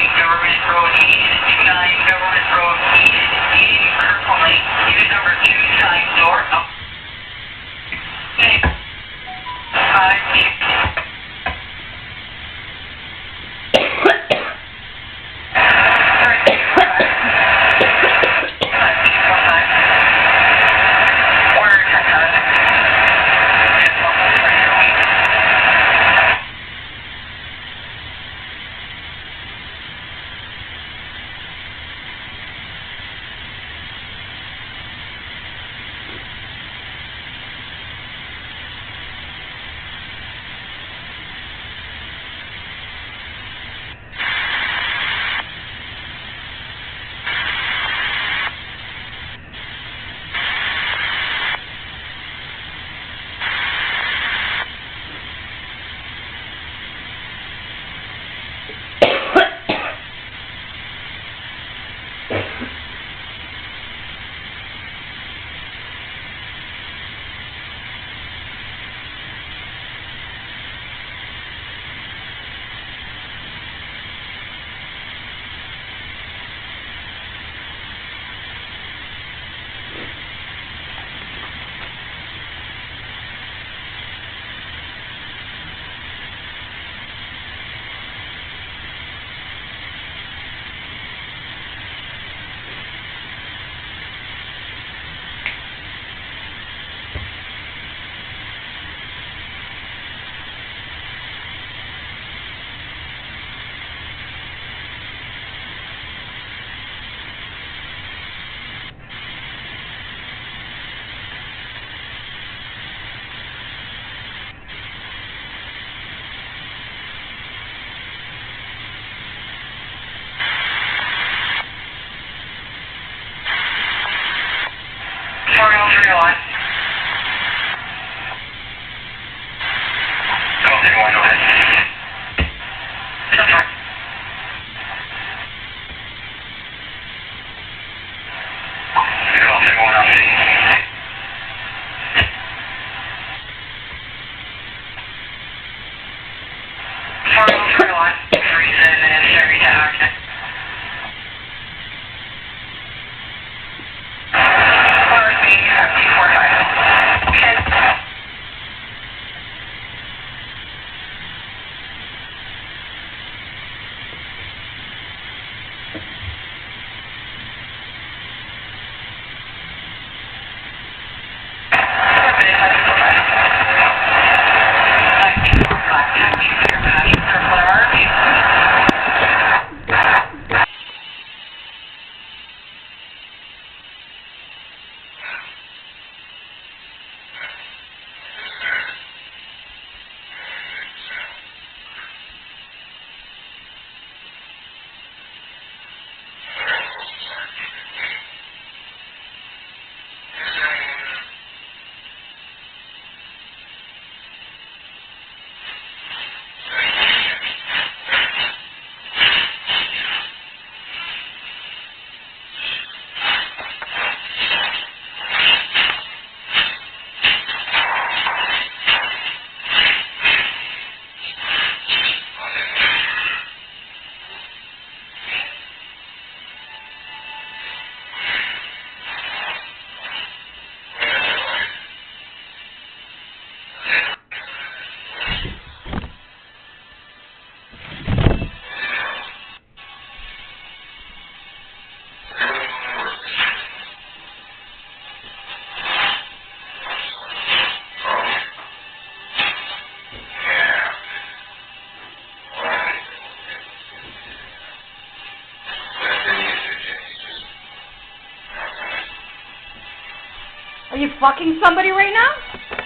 you fucking somebody right now?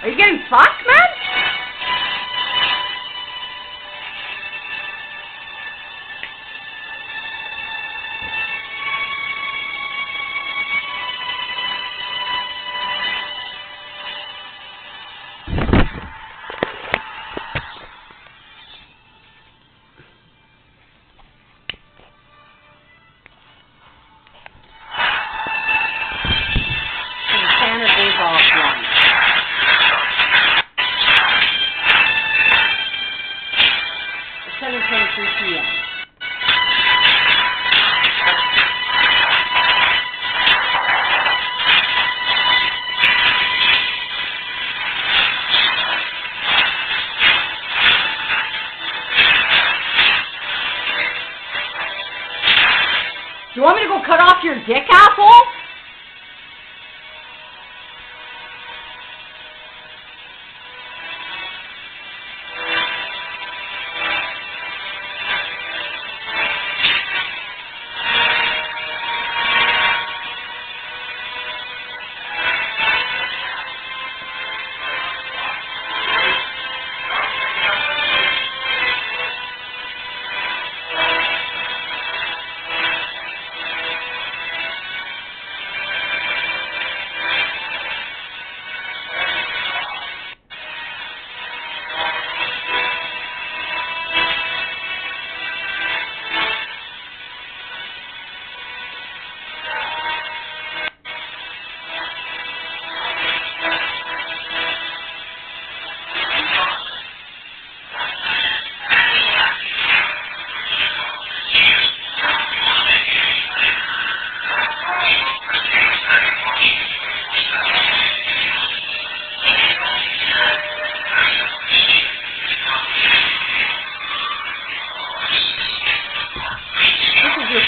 Are you getting fucked, man? You want me to go cut off your dick, asshole?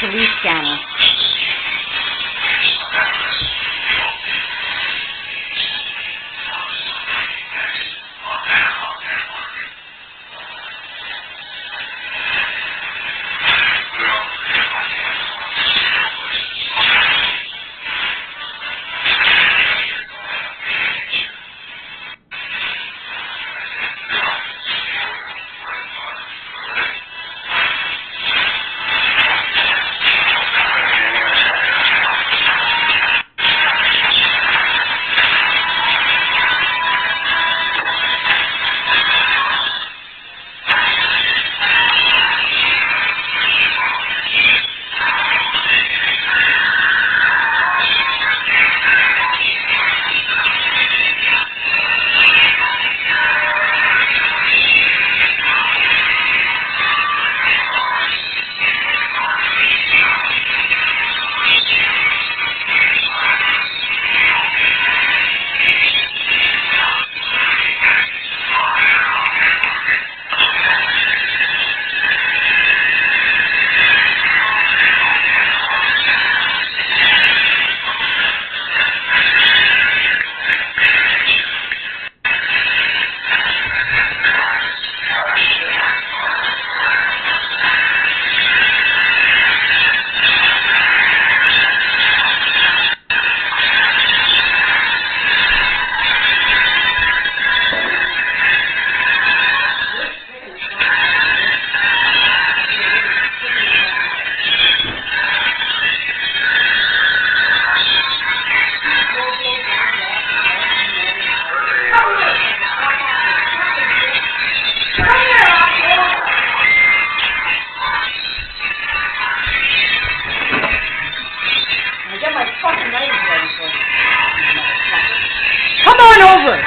Police scanner.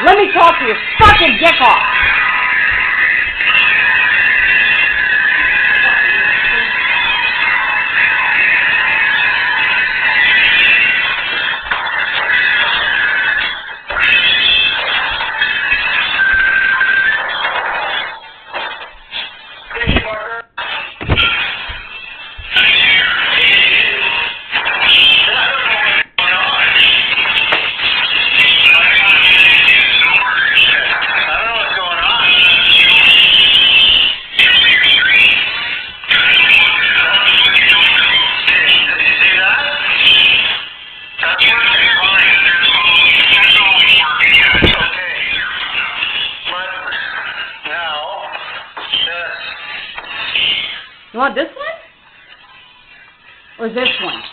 Let me talk to your fucking dick off. I don't know what's going on. want this one? Or this one?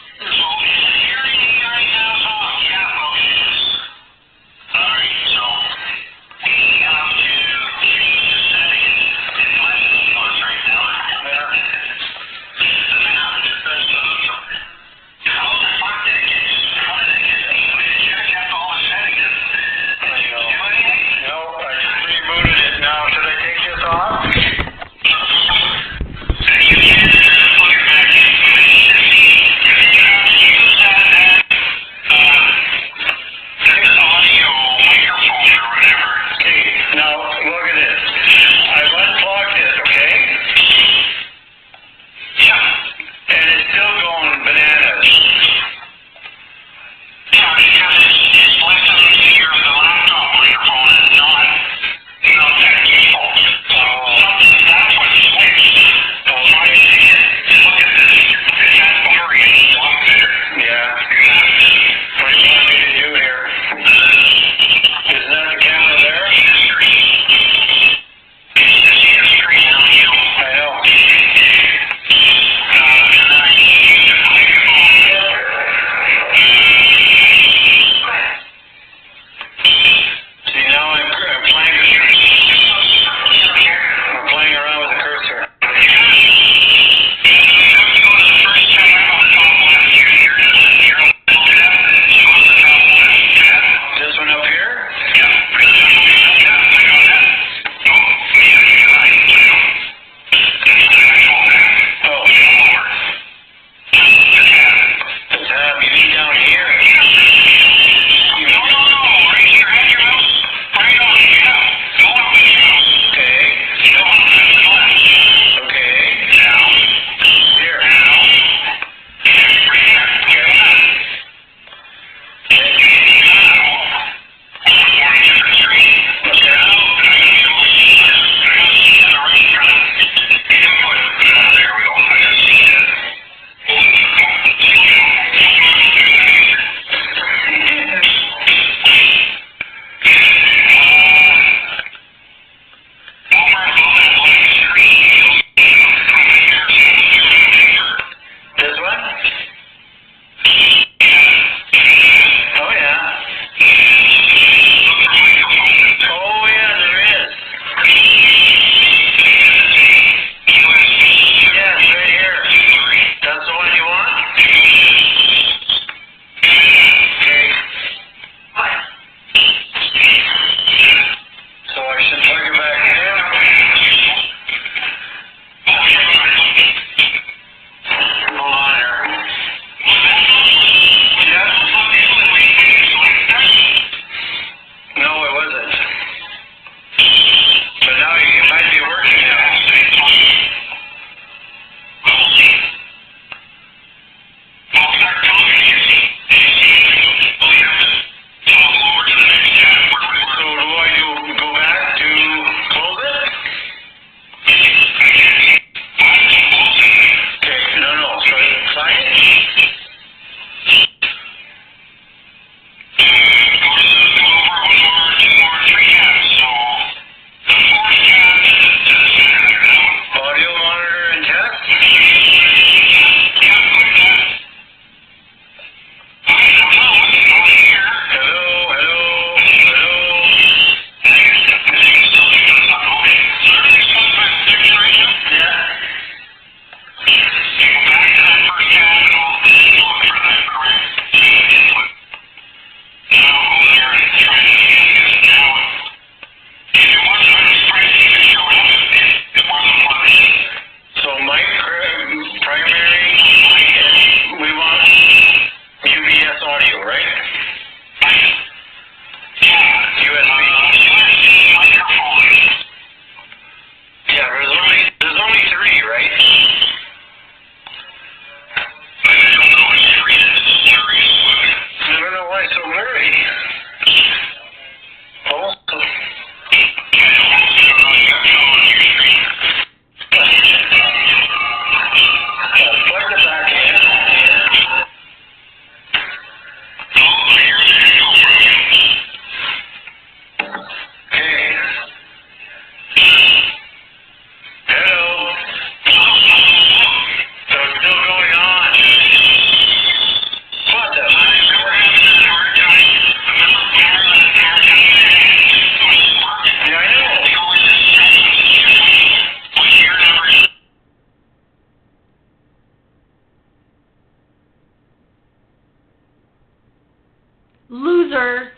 Losers.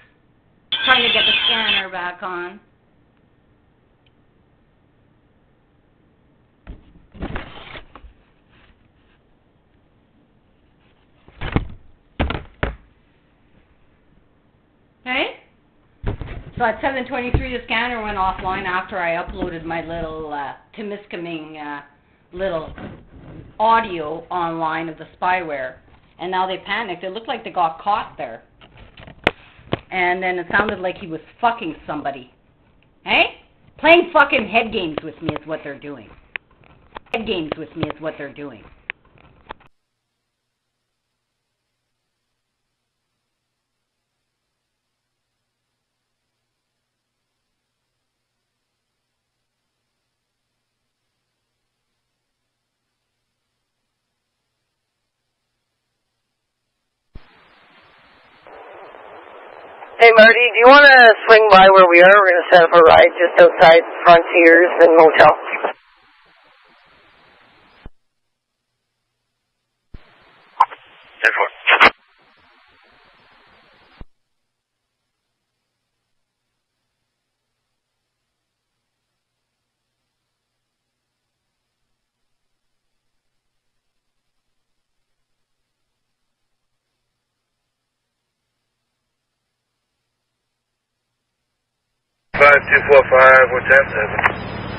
Trying to get the scanner back on. Hey? So at 7:23, the scanner went offline after I uploaded my little Timiskaming little audio online of the spyware. And now they panicked. It looked like they got caught there. And then it sounded like he was fucking somebody. Hey? Playing fucking head games with me is what they're doing. Head games with me is what they're doing. Hey Marty, do you want to swing by where we are? We're going to set up a ride just outside Frontiers and Motel. Five 245, what's that? 7.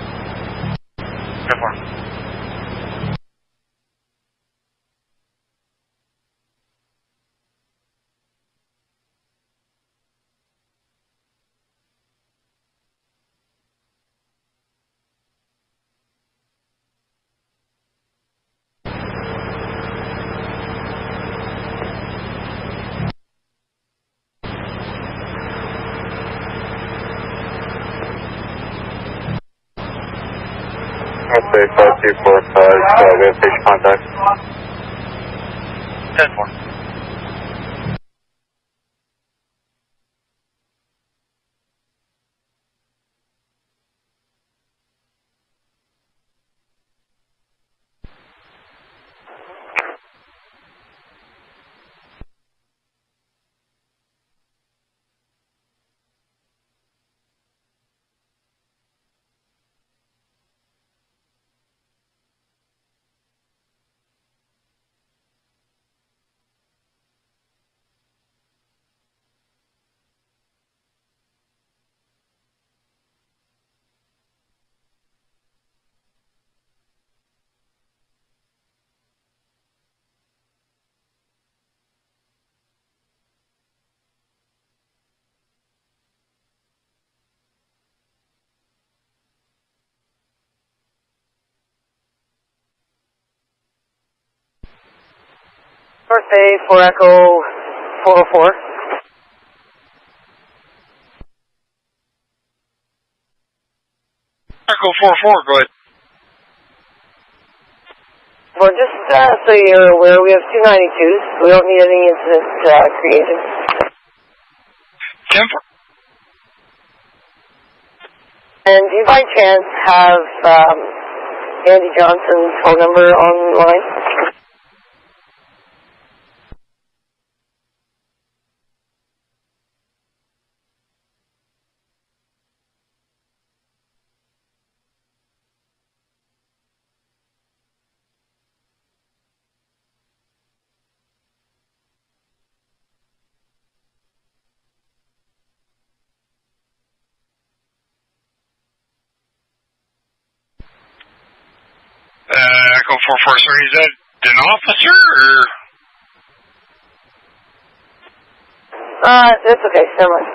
5245, we have station contact. 10-4. Birthday for Echo 404. Echo 44, go ahead. Well, just so you're aware, we have 292s. We don't need any incidents created. 10-4. And do you by chance have Andy Johnson's phone number online? Echo 44, sorry, is that an officer or? That's okay, never mind.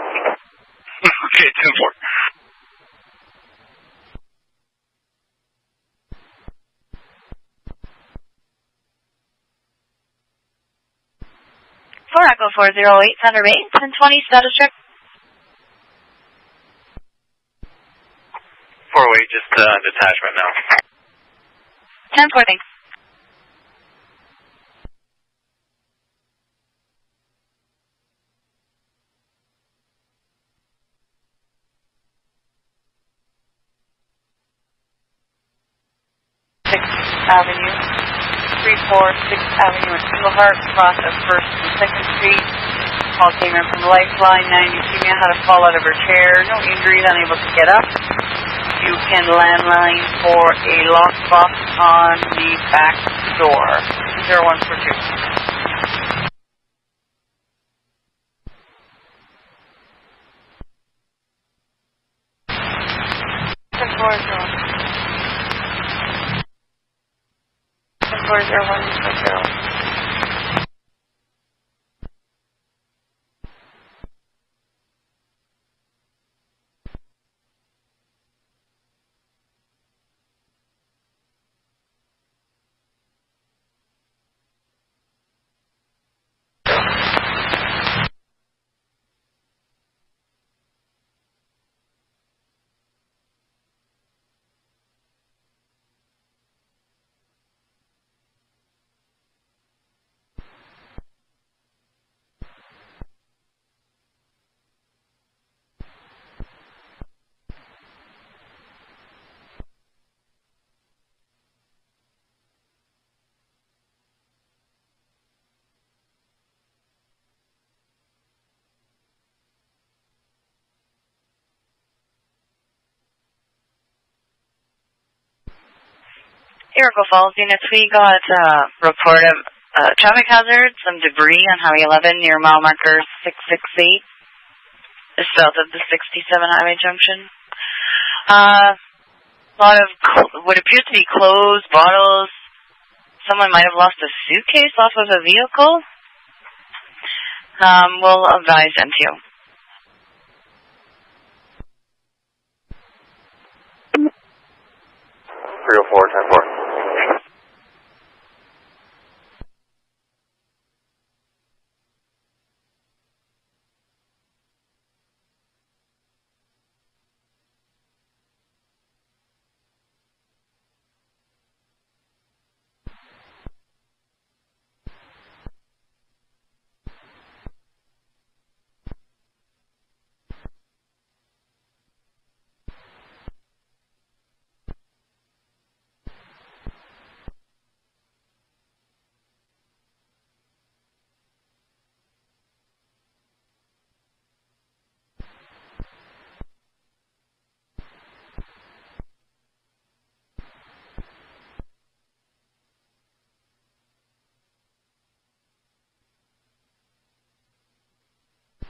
Okay, 10-4. For Echo 408, Center Base, 1020 status check. 408, just detachment now. 10-4, thanks. Avenue, 346 Avenue and Single Heart, cross of 1st and 2nd Street, call came in from Lifeline 90 female had to fall out of her chair. No injuries, unable to get up. You can landline for a lockbox on the back door. 0142. 10-4. Miracle Falls units, we got a report of traffic hazard, some debris on Highway 11 near mile marker 668, just south of the 67 highway junction. A lot of what appears to be clothes, bottles. Someone might have lost a suitcase off of a vehicle. We'll advise MTO. 304, 10-4.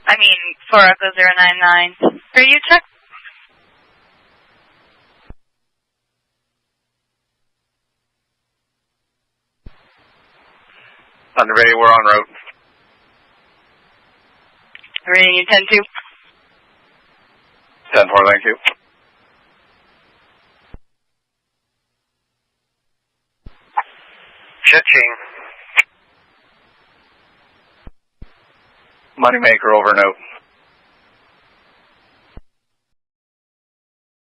I mean, 4 Echo 099. Are you check? Thunder Bay, we're en route. Reading you 10-2. 10-4, thank you. Cha-ching. Moneymaker over and out.